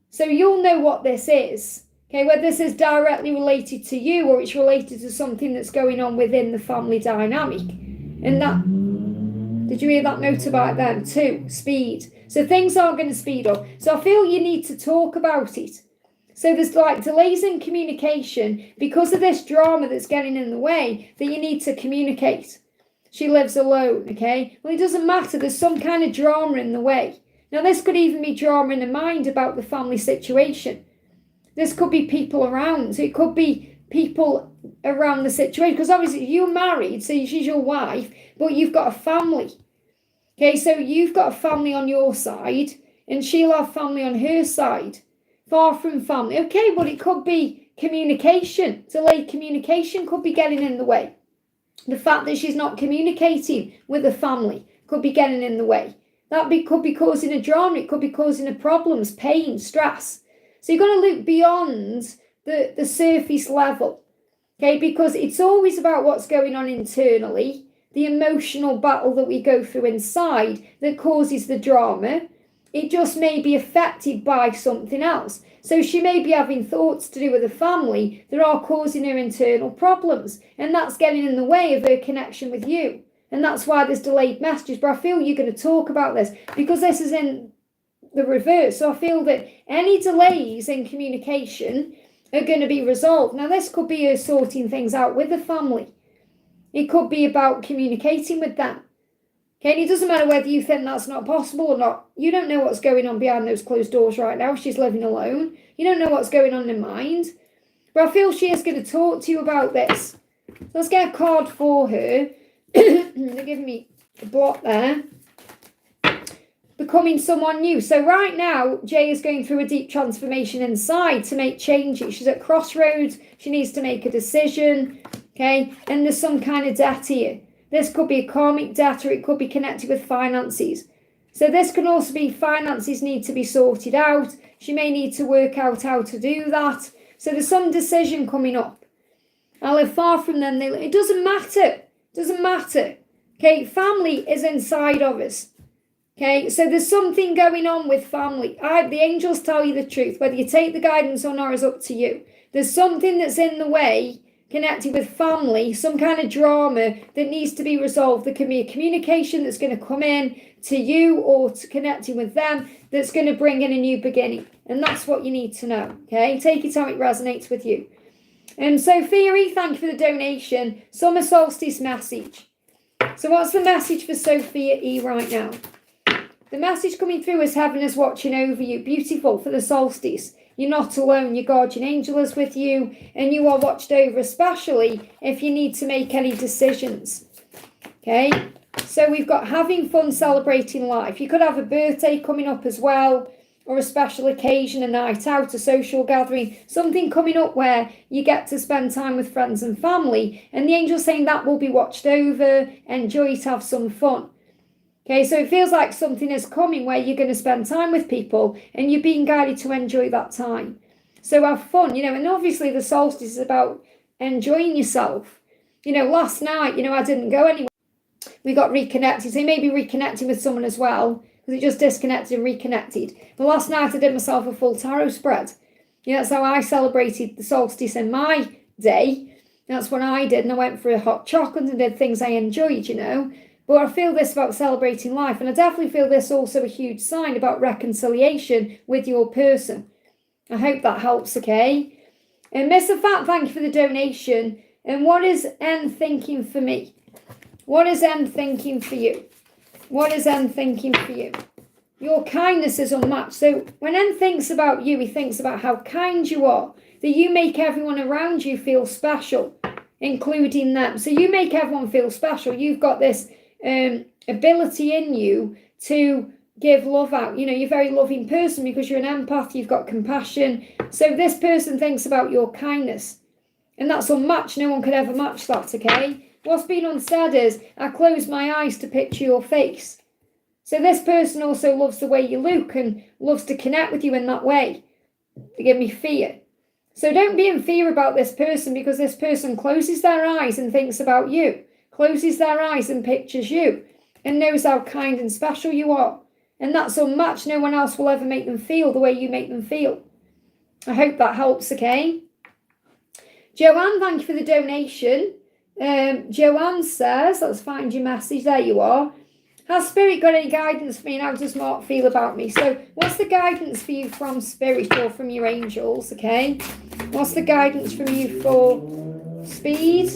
So you'll know what this is, okay, whether this is directly related to you or it's related to something that's going on within the family dynamic. And that, did you hear that motorbike then too? Speed. So things are going to speed up. So I feel you need to talk about it. So there's like delays in communication because of this drama that's getting in the way that you need to communicate. She lives alone, okay? Well, it doesn't matter. There's some kind of drama in the way. Now, this could even be drama in the mind about the family situation. This could be people around. So it could be people around the situation. Because obviously you're married, so she's your wife, but you've got a family. Okay, so you've got a family on your side, and she'll have family on her side. Far from family. Okay, but it could be communication. Delayed communication could be getting in the way. The fact that she's not communicating with the family could be getting in the way. Could be causing a drama. It could be causing a problems, pain, stress. So you've got to look beyond the surface level, okay? Because it's always about what's going on internally, the emotional battle that we go through inside that causes the drama. It just may be affected by something else. So she may be having thoughts to do with the family that are causing her internal problems. And that's getting in the way of her connection with you. And that's why there's delayed messages. But I feel you're going to talk about this because this is in the reverse. So I feel that any delays in communication are going to be resolved. Now, this could be her sorting things out with the family. It could be about communicating with them. Okay, and it doesn't matter whether you think that's not possible or not. You don't know what's going on behind those closed doors right now. She's living alone. You don't know what's going on in her mind. But I feel she is going to talk to you about this. So let's get a card for her. They're giving me a block there. Becoming someone new. So right now, Jay is going through a deep transformation inside to make changes. She's at crossroads. She needs to make a decision. Okay, and there's some kind of debt here. This could be a karmic debt, or it could be connected with finances. So this can also be finances need to be sorted out. She may need to work out how to do that. So there's some decision coming up. I live far from them. It doesn't matter. It doesn't matter. Okay, family is inside of us. Okay, so there's something going on with family. The angels tell you the truth. Whether you take the guidance or not is up to you. There's something that's in the way connected with family, some kind of drama that needs to be resolved. There can be a communication that's going to come in to you or to connecting with them that's going to bring in a new beginning. And that's what you need to know, okay? Take it how it resonates with you. And Sophia E, thank you for the donation. Summer solstice message. So what's the message for Sophia E right now? The message coming through is heaven is watching over you. Beautiful for the solstice. You're not alone. Your guardian angel is with you, and you are watched over, especially if you need to make any decisions. Okay, so we've got having fun, celebrating life. You could have a birthday coming up as well, or a special occasion, a night out, a social gathering, something coming up where you get to spend time with friends and family. And the angel's saying that will be watched over. Enjoy it, have some fun. Okay, so it feels like something is coming where you're going to spend time with people and you're being guided to enjoy that time. So have fun, and obviously the solstice is about enjoying yourself. Last night, I didn't go anywhere. We got reconnected. So you may be reconnecting with someone as well because it just disconnected and reconnected. But last night I did myself a full tarot spread. That's how I celebrated the solstice in my day. That's what I did. And I went for a hot chocolate and did things I enjoyed, But I feel this about celebrating life. And I definitely feel this also a huge sign about reconciliation with your person. I hope that helps, okay? And Mr. Fat, thank you for the donation. And what is N thinking for me? What is N thinking for you? What is N thinking for you? your kindness is unmatched. So when N thinks about you, he thinks about how kind you are, that you make everyone around you feel special, including them. So you make everyone feel special. You've got this ability in you to give love out. You know, you're a very loving person because you're an empath, you've got compassion. So this person thinks about your kindness. And that's unmatched. No one could ever match that, okay? What's been unsaid is, I close my eyes to picture your face. So this person also loves the way you look and loves to connect with you in that way. They give me fear. So don't be in fear about this person, because this person closes their eyes and thinks about you, closes their eyes and pictures you, and knows how kind and special you are. And that's unmatched. No one else will ever make them feel the way you make them feel. I hope that helps, okay? Joanne, thank you for the donation. Joanne says, let's find your message. There you are. Has Spirit got any guidance for me, and how does Mark feel about me? So what's the guidance for you from Spirit or from your angels, okay? What's the guidance from you for speed?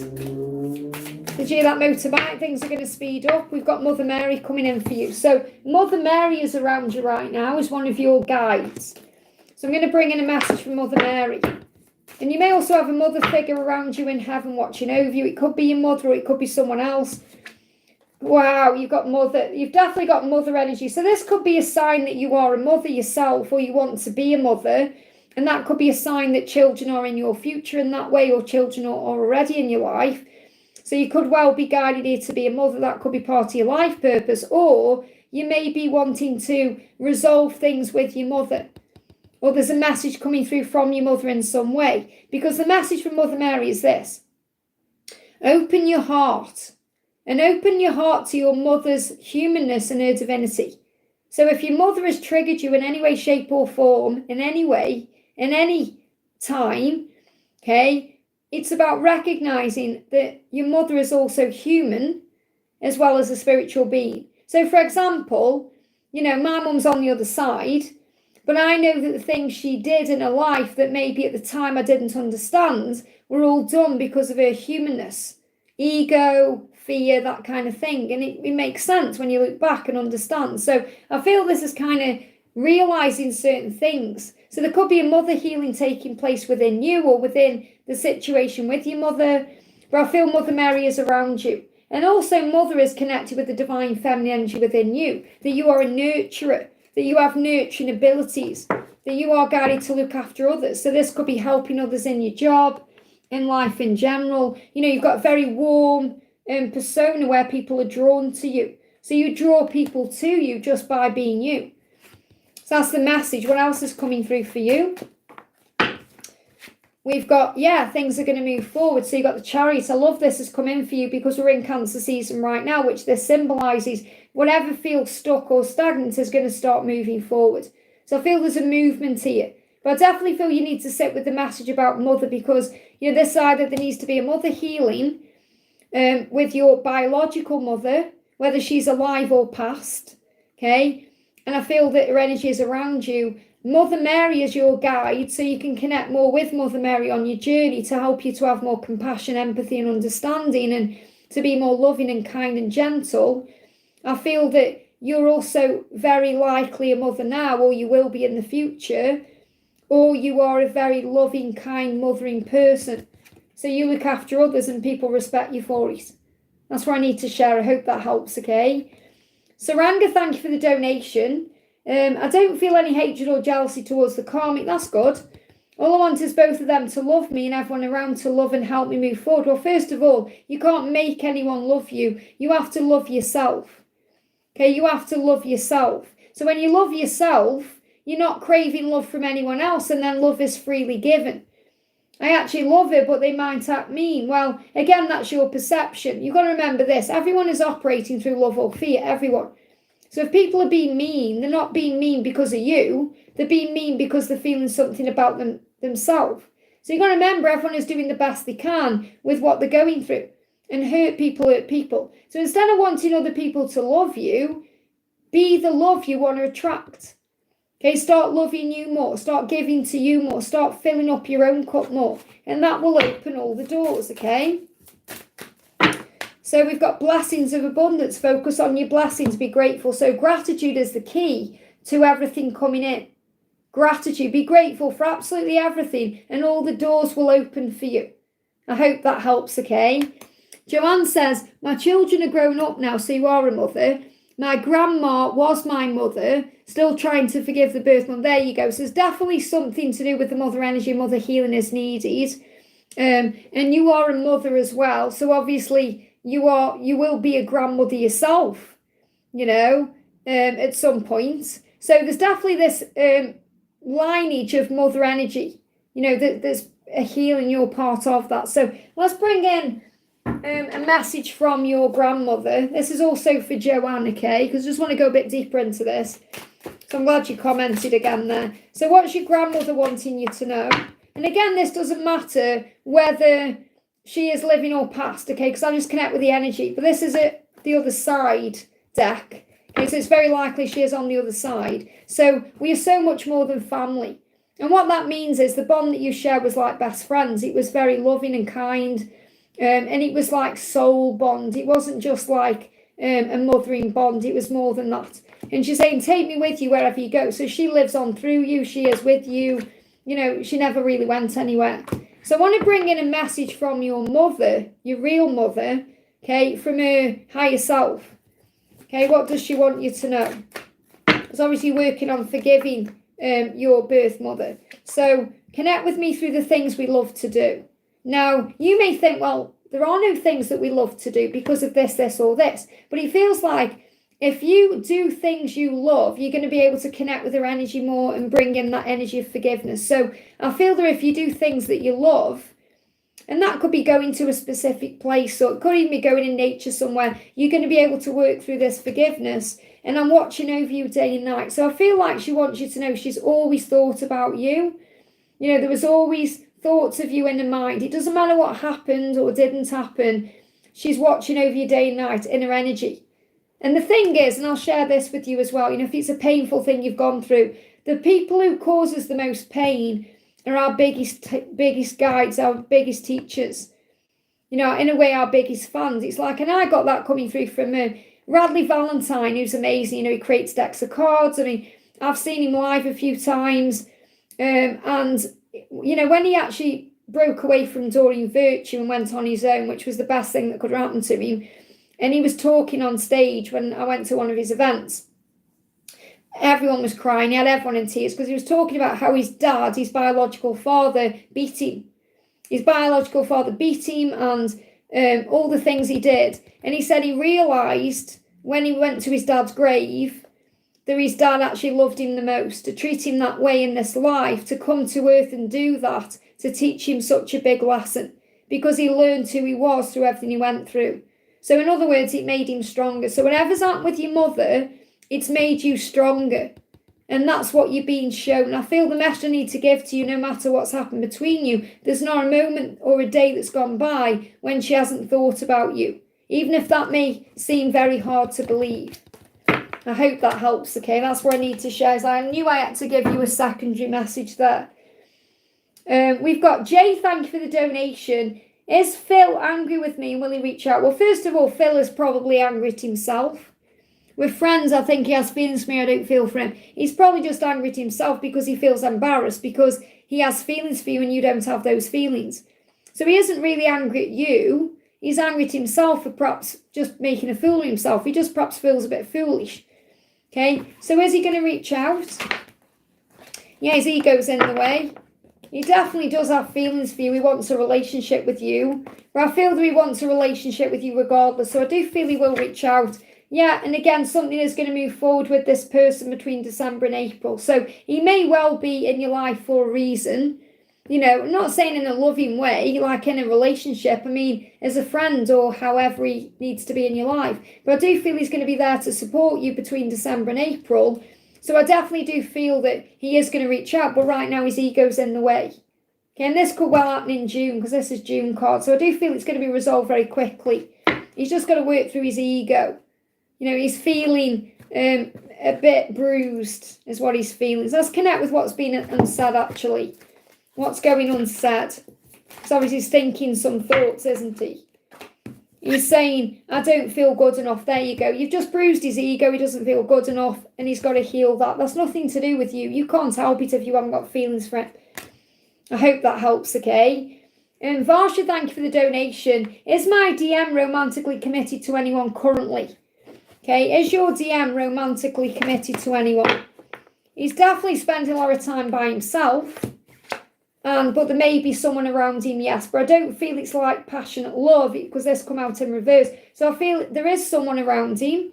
Did you hear that motorbike? Things are going to speed up. We've got Mother Mary coming in for you. So Mother Mary is around you right now as one of your guides. So I'm going to bring in a message from Mother Mary. And you may also have a mother figure around you in heaven watching over you. It could be your mother, or it could be someone else. Wow, you've got mother. You've definitely got mother energy. So this could be a sign that you are a mother yourself, or you want to be a mother. And that could be a sign that children are in your future in that way, or children are already in your life. So you could well be guided here to be a mother. That could be part of your life purpose. Or you may be wanting to resolve things with your mother. Or there's a message coming through from your mother in some way. Because the message from Mother Mary is this. Open your heart. And open your heart to your mother's humanness and her divinity. So if your mother has triggered you in any way, shape or form, in any way, in any time, okay, it's about recognizing that your mother is also human as well as a spiritual being. So for example, you know, my mum's on the other side, but I know that the things she did in her life that maybe at the time I didn't understand were all done because of her humanness, ego, fear, that kind of thing. And it makes sense when you look back and understand. So I feel this is kind of realizing certain things. So there could be a mother healing taking place within you or within the situation with your mother. But I feel Mother Mary is around you. And also Mother is connected with the divine feminine energy within you. That you are a nurturer. That you have nurturing abilities. That you are guided to look after others. So this could be helping others in your job, in life in general. You know, you've got a very warm persona where people are drawn to you. So you draw people to you just by being you. So that's the message. What else is coming through for you? We've got, things are going to move forward. So you've got the Chariot. I love this has come in for you because we're in Cancer season right now, which this symbolises whatever feels stuck or stagnant is going to start moving forward. So I feel there's a movement here. But I definitely feel you need to sit with the message about mother because, you know, this side that there needs to be a mother healing with your biological mother, whether she's alive or past, okay? And I feel that her energy is around you. Mother Mary is your guide, so you can connect more with Mother Mary on your journey to help you to have more compassion, empathy and understanding and to be more loving and kind and gentle. I feel that you're also very likely a mother now, or you will be in the future, or you are a very loving, kind, mothering person. So you look after others and people respect you for it. That's what I need to share. I hope that helps, okay? Saranga, thank you for the donation. I don't feel any hatred or jealousy towards the karmic. That's good. All I want is both of them to love me and everyone around to love and help me move forward. Well, first of all, you can't make anyone love you. You have to love yourself. Okay, you have to love yourself. So when you love yourself, you're not craving love from anyone else, and then love is freely given. I actually love it, but they might act mean. Well, again, that's your perception. You've got to remember this. Everyone is operating through love or fear, everyone. So if people are being mean, they're not being mean because of you. They're being mean because they're feeling something about themselves. So you've got to remember everyone is doing the best they can with what they're going through. And hurt people. So instead of wanting other people to love you, be the love you want to attract. Okay, start loving you more, start giving to you more, start filling up your own cup more, and that will open all the doors, okay? So we've got blessings of abundance. Focus on your blessings, be grateful. So gratitude is the key to everything coming in. Gratitude. Be grateful for absolutely everything, and all the doors will open for you. I hope that helps, okay? Joanne says, my children are grown up now, so you are a mother. My grandma was my mother, still trying to forgive the birth mother. There you go. So there's definitely something to do with the mother energy. Mother healing is needed. And you are a mother as well. So obviously you will be a grandmother yourself, at some point. So there's definitely this lineage of mother energy, there's a healing, you're part of that. So let's bring in a message from your grandmother. This is also for Joanne, okay? Because I just want to go a bit deeper into this. So I'm glad you commented again there. So what's your grandmother wanting you to know? And again, this doesn't matter whether she is living or past, okay? Because I'll just connect with the energy. But this is the other side deck. Okay, so it's very likely she is on the other side. So we are so much more than family. And what that means is the bond that you share was like best friends. It was very loving and kind. And it was like soul bond. It wasn't just like a mothering bond. It was more than that. And she's saying, take me with you wherever you go. So she lives on through you. She is with you. She never really went anywhere. So I want to bring in a message from your mother, your real mother, okay, from her higher self. Okay, what does she want you to know? It's obviously working on forgiving your birth mother. So connect with me through the things we love to do. Now, you may think, well, there are no things that we love to do because of this, this, or this. But it feels like if you do things you love, you're going to be able to connect with her energy more and bring in that energy of forgiveness. So I feel that if you do things that you love, and that could be going to a specific place, or it could even be going in nature somewhere, you're going to be able to work through this forgiveness. And I'm watching over you day and night. So I feel like she wants you to know she's always thought about you. There was always thoughts of you in her mind. It doesn't matter what happened or didn't happen. She's watching over you day and night in her energy. And the thing is, and I'll share this with you as well, if it's a painful thing you've gone through, the people who cause us the most pain are our biggest guides, our biggest teachers. In a way, our biggest fans. It's like, and I got that coming through from Radley Valentine, who's amazing. He creates decks of cards. I mean, I've seen him live a few times. And, when he actually broke away from Doreen Virtue and went on his own, which was the best thing that could happen to him, and he was talking on stage when I went to one of his events. Everyone was crying. He had everyone in tears because he was talking about how his dad, his biological father, beat him. His biological father beat him and all the things he did. And he said he realised when he went to his dad's grave that his dad actually loved him the most, to treat him that way in this life, to come to earth and do that, to teach him such a big lesson, because he learned who he was through everything he went through. So in other words, it made him stronger. So whatever's happened with your mother, it's made you stronger. And that's what you're being shown. I feel the message I need to give to you, no matter what's happened between you, there's not a moment or a day that's gone by when she hasn't thought about you, even if that may seem very hard to believe. I hope that helps, okay? That's what I need to share. So I knew I had to give you a secondary message there. We've got Jay, thank you for the donation. Is Phil angry with me and will he reach out? Well, first of all, Phil is probably angry at himself. With friends, I think he has feelings for me. I don't feel for him. He's probably just angry at himself because he feels embarrassed because he has feelings for you and you don't have those feelings. So he isn't really angry at you. He's angry at himself for perhaps just making a fool of himself. He just perhaps feels a bit foolish. Okay, so is he going to reach out? Yeah, his ego's in the way. He definitely does have feelings for you. He wants a relationship with you. But I feel that he wants a relationship with you regardless. So I do feel he will reach out. Yeah, and again, something is going to move forward with this person between December and April. So he may well be in your life for a reason. I'm not saying in a loving way, like in a relationship. I mean, as a friend or however he needs to be in your life. But I do feel he's going to be there to support you between December and April. So I definitely do feel that he is going to reach out. But right now his ego's in the way. Okay, and this could well happen in June because this is June card. So I do feel it's going to be resolved very quickly. He's just got to work through his ego. He's feeling a bit bruised is what he's feeling. So let's connect with what's been unsaid actually. What's going unsaid? So obviously he's thinking some thoughts, isn't he? He's saying, I don't feel good enough. There you go. You've just bruised his ego. He doesn't feel good enough and he's got to heal that. That's nothing to do with you. You can't help it if you haven't got feelings for it. I hope that helps, okay? And Vasha, thank you for the donation. Is my DM romantically committed to anyone currently? Okay, is your DM romantically committed to anyone? He's definitely spending a lot of time by himself. But there may be someone around him, yes. But I don't feel it's like passionate love because this come out in reverse. So I feel there is someone around him,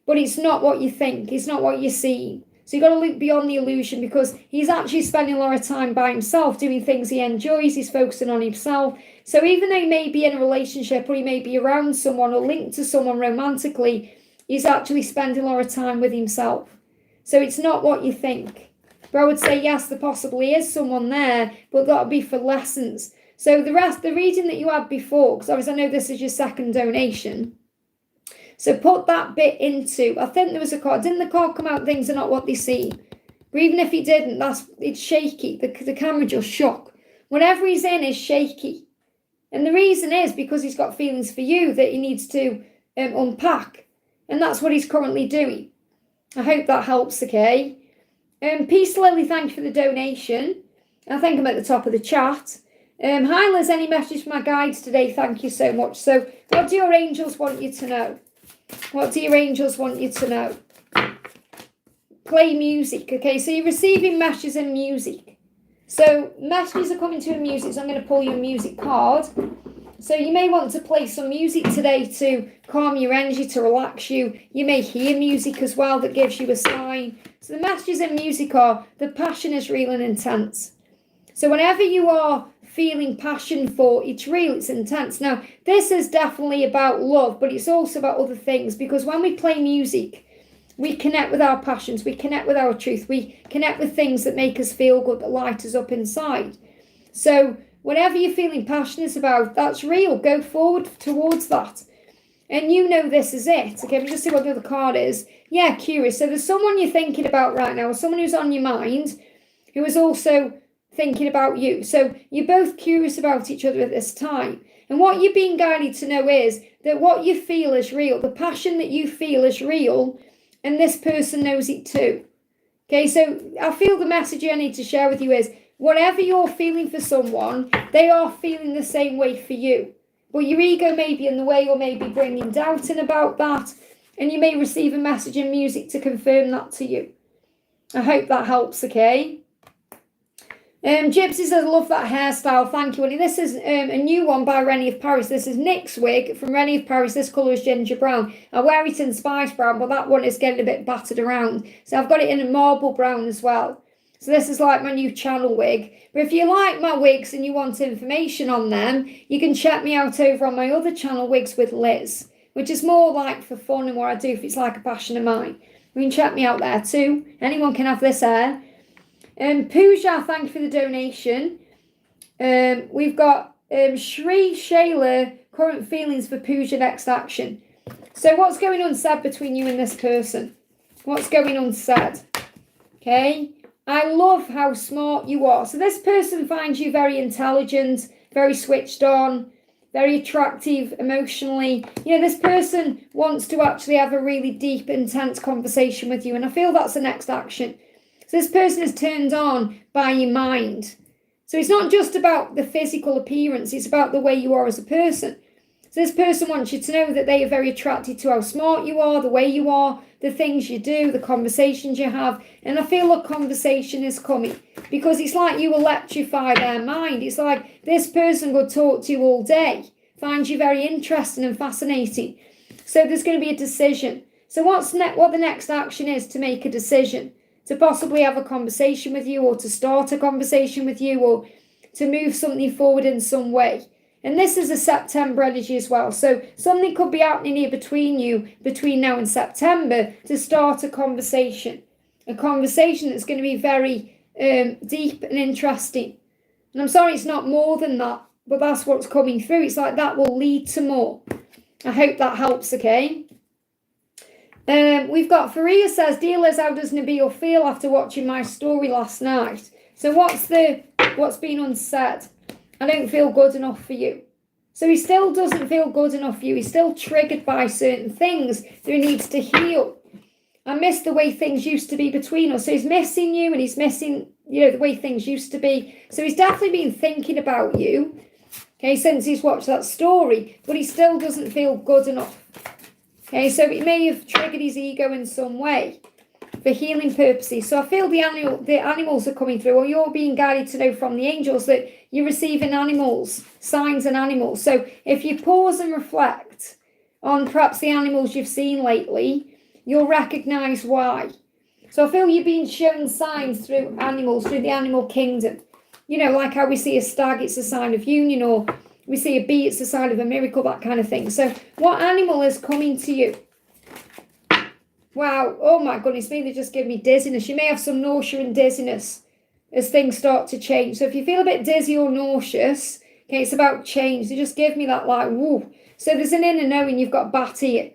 but it's not what you think. It's not what you see. So you've got to look beyond the illusion because he's actually spending a lot of time by himself doing things he enjoys. He's focusing on himself. So even though he may be in a relationship or he may be around someone or linked to someone romantically, he's actually spending a lot of time with himself. So it's not what you think. But I would say, yes, there possibly is someone there, but that'll be for lessons. So the reading that you had before, because obviously I know this is your second donation. So put that bit into, I think there was a card. Didn't the card come out, things are not what they seem? But even if he didn't, it's shaky. The camera just shook. Whatever he's in is shaky. And the reason is because he's got feelings for you that he needs to unpack. And that's what he's currently doing. I hope that helps, okay? Peace Lily, thank you for the donation. I think I'm at the top of the chat. Hi Liz, any message from my guides today? Thank you so much. So what do your angels want you to know? What do your angels want you to know? Play music, okay? So you're receiving messages and music. So messages are coming to you in music, so I'm going to pull you a music card. So you may want to play some music today to calm your energy, to relax you. You may hear music as well that gives you a sign. So the messages in music are, the passion is real and intense. So whenever you are feeling passion for, it's real, it's intense. Now, this is definitely about love, but it's also about other things, because when we play music, we connect with our passions, we connect with our truth, we connect with things that make us feel good, that light us up inside. So whatever you're feeling passionate about, that's real. Go forward towards that. And you know this is it. Okay, we'll just see what the other card is. Yeah, curious. So there's someone you're thinking about right now, or someone who's on your mind, who is also thinking about you. So you're both curious about each other at this time. And what you're being guided to know is that what you feel is real. The passion that you feel is real, and this person knows it too. Okay, so I feel the message I need to share with you is, whatever you're feeling for someone, they are feeling the same way for you. But your ego may be in the way, or may be bringing doubt in about that. And you may receive a message in music to confirm that to you. I hope that helps, okay? Gypsy says, I love that hairstyle. Thank you, Winnie. This is a new one by Rennie of Paris. This is Nick's wig from Rennie of Paris. This colour is ginger brown. I wear it in spice brown, but that one is getting a bit battered around. So I've got it in a marble brown as well. So this is like my new channel wig. But if you like my wigs and you want information on them, you can check me out over on my other channel, Wigs with Liz, which is more like for fun and what I do if it's like a passion of mine. You can check me out there too. Anyone can have this hair. Pooja, thank you for the donation. We've got Shri Shayla, current feelings for Pooja, next action. So what's going unsaid between you and this person? What's going unsaid? Okay. I love how smart you are. So this person finds you very intelligent, very switched on, very attractive emotionally. You know, this person wants to actually have a really deep, intense conversation with you. And I feel that's the next action. So this person is turned on by your mind. So it's not just about the physical appearance. It's about the way you are as a person. So this person wants you to know that they are very attracted to how smart you are, the way you are, the things you do, the conversations you have. And I feel a conversation is coming because it's like you electrify their mind. It's like this person could talk to you all day, finds you very interesting and fascinating. So there's going to be a decision. So what the next action is to make a decision, to possibly have a conversation with you, or to start a conversation with you, or to move something forward in some way. And this is a September energy as well. So something could be happening here between you, between now and September, to start a conversation. A conversation that's going to be very deep and interesting. And I'm sorry it's not more than that, but that's what's coming through. It's like that will lead to more. I hope that helps, okay? We've got Faria says, Dear Liz, how does Nabil feel after watching my story last night? So what's been unsaid? I don't feel good enough for you. So he still doesn't feel good enough for you. He's still triggered by certain things that he needs to heal. I miss the way things used to be between us. So he's missing you, and he's missing, the way things used to be. So he's definitely been thinking about you, okay, since he's watched that story, but he still doesn't feel good enough. Okay, so it may have triggered his ego in some way for healing purposes. So I feel the animals are coming through, or you're being guided to know from the angels that you're receiving signs and animals. So if you pause and reflect on perhaps the animals you've seen lately, you'll recognize why. So I feel you're being shown signs through animals, through the animal kingdom. Like how we see a stag, it's a sign of union, or we see a bee, it's a sign of a miracle, that kind of thing. So what animal is coming to you? Wow, oh my goodness me, they just give me dizziness. You may have some nausea and dizziness as things start to change. So if you feel a bit dizzy or nauseous, okay, it's about change. They just give me that like, woo. So there's an inner knowing you've got bat here.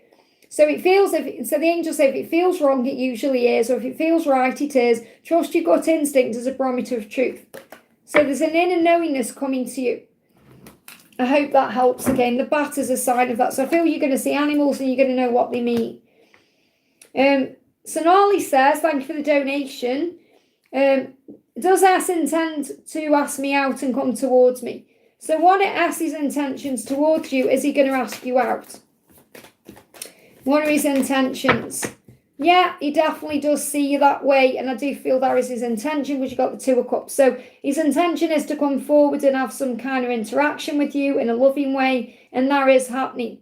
So it feels, so the angels say if it feels wrong, it usually is, or if it feels right, it is. Trust your gut instinct as a barometer of truth. So there's an inner knowingness coming to you. I hope that helps again. The bat is a sign of that. So I feel you're going to see animals and you're going to know what they mean. Sonali says, thank you for the donation. Does S intend to ask me out and come towards me? So what are S's intentions towards you? Is he going to ask you out? What are his intentions? Yeah, he definitely does see you that way, and I do feel that is his intention, because you've got the Two of Cups. So his intention is to come forward and have some kind of interaction with you in a loving way, and that is happening.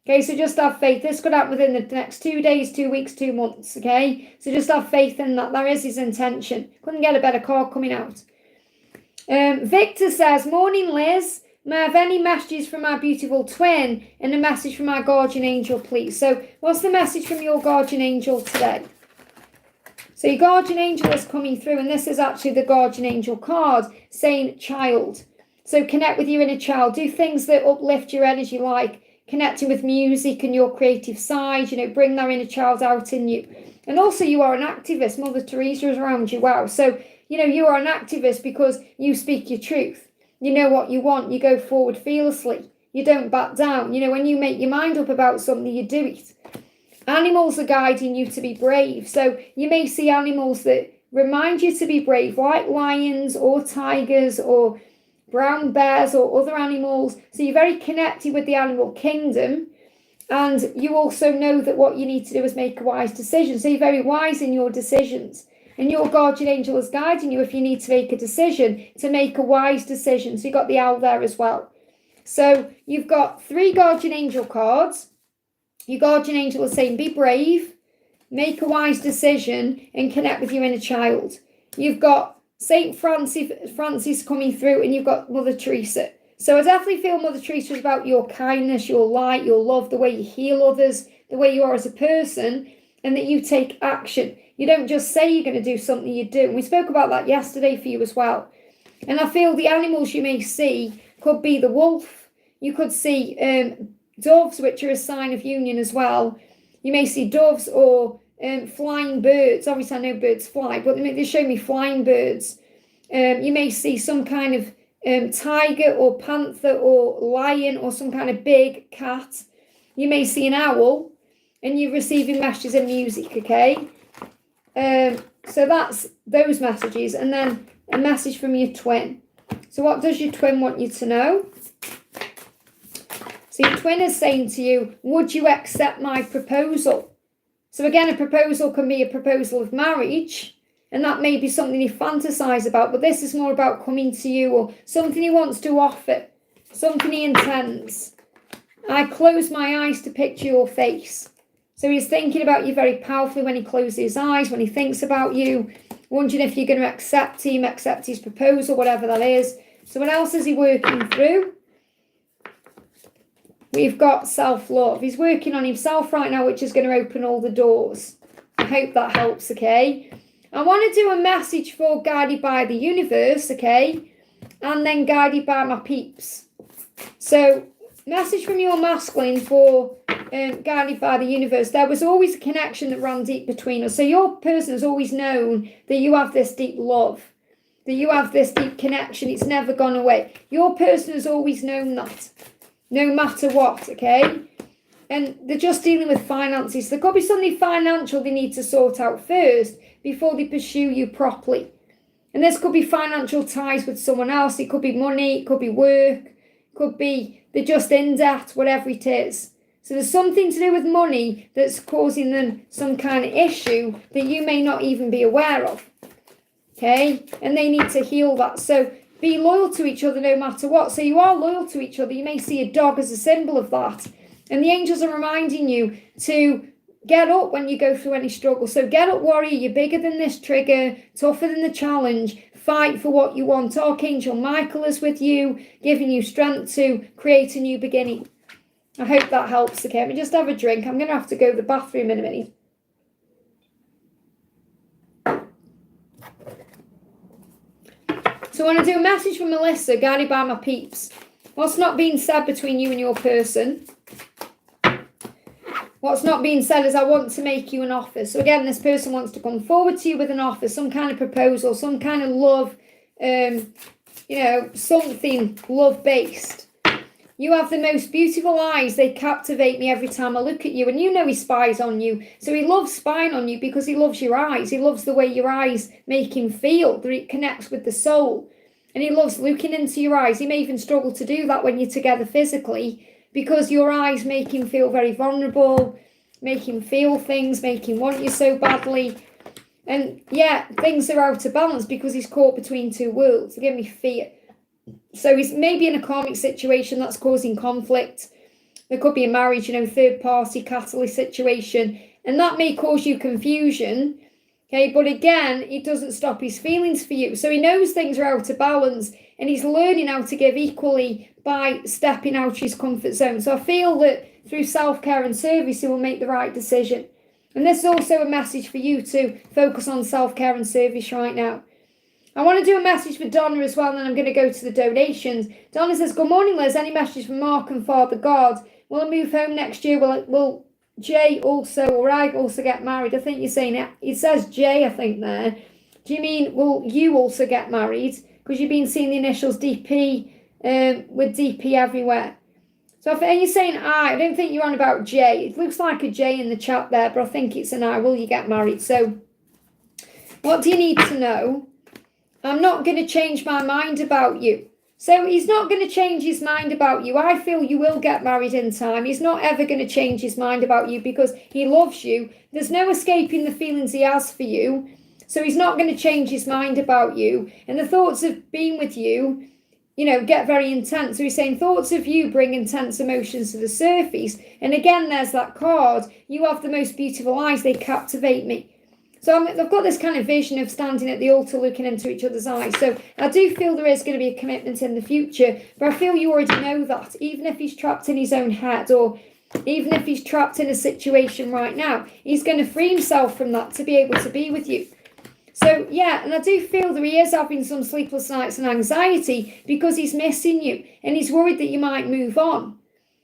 Okay, so just have faith. This could happen within the next 2 days, 2 weeks, 2 months, okay? So just have faith in that. That is his intention. Couldn't get a better card coming out. Victor says, morning, Liz. May I have any messages from my beautiful twin and a message from my guardian angel, please? So what's the message from your guardian angel today? So your guardian angel is coming through, and this is actually the guardian angel card saying child. So connect with your inner child. Do things that uplift your energy, like connecting with music and your creative side, bring that inner child out in you. And also you are an activist. Mother Teresa is around you. Wow. So, you are an activist because you speak your truth. You know what you want. You go forward fearlessly. You don't back down. When you make your mind up about something, you do it. Animals are guiding you to be brave. So you may see animals that remind you to be brave, like lions or tigers or brown bears or other animals. So you're very connected with the animal kingdom. And you also know that what you need to do is make a wise decision. So you're very wise in your decisions. And your guardian angel is guiding you if you need to make a decision, to make a wise decision. So you've got the owl there as well. So you've got 3 guardian angel cards. Your guardian angel is saying, be brave, make a wise decision, and connect with your inner child. You've got St. Francis coming through, and you've got Mother Teresa. So I definitely feel Mother Teresa is about your kindness, your light, your love, the way you heal others, the way you are as a person, and that you take action. You don't just say you're going to do something, you do. And we spoke about that yesterday for you as well. And I feel the animals you may see could be the wolf. You could see doves, which are a sign of union as well. You may see doves or flying birds. Obviously, I know birds fly, but they show me flying birds. You may see some kind of tiger or panther or lion or some kind of big cat. You may see an owl, and you're receiving messages and music, okay? So that's those messages, and then a message from your twin. So what does your twin want you to know? So your twin is saying to you, would you accept my proposal? So again, a proposal can be a proposal of marriage, and that may be something you fantasize about, but this is more about coming to you, or something he wants to offer, something he intends. I close my eyes to picture your face. So he's thinking about you very powerfully when he closes his eyes, when he thinks about you, wondering if you're going to accept him, accept his proposal, whatever that is. So what else is he working through? We've got self-love. He's working on himself right now, which is going to open all the doors. I hope that helps, okay? I want to do a message for guided by the universe, okay? And then guided by my peeps. So message from your masculine for guided by the universe. There was always a connection that ran deep between us. So your person has always known that you have this deep love, that you have this deep connection. It's never gone away. Your person has always known that. no matter what, okay? And they're just dealing with finances. There could be something financial they need to sort out first before they pursue you properly. And this could be financial ties with someone else. It could be money, it could be work, it could be they're just in debt, whatever it is. So there's something to do with money that's causing them some kind of issue that you may not even be aware of. Okay? And they need to heal that. So be loyal to each other no matter what. So you are loyal to each other. You may see a dog as a symbol of that. And the angels are reminding you to get up when you go through any struggle. So get up, warrior. You're bigger than this trigger, tougher than the challenge. Fight for what you want. Archangel Michael is with you, giving you strength to create a new beginning. I hope that helps. Okay, let me just have a drink. I'm going to have to go to the bathroom in a minute. So I want to do a message from Melissa, guided by my peeps. What's not being said between you and your person? What's not being said is I want to make you an offer. So again, this person wants to come forward to you with an offer, some kind of proposal, some kind of love, something love-based. You have the most beautiful eyes. They captivate me every time I look at you. And you know he spies on you. So he loves spying on you because he loves your eyes. He loves the way your eyes make him feel, that it connects with the soul. And he loves looking into your eyes. He may even struggle to do that when you're together physically, because your eyes make him feel very vulnerable, make him feel things, make him want you so badly. And yeah, things are out of balance because he's caught between two worlds. They give me fear. So he's maybe in a karmic situation that's causing conflict. There could be a marriage, third party catalyst situation. And that may cause you confusion. Okay, but again, it doesn't stop his feelings for you. So he knows things are out of balance and he's learning how to give equally by stepping out of his comfort zone. So I feel that through self-care and service, he will make the right decision. And this is also a message for you to focus on self-care and service right now. I want to do a message for Donna as well, and then I'm going to go to the donations. Donna says, good morning, Liz. Any message from Mark and Father God? Will I move home next year? Will Jay also, or I also get married? I think you're saying it. It says Jay, I think, there. Do you mean, will you also get married? Because you've been seeing the initials DP with DP everywhere. So are you saying I don't think you're on about Jay. It looks like a J in the chat there, but I think it's an I. Will you get married? So what do you need to know? I'm not going to change my mind about you. So he's not going to change his mind about you. I feel you will get married in time. He's not ever going to change his mind about you because he loves you. There's no escaping the feelings he has for you. So he's not going to change his mind about you. And the thoughts of being with you, get very intense. So he's saying thoughts of you bring intense emotions to the surface. And again, there's that card. You have the most beautiful eyes. They captivate me. So I've got this kind of vision of standing at the altar looking into each other's eyes. So I do feel there is going to be a commitment in the future, but I feel you already know that. Even if he's trapped in his own head, or even if he's trapped in a situation right now, he's going to free himself from that to be able to be with you. So yeah, and I do feel that he is having some sleepless nights and anxiety because he's missing you and he's worried that you might move on.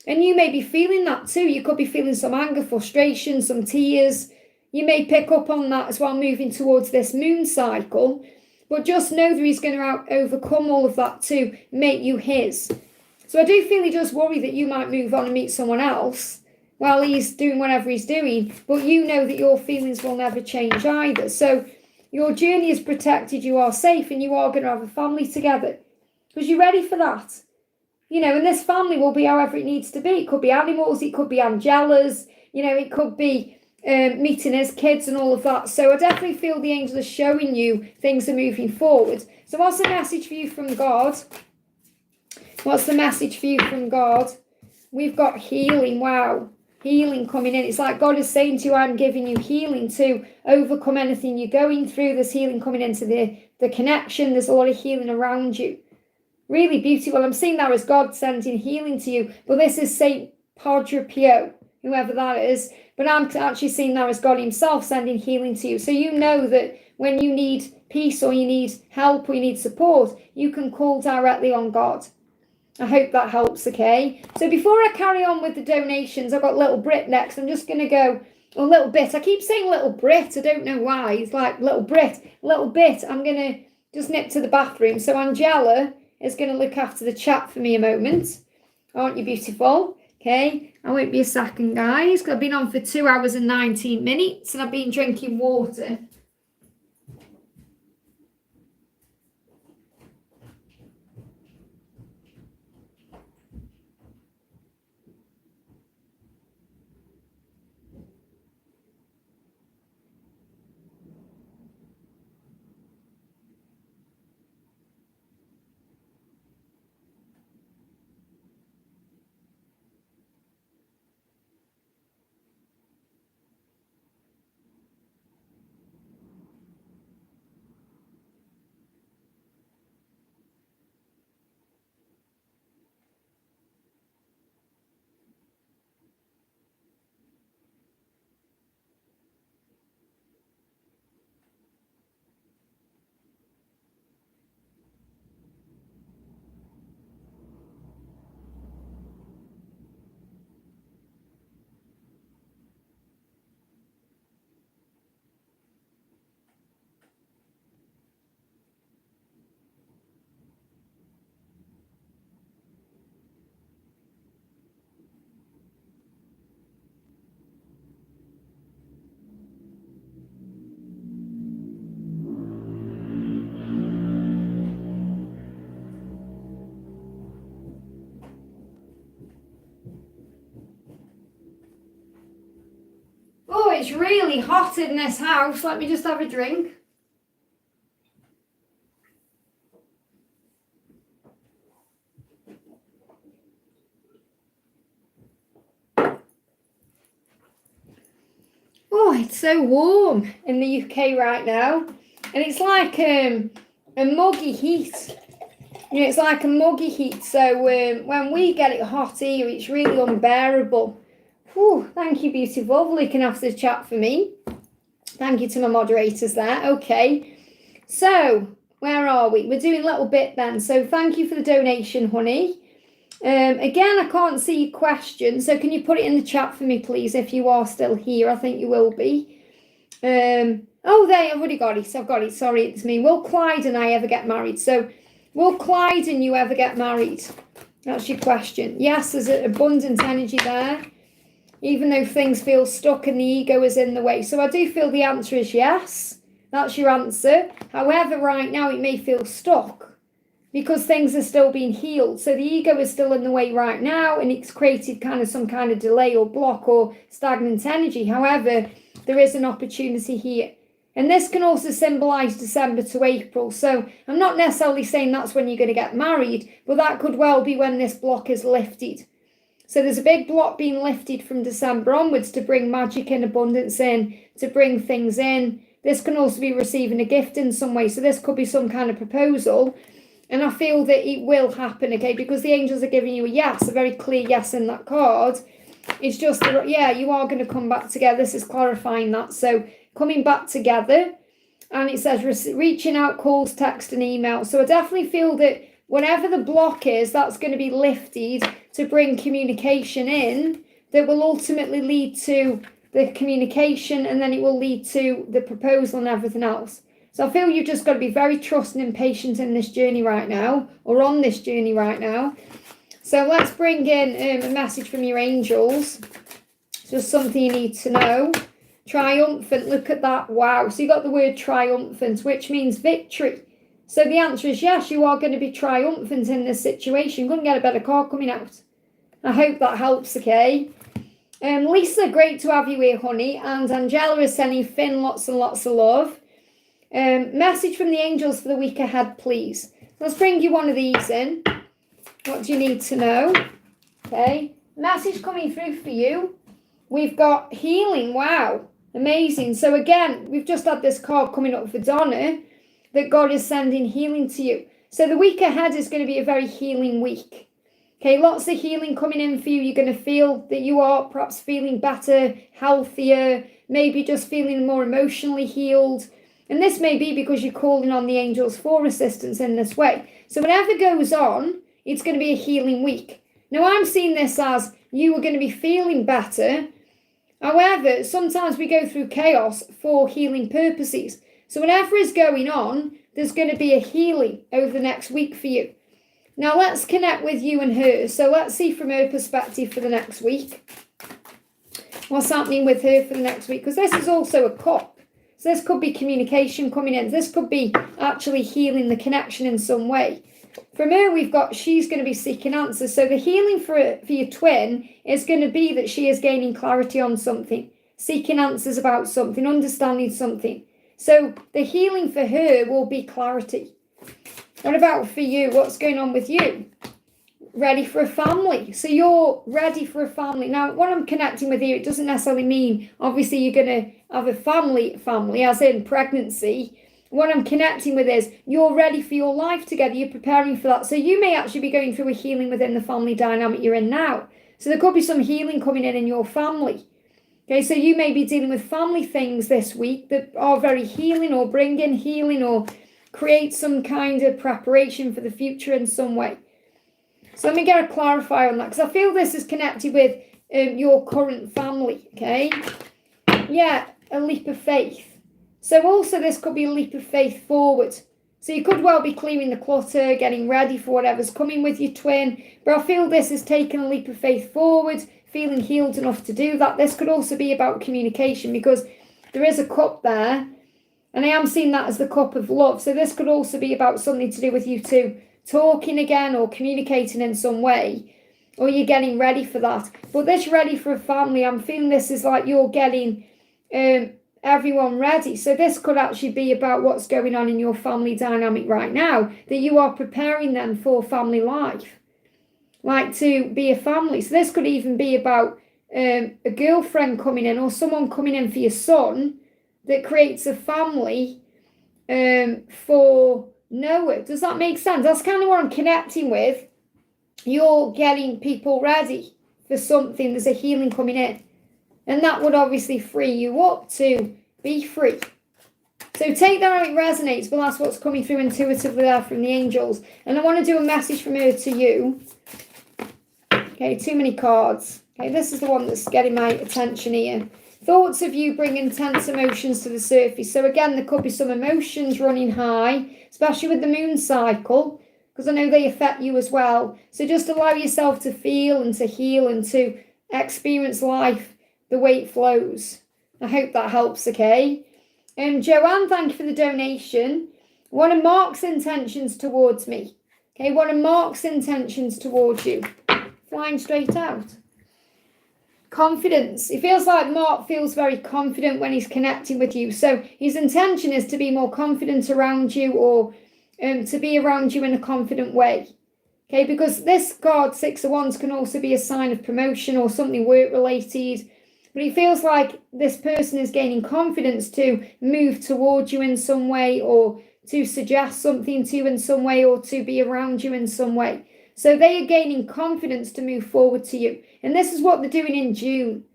And you may be feeling that too. You could be feeling some anger, frustration, some tears. You may pick up on that as well moving towards this moon cycle. But just know that he's going to overcome all of that to make you his. So I do feel he does worry that you might move on and meet someone else while he's doing whatever he's doing. But you know that your feelings will never change either. So your journey is protected, you are safe, and you are going to have a family together. Because you're ready for that. And this family will be however it needs to be. It could be animals, it could be Angelas, it could be meeting his kids and all of that. So I definitely feel the angels are showing you things are moving forward. So what's the message for you from God? What's the message for you from God? We've got healing. Wow. Healing coming in. It's like God is saying to you, I'm giving you healing to overcome anything you're going through. There's healing coming into the connection. There's a lot of healing around you. Really beautiful. I'm seeing that as God sending healing to you. But this is Saint Padre Pio, whoever that is. But I'm actually seeing that as God himself sending healing to you. So you know that when you need peace or you need help or you need support, you can call directly on God. I hope that helps, okay? So before I carry on with the donations, I've got Little Brit next. I'm just going to go a little bit. I keep saying Little Brit. I don't know why. It's like Little Brit. Little bit. I'm going to just nip to the bathroom. So Angela is going to look after the chat for me a moment. Aren't you beautiful? Okay, I won't be a second, guys, because I've been on for 2 hours and 19 minutes and I've been drinking water. Oh, it's really hot in this house. Let me just have a drink. Oh, it's so warm in the UK right now. And it's like a muggy heat. You know, it's like a muggy heat. So when we get it hot here, it's really unbearable. Whew, thank you, beautiful, looking after the chat for me. Thank you to my moderators there. Okay. So, where are we? We're doing a little bit then. So, thank you for the donation, honey. Again, I can't see your question, so can you put it in the chat for me, please, if you are still here? I think you will be. Oh, there, I've already got it. I've got it. Sorry, it's me. Will Clyde and I ever get married? So, will Clyde and you ever get married? That's your question. Yes, there's an abundant energy there, even though things feel stuck and the ego is in the way. So, I do feel the answer is yes. That's your answer. However, right now, it may feel stuck, because things are still being healed. So the ego is still in the way right now, and it's created kind of some kind of delay or block or stagnant energy. However, there is an opportunity here. And this can also symbolize December to April. So I'm not necessarily saying that's when you're going to get married, but that could well be when this block is lifted. So there's a big block being lifted from December onwards to bring magic and abundance in, to bring things in. This can also be receiving a gift in some way. So this could be some kind of proposal. And I feel that it will happen, okay, because the angels are giving you a yes, a very clear yes in that card. It's just, that, yeah, you are going to come back together. This is clarifying that. So coming back together, and it says reaching out, calls, text, and email. So I definitely feel that whatever the block is, that's going to be lifted to bring communication in that will ultimately lead to the communication, and then it will lead to the proposal and everything else. So I feel you've just got to be very trusting and patient in this journey right now, or on this journey right now. So let's bring in a message from your angels. It's just something you need to know. Triumphant, look at that. Wow. So you got the word triumphant, which means victory. So the answer is yes, you are going to be triumphant in this situation. You couldn't get a better card coming out. I hope that helps, okay? Lisa, great to have you here, honey. And Angela is sending Finn lots and lots of love. Message from the angels for the week ahead, please. Let's bring you one of these in. What do you need to know? Okay, message coming through for you. We've got healing. Wow, amazing. So again, we've just had this card coming up for Donna, that God is sending healing to you. So the week ahead is going to be a very healing week. Okay, lots of healing coming in for you. You're going to feel that you are perhaps feeling better, healthier, maybe just feeling more emotionally healed. And this may be because you're calling on the angels for assistance in this way. So whatever goes on, it's going to be a healing week. Now, I'm seeing this as you are going to be feeling better. However, sometimes we go through chaos for healing purposes. So whatever is going on, there's going to be a healing over the next week for you. Now let's connect with you and her. So let's see from her perspective for the next week. What's happening with her for the next week? Because this is also a cup. So this could be communication coming in. This could be actually healing the connection in some way. From her, we've got she's going to be seeking answers. So the healing for your twin is going to be that she is gaining clarity on something, seeking answers about something, understanding something. So the healing for her will be clarity. What about for you? What's going on with you? Ready for a family. So you're ready for a family. Now, what I'm connecting with here, it doesn't necessarily mean, obviously, you're going to have a family, as in pregnancy. What I'm connecting with is you're ready for your life together. You're preparing for that. So you may actually be going through a healing within the family dynamic you're in now. So there could be some healing coming in your family. Okay, so you may be dealing with family things this week that are very healing or bring in healing or create some kind of preparation for the future in some way. So let me get a clarifier on that, because I feel this is connected with your current family, okay? Yeah, a leap of faith. So also this could be a leap of faith forward. So you could well be clearing the clutter, getting ready for whatever's coming with your twin. But I feel this is taking a leap of faith forward, feeling healed enough to do that. This could also be about communication, because there is a cup there. And I am seeing that as the cup of love. So this could also be about something to do with you two talking again or communicating in some way, or you're getting ready for that. But this ready for a family, I'm feeling this is like you're getting everyone ready. So this could actually be about what's going on in your family dynamic right now, that you are preparing them for family life, like to be a family. So this could even be about a girlfriend coming in or someone coming in for your son that creates a family for Noah. Does that make sense? That's kind of what I'm connecting with. You're getting people ready for something. There's a healing coming in. And that would obviously free you up to be free. So take that how it resonates, but that's what's coming through intuitively there from the angels. And I want to do a message from her to you. Okay, too many cards. Okay, this is the one that's getting my attention here. Thoughts of you bring intense emotions to the surface. So again, there could be some emotions running high, especially with the moon cycle, because I know they affect you as well. So just allow yourself to feel and to heal and to experience life the way it flows. I hope that helps, okay? Joanne, thank you for the donation. What are Mark's intentions towards me? Okay, what are Mark's intentions towards you? Flying straight out. Confidence. It feels like Mark feels very confident when he's connecting with you. So his intention is to be more confident around you, or to be around you in a confident way. Okay, because this card, 6 of Wands, can also be a sign of promotion or something work-related. But it feels like this person is gaining confidence to move towards you in some way, or to suggest something to you in some way, or to be around you in some way. So they are gaining confidence to move forward to you. And this is what they're doing in June.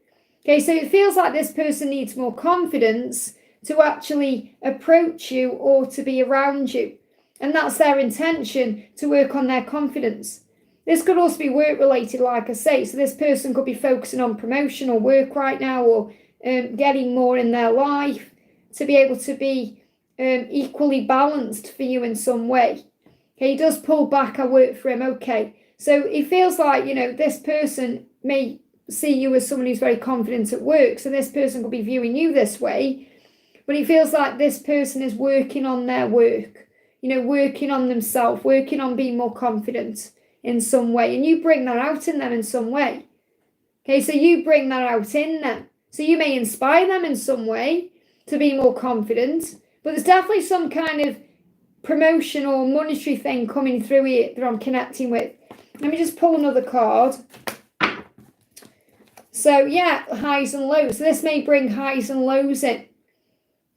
Okay, so it feels like this person needs more confidence to actually approach you or to be around you. And that's their intention, to work on their confidence. This could also be work related, like I say. So this person could be focusing on promotion or work right now, or getting more in their life to be able to be equally balanced for you in some way. Okay, he does pull back, I work for him. Okay, so it feels like, this person may see you as someone who's very confident at work. So this person could be viewing you this way. But it feels like this person is working on their work, working on themselves, working on being more confident in some way. And you bring that out in them in some way. Okay, so you bring that out in them. So you may inspire them in some way to be more confident. But there's definitely some kind of promotion or monetary thing coming through here that I'm connecting with. Let me just pull another card. So yeah, highs and lows. So this may bring highs and lows in.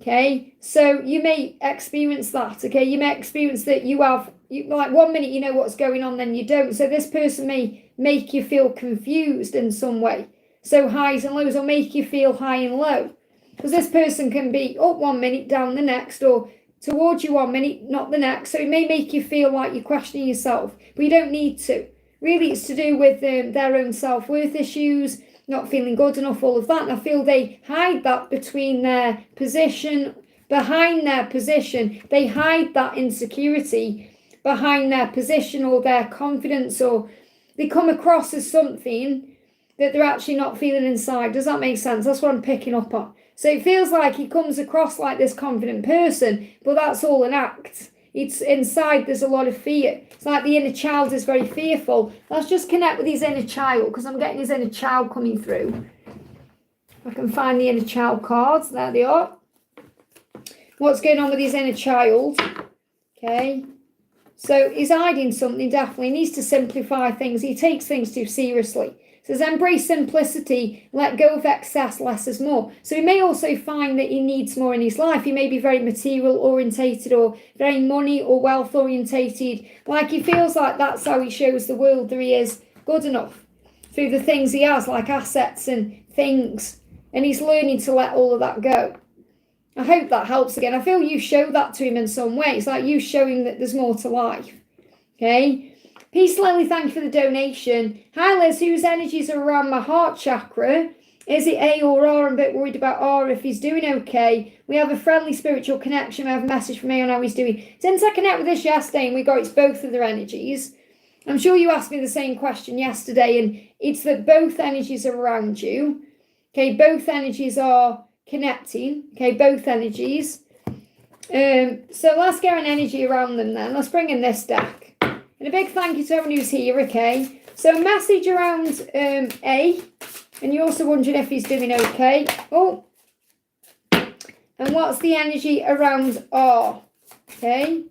Okay, so you may experience that. Okay, you may experience that like 1 minute you know what's going on, then you don't. So this person may make you feel confused in some way. So highs and lows, or make you feel high and low. Because this person can be up 1 minute, down the next, or towards you 1 minute, not the next. So it may make you feel like you're questioning yourself, but you don't need to. Really, it's to do with their own self-worth issues, not feeling good enough, all of that. And I feel they hide that behind their position. They hide that insecurity behind their position or their confidence, or they come across as something that they're actually not feeling inside. Does that make sense? That's what I'm picking up on. So it feels like he comes across like this confident person, but that's all an act. It's inside, there's a lot of fear. It's like the inner child is very fearful. Let's just connect with his inner child, because I'm getting his inner child coming through. If I can find the inner child cards, there they are. What's going on with his inner child? Okay. So he's hiding something, definitely. He needs to simplify things. He takes things too seriously. Says embrace simplicity, let go of excess, less is more. So he may also find that he needs more in his life. He may be very material orientated or very money or wealth orientated. Like he feels like that's how he shows the world that he is good enough through the things he has, like assets and things. And he's learning to let all of that go. I hope that helps again. I feel you show that to him in some way. It's like you showing that there's more to life. Okay. Peace Lily, thank you for the donation. Hi Liz, whose energies are around my heart chakra? Is it A or R? I'm a bit worried about R if he's doing okay. We have a friendly spiritual connection. We have a message from A on how he's doing. Since I connected with this yesterday and we got it's both of their energies, I'm sure you asked me the same question yesterday, and it's that both energies are around you. Okay, both energies are connecting. Okay, both energies. So let's get an energy around them then. Let's bring in this deck. And a big thank you to everyone who's here, okay? So a message around A, and you're also wondering if he's doing okay. Oh, and what's the energy around R, okay?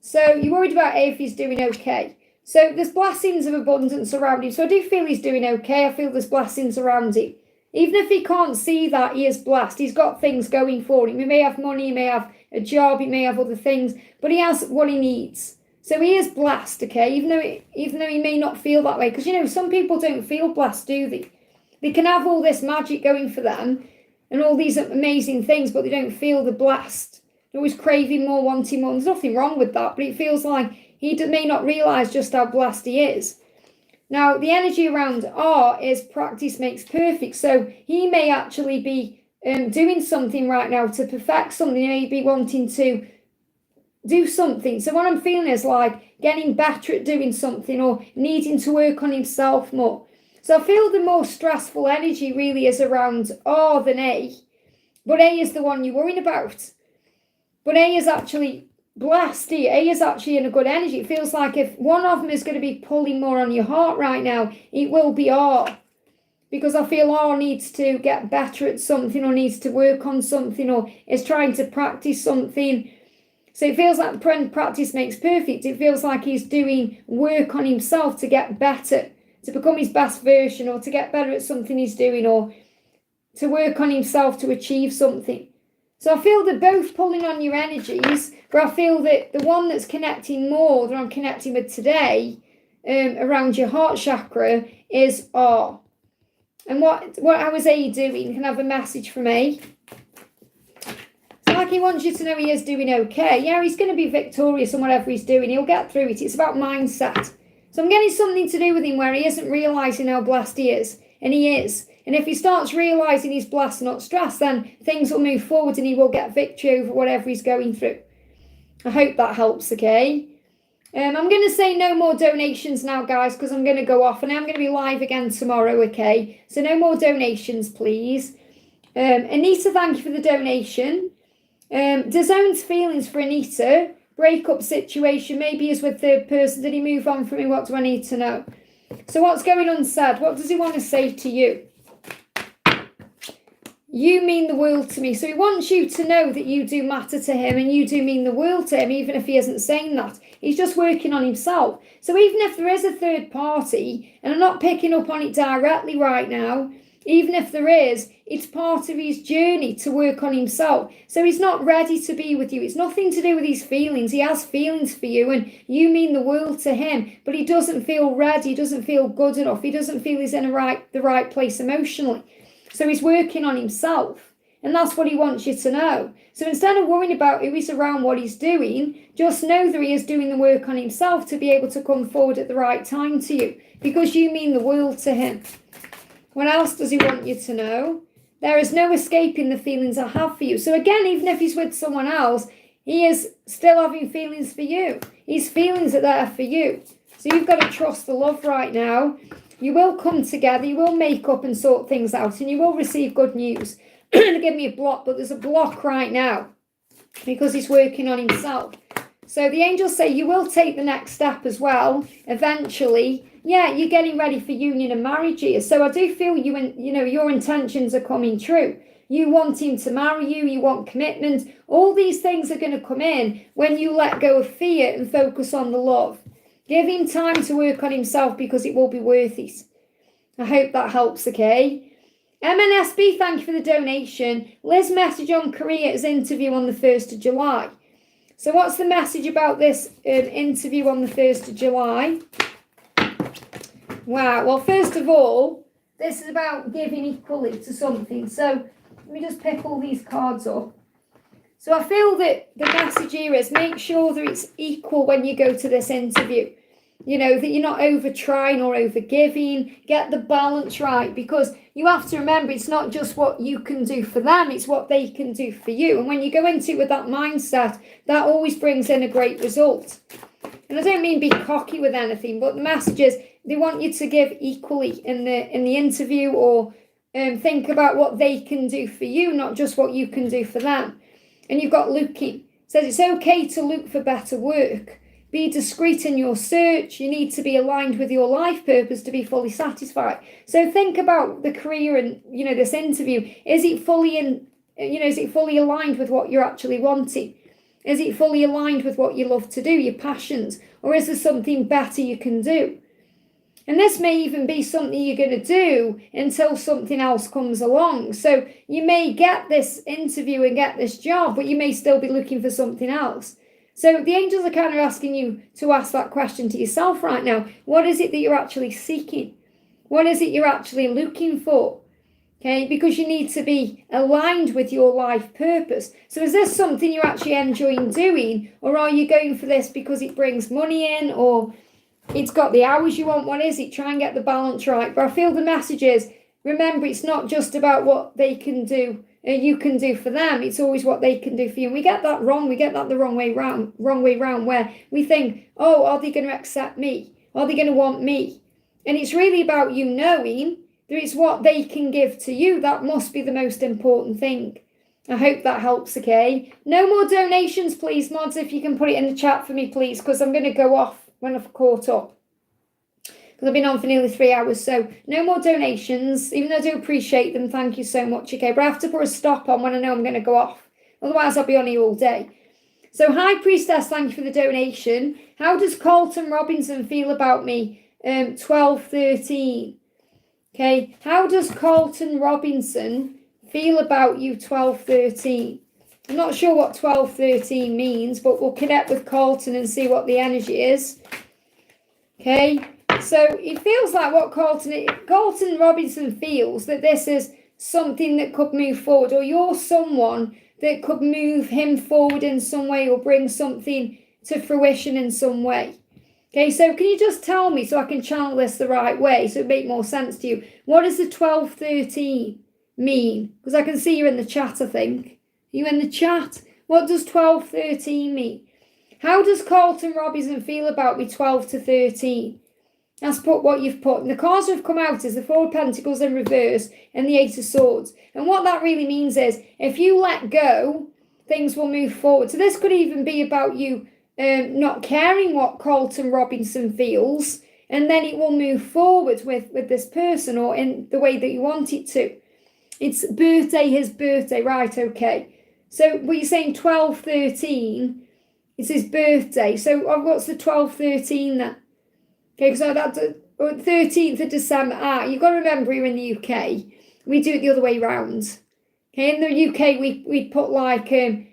So you're worried about A if he's doing okay. So there's blessings of abundance around him. So I do feel he's doing okay. I feel there's blessings around him. Even if he can't see that, he is blessed. He's got things going for him. He may have money, he may have a job, he may have other things, but he has what he needs. So he is blessed, okay, even though he may not feel that way. Because, you know, some people don't feel blessed, do they? They can have all this magic going for them and all these amazing things, but they don't feel the blessed. They're always craving more, wanting more. There's nothing wrong with that, but it feels like he may not realise just how blessed he is. Now, the energy around R is practice makes perfect. So he may actually be doing something right now to perfect something. He may be wanting to do something. So what I'm feeling is like getting better at doing something or needing to work on himself more. So I feel the more stressful energy really is around R than A. But A is the one you're worrying about. But A is actually blessed. A is actually in a good energy. It feels like if one of them is going to be pulling more on your heart right now, it will be R. Because I feel R needs to get better at something or needs to work on something or is trying to practice something. So it feels like practice makes perfect. It feels like he's doing work on himself to get better, to become his best version, or to get better at something he's doing, or to work on himself to achieve something. So I feel they're both pulling on your energies, but I feel that the one that's connecting more that I'm connecting with today around your heart chakra is R. And how is A doing? Can I have a message from A? Like he wants you to know he is doing okay. Yeah, he's going to be victorious on whatever he's doing. He'll get through it. It's about mindset. So I'm getting something to do with him where he isn't realising how blessed he is. And he is. And if he starts realising he's blessed, not stressed, then things will move forward and he will get victory over whatever he's going through. I hope that helps, okay? I'm going to say no more donations now, guys, because I'm going to go off. And I'm going to be live again tomorrow, okay? So no more donations, please. Anita, thank you for the donation. DAZN's feelings for Anita, breakup situation, maybe he's with the person. Did he move on from me? What do I need to know? So what's going unsaid? What does he want to say to you? You mean the world to me. So he wants you to know that you do matter to him and you do mean the world to him, even if he isn't saying that. He's just working on himself. So even if there is a third party, and I'm not picking up on it directly right now, even if there is, it's part of his journey to work on himself. So he's not ready to be with you. It's nothing to do with his feelings. He has feelings for you and you mean the world to him, but he doesn't feel ready. He doesn't feel good enough. He doesn't feel he's in the right place emotionally. So he's working on himself. And that's what he wants you to know. So instead of worrying about who he's around, what he's doing, just know that he is doing the work on himself to be able to come forward at the right time to you, because you mean the world to him. What else does he want you to know? There is no escaping the feelings I have for you. So again, even if he's with someone else, He is still having feelings for you. His feelings are there for you. So you've got to trust the love right now. You will come together, you will make up and sort things out, and you will receive good news. They give me a block, but there's a block right now because he's working on himself. So the angels say you will take the next step as well. Eventually, yeah, you're getting ready for union and marriage here. So I do feel your intentions are coming true. You want him to marry you, you want commitment. All these things are going to come in when you let go of fear and focus on the love. Give him time to work on himself because it will be worth it. I hope that helps, okay? MNSB, thank you for the donation. Liz message on Korea's interview on the 1st of July. So what's the message about this interview on the 1st of July? Wow, well, first of all, this is about giving equally to something. So let me just pick all these cards up. So I feel that the message here is make sure that it's equal when you go to this interview. That you're not over trying or over giving. Get the balance right, because you have to remember it's not just what you can do for them, it's what they can do for you. And when you go into it with that mindset, that always brings in a great result. And I don't mean be cocky with anything, but the message is they want you to give equally in the interview, or think about what they can do for you, not just what you can do for them. And you've got looking. It says it's okay to look for better work. Be discreet in your search. You need to be aligned with your life purpose to be fully satisfied. So think about the career and, this interview. Is it fully aligned with what you're actually wanting? Is it fully aligned with what you love to do, your passions? Or is there something better you can do? And this may even be something you're going to do until something else comes along. So you may get this interview and get this job, but you may still be looking for something else. So the angels are kind of asking you to ask that question to yourself right now. What is it that you're actually seeking? What is it you're actually looking for? Okay, because you need to be aligned with your life purpose. So is this something you're actually enjoying doing? Or are you going for this because it brings money in, or it's got the hours you want? What is it? Try and get the balance right. But I feel the message is, remember, it's not just about what they can do, you can do for them. It's always what they can do for you. And we get that wrong. We get that the wrong way round, where we think, oh, are they going to accept me? Are they going to want me? And it's really about you knowing that it's what they can give to you. That must be the most important thing. I hope that helps, okay? No more donations, please, mods, if you can put it in the chat for me, please, because I'm going to go off when I've caught up. Because I've been on for nearly 3 hours, so no more donations, even though I do appreciate them. Thank you so much, okay? But I have to put a stop on when I know I'm going to go off. Otherwise, I'll be on here all day. So, High Priestess, thank you for the donation. How does Carlton Robinson feel about me? 1213. Okay, how does Carlton Robinson feel about you, 1213? I'm not sure what 1213 means, but we'll connect with Carlton and see what the energy is. Okay. So it feels like what Carlton Robinson feels that this is something that could move forward, or you're someone that could move him forward in some way, or bring something to fruition in some way. Okay, so can you just tell me, so I can channel this the right way, so it make more sense to you? What does the 1213 mean? Because I can see you in the chat, I think. Are you in the chat? What does 1213 mean? How does Carlton Robinson feel about me, 12 to 13? That's put what you've put. And the cards that have come out is the Four of Pentacles in reverse and the Eight of Swords. And what that really means is, if you let go, things will move forward. So this could even be about you not caring what Carlton Robinson feels, and then it will move forward with this person, or in the way that you want it to. It's his birthday, right? Okay. So what you're saying, 1213, it's his birthday. So what's the 1213 then? Okay, so that's 13th of December. You've got to remember, you're in the UK. We do it the other way round. Okay, in the UK, we put like the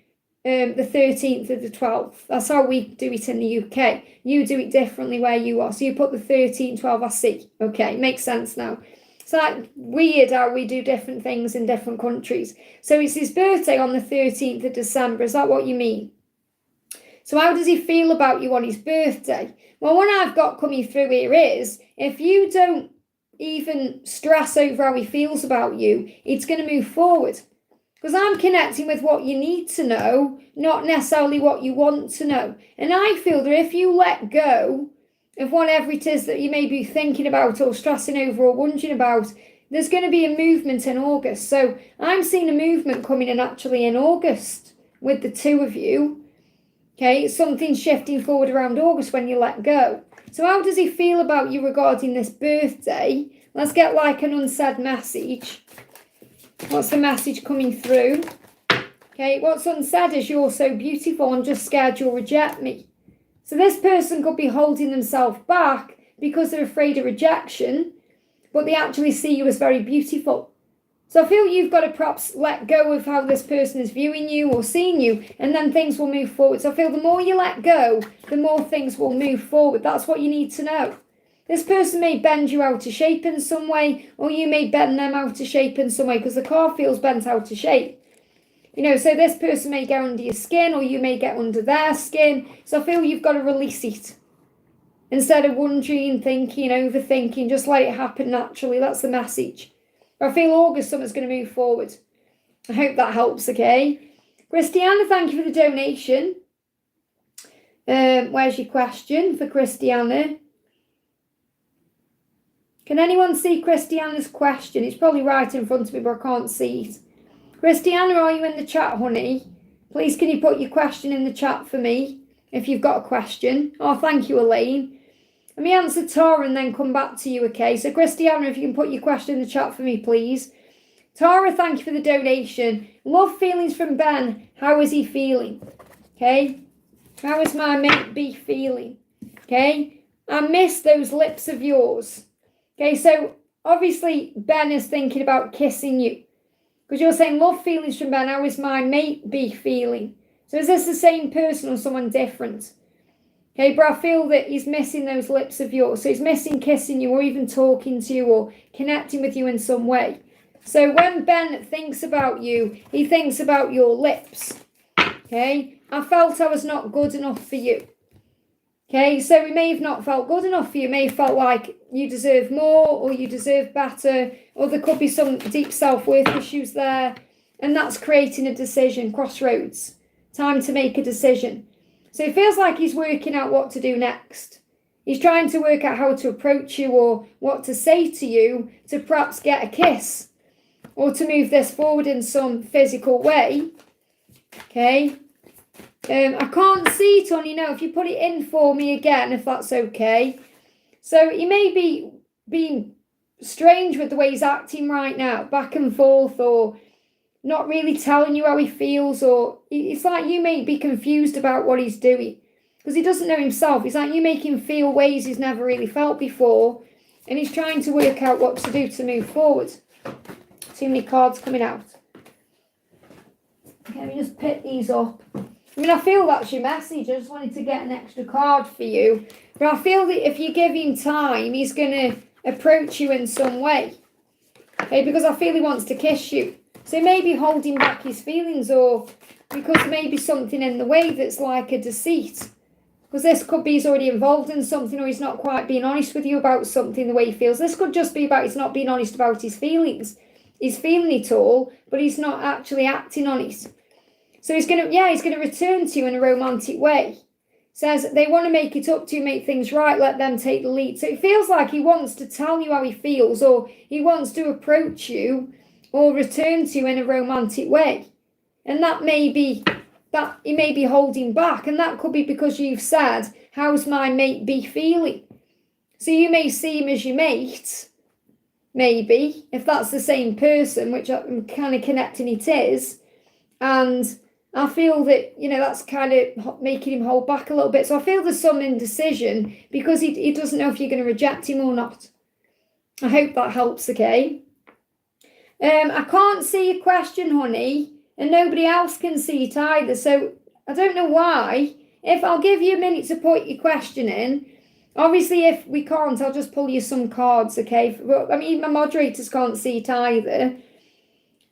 13th of the 12th. That's how we do it in the UK. You do it differently where you are. So you put the 13, 12, I see. Okay, makes sense now. It's like weird how we do different things in different countries. So it's his birthday on the 13th of December. Is that what you mean? So how does he feel about you on his birthday? Well, what I've got coming through here is, if you don't even stress over how he feels about you, it's going to move forward. Because I'm connecting with what you need to know, not necessarily what you want to know. And I feel that if you let go of whatever it is that you may be thinking about or stressing over or wondering about, there's going to be a movement in August. So I'm seeing a movement coming in actually in August with the two of you. Okay, something shifting forward around August when you let go. So how does he feel about you regarding this birthday? Let's get like an unsaid message. What's the message coming through? Okay, what's unsaid is you're so beautiful, I'm just scared you'll reject me. So this person could be holding themselves back because they're afraid of rejection, but they actually see you as very beautiful. So I feel you've got to perhaps let go of how this person is viewing you or seeing you, and then things will move forward. So I feel the more you let go, the more things will move forward. That's what you need to know. This person may bend you out of shape in some way, or you may bend them out of shape in some way, because the card feels bent out of shape. You know, so this person may get under your skin, or you may get under their skin. So I feel you've got to release it. Instead of wondering, thinking, overthinking, just let it happen naturally. That's the message. I feel August, something's going to move forward. I hope that helps, okay? Christiana, thank you for the donation. Where's your question for Christiana? Can anyone see Christiana's question? It's probably right in front of me, but I can't see it. Christiana, are you in the chat, honey? Please, can you put your question in the chat for me if you've got a question? Oh, thank you, Elaine. Let me answer Tara and then come back to you, okay? So, Christiana, if you can put your question in the chat for me, please. Tara, thank you for the donation. Love feelings from Ben. How is he feeling? Okay? How is my mate B feeling? Okay? I miss those lips of yours. Okay, so obviously Ben is thinking about kissing you. Because you're saying love feelings from Ben. How is my mate B feeling? So is this the same person or someone different? Okay, but I feel that he's missing those lips of yours. So he's missing kissing you or even talking to you or connecting with you in some way. So when Ben thinks about you, he thinks about your lips. Okay, I felt I was not good enough for you. Okay, so we may have not felt good enough for you. May have felt like you deserve more or you deserve better. Or there could be some deep self-worth issues there. And that's creating a decision, crossroads. Time to make a decision. So it feels like he's working out what to do next. He's trying to work out how to approach you or what to say to you to perhaps get a kiss or to move this forward in some physical way. Okay. I can't see it on you now. If you put it in for me again, if that's okay. So he may be being strange with the way he's acting right now, back and forth, or not really telling you how he feels, or it's like you may be confused about what he's doing because he doesn't know himself. It's like you make him feel ways he's never really felt before, and he's trying to work out what to do to move forward. Too many cards coming out. Okay, let me just pick these up. I mean, I feel that's your message. I just wanted to get an extra card for you. But I feel that if you give him time, he's going to approach you in some way. Okay, because I feel he wants to kiss you. So he may be holding back his feelings, or because there may be something in the way that's like a deceit. Because this could be he's already involved in something, or he's not quite being honest with you about something the way he feels. This could just be about he's not being honest about his feelings. He's feeling it all, but he's not actually acting on it. So he's going to return to you in a romantic way. Says they want to make it up to you, make things right, let them take the lead. So it feels like he wants to tell you how he feels, or he wants to approach you or return to you in a romantic way. And that may be that he may be holding back, and that could be because you've said, how's my mate be feeling? So you may see him as your mate, maybe, if that's the same person, which I'm kind of connecting it is. And I feel that, that's kind of making him hold back a little bit. So I feel there's some indecision because he doesn't know if you're going to reject him or not. I hope that helps, okay? I can't see your question, honey, and nobody else can see it either. So I don't know why. If I'll give you a minute to put your question in. Obviously, if we can't, I'll just pull you some cards, okay? I mean, my moderators can't see it either.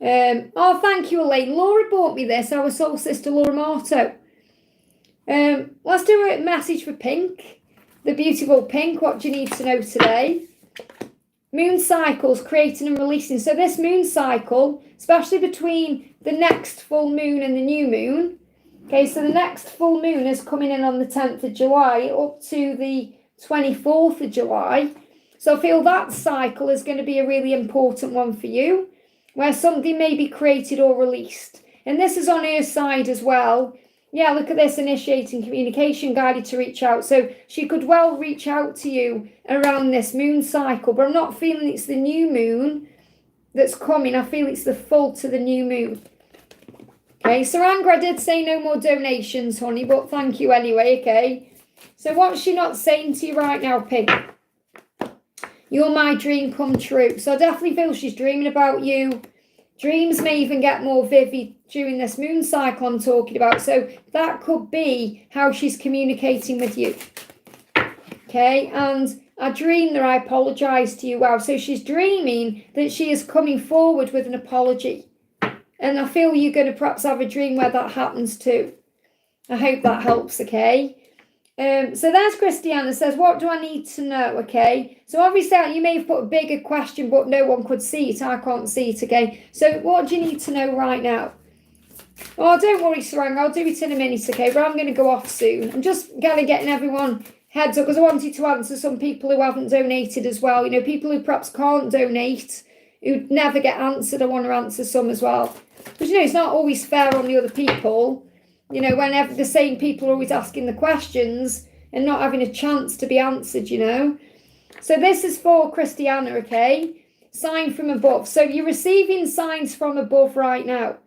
Oh, thank you, Elaine. Laura bought me this, our soul sister, Laura Marto. Let's do a message for Pink. The beautiful Pink, what do you need to know today? Moon cycles, creating and releasing. So this moon cycle, especially between the next full moon and the new moon. Okay, so the next full moon is coming in on the 10th of July up to the 24th of July. So I feel that cycle is going to be a really important one for you, where something may be created or released. And this is on her side as well. Yeah, look at this, initiating communication, guided to reach out. So she could well reach out to you around this moon cycle, but I'm not feeling it's the new moon that's coming. I feel it's the full to the new moon. Okay, Saranga, I did say no more donations, honey, but thank you anyway, okay? So what's she not saying to you right now, Pink? You're my dream come true. So I definitely feel she's dreaming about you. Dreams may even get more vivid during this moon cycle I'm talking about. So that could be how she's communicating with you. Okay, and I dreamed that I apologise to you. Wow, so she's dreaming that she is coming forward with an apology. And I feel you're going to perhaps have a dream where that happens too. I hope that helps, okay? So there's Christiana says, what do I need to know, okay? So obviously you may have put a bigger question, but no one could see it. I can't see it, okay? So what do you need to know right now? Oh, don't worry, Sarang. I'll do it in a minute, okay? But I'm going to go off soon. I'm just kind of getting everyone heads up because I wanted to answer some people who haven't donated as well. You know, people who perhaps can't donate, who never get answered. I want to answer some as well. Because, you know, it's not always fair on the other people. You know, whenever the same people are always asking the questions and not having a chance to be answered, you know. So this is for Christiana, okay? Sign from above. So you're receiving signs from above right now.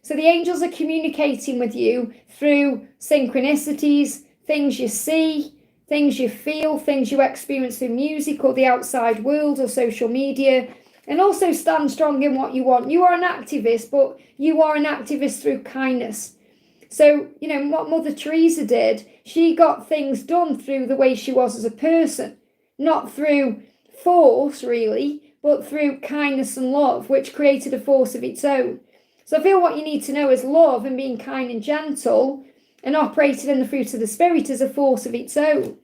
So the angels are communicating with you through synchronicities, things you see, things you feel, things you experience through music or the outside world or social media. And also stand strong in what you want. You are an activist, but you are an activist through kindness. So, you know, what Mother Teresa did, she got things done through the way she was as a person. Not through force, really, but through kindness and love, which created a force of its own. So I feel what you need to know is love and being kind and gentle and operating in the fruit of the Spirit is a force of its own.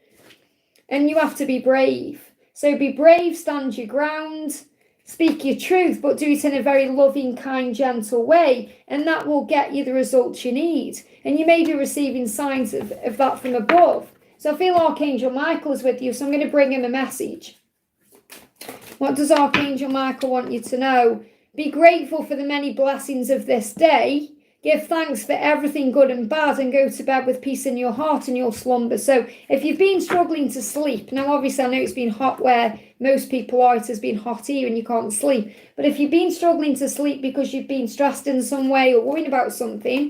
And you have to be brave. So be brave, stand your ground, speak your truth, but do it in a very loving, kind, gentle way, and that will get you the results you need. And you may be receiving signs of that from above. So I feel Archangel Michael is with you, so I'm going to bring him a message. What does Archangel Michael want you to know? Be grateful for the many blessings of this day. Give thanks for everything good and bad and go to bed with peace in your heart and your slumber. So if you've been struggling to sleep, now obviously I know it's been hot where most people are, it has been hot here and you can't sleep. But if you've been struggling to sleep because you've been stressed in some way or worrying about something,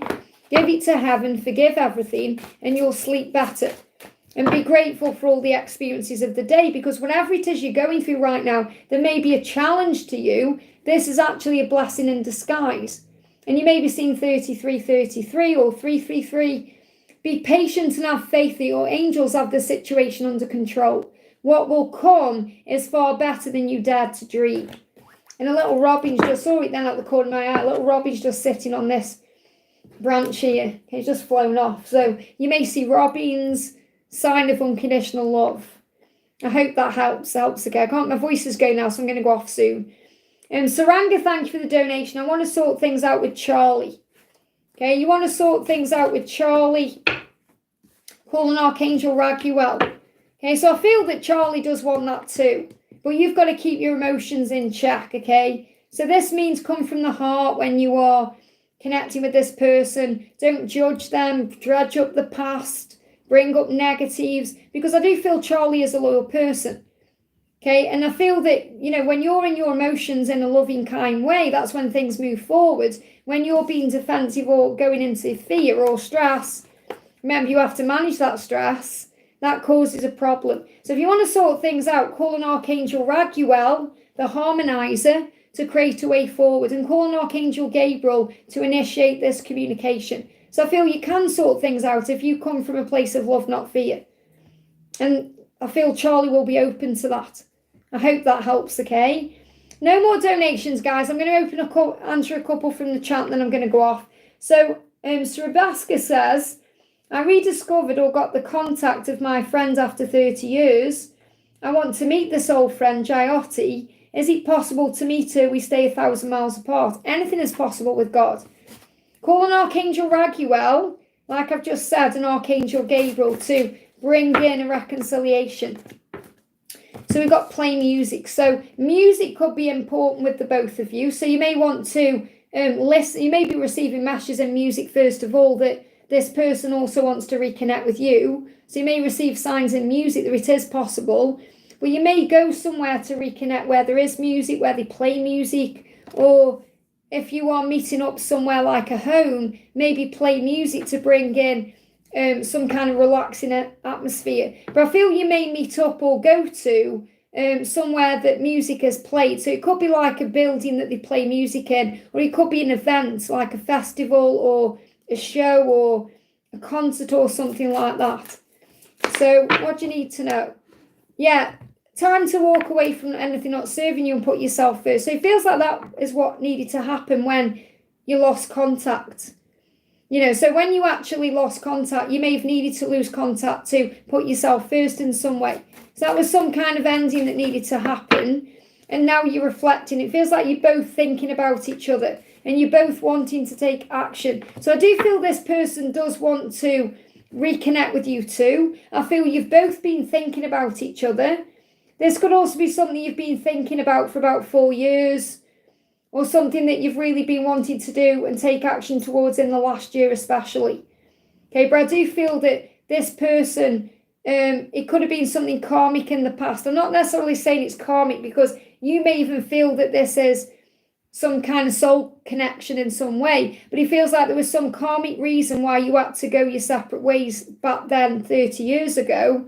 give it to heaven, forgive everything and you'll sleep better. And be grateful for all the experiences of the day because whatever it is you're going through right now, there may be a challenge to you. This is actually a blessing in disguise. And you may be seeing 3333 or 333. Be patient and have faith that your angels have the situation under control. What will come is far better than you dared to dream. And a little robin's just, saw it then at the corner of my eye, a little robin's just sitting on this branch here. It's just flown off. So you may see robins, sign of unconditional love. I hope that helps again. My voice is going now, so I'm going to go off soon. Saranga, thank you for the donation. I want to sort things out with Charlie. Okay, you want to sort things out with Charlie. Call an Archangel Raguel. Okay, so I feel that Charlie does want that too. But you've got to keep your emotions in check, okay? So this means come from the heart when you are connecting with this person. Don't judge them, dredge up the past, bring up negatives. Because I do feel Charlie is a loyal person. Okay, and I feel that, you know, when you're in your emotions in a loving, kind way, that's when things move forward. When you're being defensive or going into fear or stress, remember you have to manage that stress. That causes a problem. So if you want to sort things out, call an Archangel Raguel, the harmonizer, to create a way forward. And call an Archangel Gabriel to initiate this communication. So I feel you can sort things out if you come from a place of love, not fear. And I feel Charlie will be open to that. I hope that helps, okay? No more donations, guys. I'm going to answer a couple from the chat, and then I'm going to go off. So, Srabaska says, I rediscovered or got the contact of my friend after 30 years. I want to meet this old friend, Jyoti. Is it possible to meet her? We stay 1,000 miles apart. Anything is possible with God. Call an Archangel Raguel, like I've just said, an Archangel Gabriel, to bring in a reconciliation. So we've got play music. So music could be important with the both of you. So you may want to listen. You may be receiving messages in music first of all that this person also wants to reconnect with you. So you may receive signs in music that it is possible. But you may go somewhere to reconnect where there is music, where they play music, or if you are meeting up somewhere like a home, maybe play music to bring in some kind of relaxing atmosphere. But I feel you may meet up or go to somewhere that music is played. So it could be like a building that they play music in, or it could be an event like a festival or a show or a concert or something like that. So what do you need to know? Yeah, time to walk away from anything not serving you and put yourself first. So it feels like that is what needed to happen when you lost contact. You know, so when you actually lost contact, you may have needed to lose contact to put yourself first in some way. So that was some kind of ending that needed to happen. And now you're reflecting. It feels like you're both thinking about each other and you're both wanting to take action. So I do feel this person does want to reconnect with you too. I feel you've both been thinking about each other. This could also be something you've been thinking about for about 4 years, or something that you've really been wanting to do and take action towards in the last year especially. Okay, but I do feel that this person, it could have been something karmic in the past. I'm not necessarily saying it's karmic, because you may even feel that this is some kind of soul connection in some way, but it feels like there was some karmic reason why you had to go your separate ways back then 30 years ago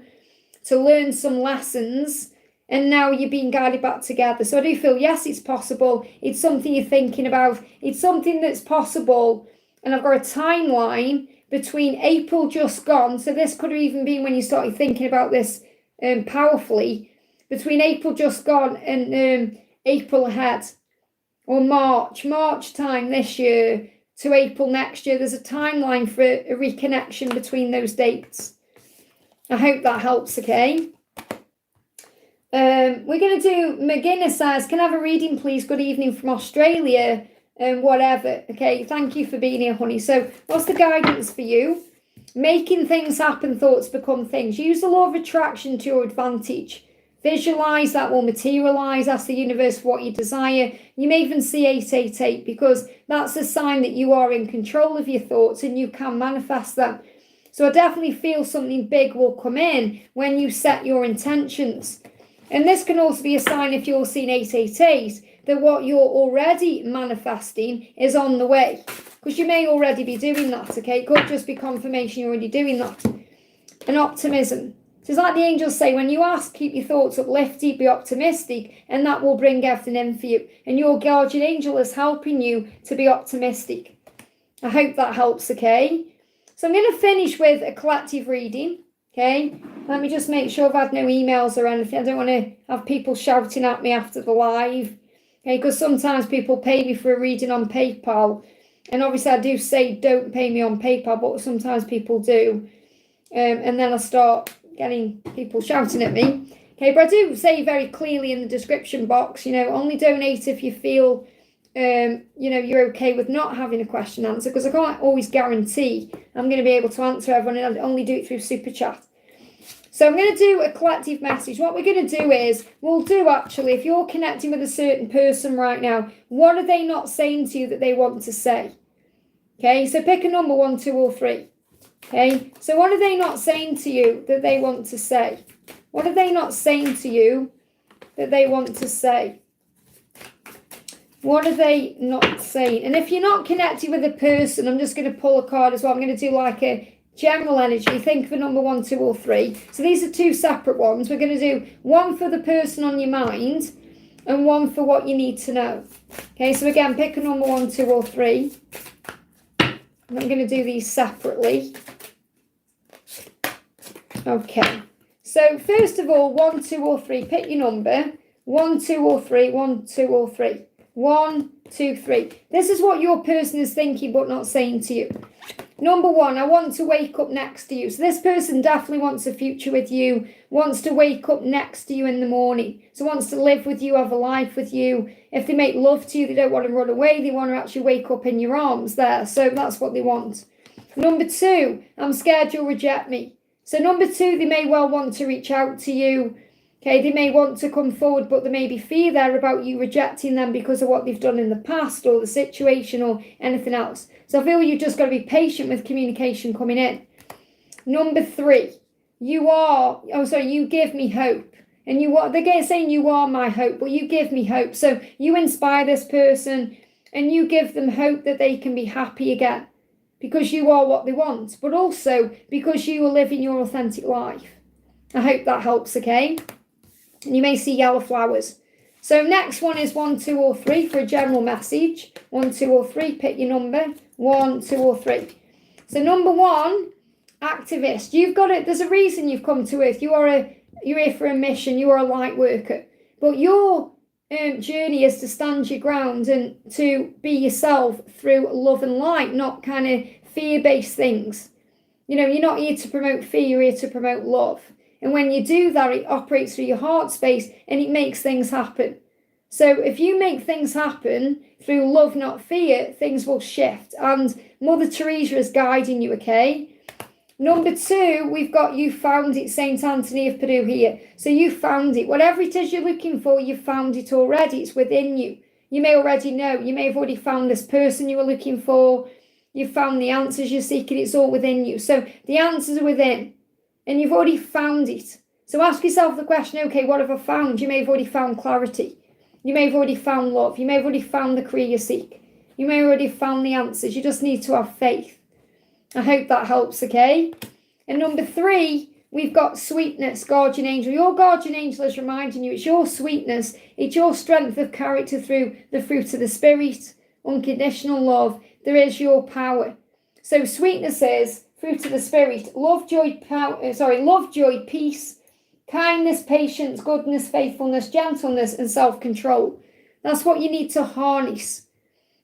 to learn some lessons. And now you're being guided back together. So I do feel, yes, it's possible. It's something you're thinking about. It's something that's possible. And I've got a timeline between April just gone. So this could have even been when you started thinking about this powerfully. Between April just gone and April ahead. Or March time this year to April next year. There's a timeline for a reconnection between those dates. I hope that helps, okay? We're going to do, McGinnis says, can I have a reading, please? Good evening from Australia, whatever. Okay, thank you for being here, honey. So what's the guidance for you? Making things happen, thoughts become things. Use the law of attraction to your advantage. Visualize, that will materialize. Ask the universe for what you desire. You may even see 888, because that's a sign that you are in control of your thoughts and you can manifest them. So I definitely feel something big will come in when you set your intentions. And this can also be a sign, if you're seeing 888, that what you're already manifesting is on the way. Because you may already be doing that, okay? It could just be confirmation you're already doing that. And optimism. So it's like the angels say, when you ask, keep your thoughts uplifted, be optimistic, and that will bring everything in for you. And your guardian angel is helping you to be optimistic. I hope that helps, okay? So I'm going to finish with a collective reading. Okay, let me just make sure I've had no emails or anything. I don't want to have people shouting at me after the live. Okay, because sometimes people pay me for a reading on PayPal. And obviously I do say don't pay me on PayPal, but sometimes people do. And then I start getting people shouting at me. Okay, but I do say very clearly in the description box, only donate if you feel, you're okay with not having a question answer, because I can't always guarantee I'm going to be able to answer everyone, and I only do it through super chat. So I'm going to do a collective message. What we're going to do is, if you're connecting with a certain person right now, what are they not saying to you that they want to say? Okay, so pick a number, 1, 2, or 3. Okay, so what are they not saying to you that they want to say? What are they not saying to you that they want to say? What are they not saying? And if you're not connected with a person, I'm just going to pull a card as well. I'm going to do like a general energy. Think of a number 1, 2, or 3. So these are 2 separate ones. We're going to do one for the person on your mind and one for what you need to know. Okay, so again, pick a number 1, 2, or 3. And I'm going to do these separately. Okay, so first of all, 1, 2, or 3. Pick your number. 1, 2, or 3. 1, 2, or 3. 1, 2, 3. This is what your person is thinking but not saying to you. Number 1, I want to wake up next to you. So this person definitely wants a future with you, wants to wake up next to you in the morning. So wants to live with you, have a life with you. If they make love to you, they don't want to run away. They want to actually wake up in your arms there. So that's what they want. Number 2, I'm scared you'll reject me. So number 2, they may well want to reach out to you. Okay, they may want to come forward, but there may be fear there about you rejecting them because of what they've done in the past or the situation or anything else. So I feel you've just got to be patient with communication coming in. Number 3, you give me hope. And they're saying you are my hope, but you give me hope. So you inspire this person and you give them hope that they can be happy again because you are what they want, but also because you are living your authentic life. I hope that helps, okay? And you may see yellow flowers. So next one is 1, 2, or 3 for a general message. 1, 2, or 3. Pick your number. 1, 2, or 3. So number 1, activist. You've got it. There's a reason you've come to Earth. You're here for a mission. You are a light worker. But your journey is to stand your ground and to be yourself through love and light, not kind of fear-based things. You're not here to promote fear. You're here to promote love. And when you do that, it operates through your heart space and it makes things happen. So if you make things happen through love, not fear, things will shift. And Mother Teresa is guiding you, okay? Number 2, we've got you found it, St. Anthony of Padua here. So you found it. Whatever it is you're looking for, you found it already. It's within you. You may already know. You may have already found this person you were looking for. You found the answers you're seeking. It's all within you. So the answers are within. And you've already found it. So ask yourself the question, okay, what have I found? You may have already found clarity. You may have already found love. You may have already found the career you seek. You may have already found the answers. You just need to have faith. I hope that helps, okay? And number 3, we've got sweetness, guardian angel. Your guardian angel is reminding you it's your sweetness. It's your strength of character through the fruit of the Spirit, unconditional love. There is your power. So sweetness is fruit of the Spirit, love, joy, peace, kindness, patience, goodness, faithfulness, gentleness, and self-control. That's what you need to harness.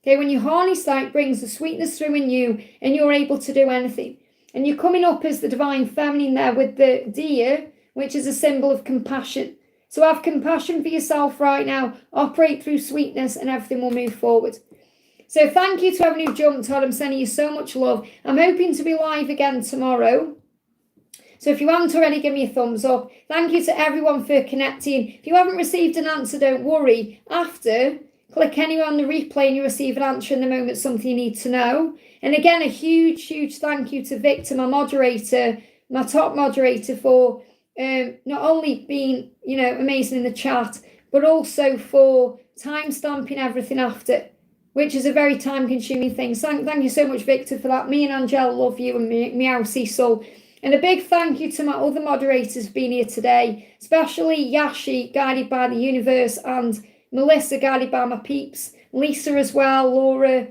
Okay, when you harness that, it brings the sweetness through in you, and you're able to do anything. And you're coming up as the divine feminine there with the deer, which is a symbol of compassion. So have compassion for yourself right now, operate through sweetness, and everything will move forward. So thank you to everyone who jumped on. I'm sending you so much love. I'm hoping to be live again tomorrow. So if you haven't already, give me a thumbs up. Thank you to everyone for connecting. If you haven't received an answer, don't worry. After, click anywhere on the replay and you receive an answer in the moment, something you need to know. And again, a huge, huge thank you to Victor, my moderator, my top moderator, for not only being, amazing in the chat, but also for time stamping everything after, which is a very time-consuming thing. So thank you so much, Victor, for that. Me and Angela love you, and meow, CeCe. And a big thank you to my other moderators for being here today, especially Yashi, guided by the universe, and Melissa, guided by my peeps, Lisa as well, Laura,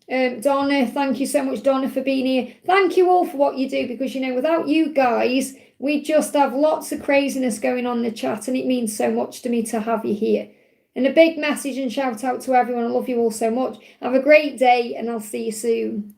Donna. Thank you so much, Donna, for being here. Thank you all for what you do, because, without you guys, we just have lots of craziness going on in the chat, and it means so much to me to have you here. And a big message and shout out to everyone. I love you all so much. Have a great day, and I'll see you soon.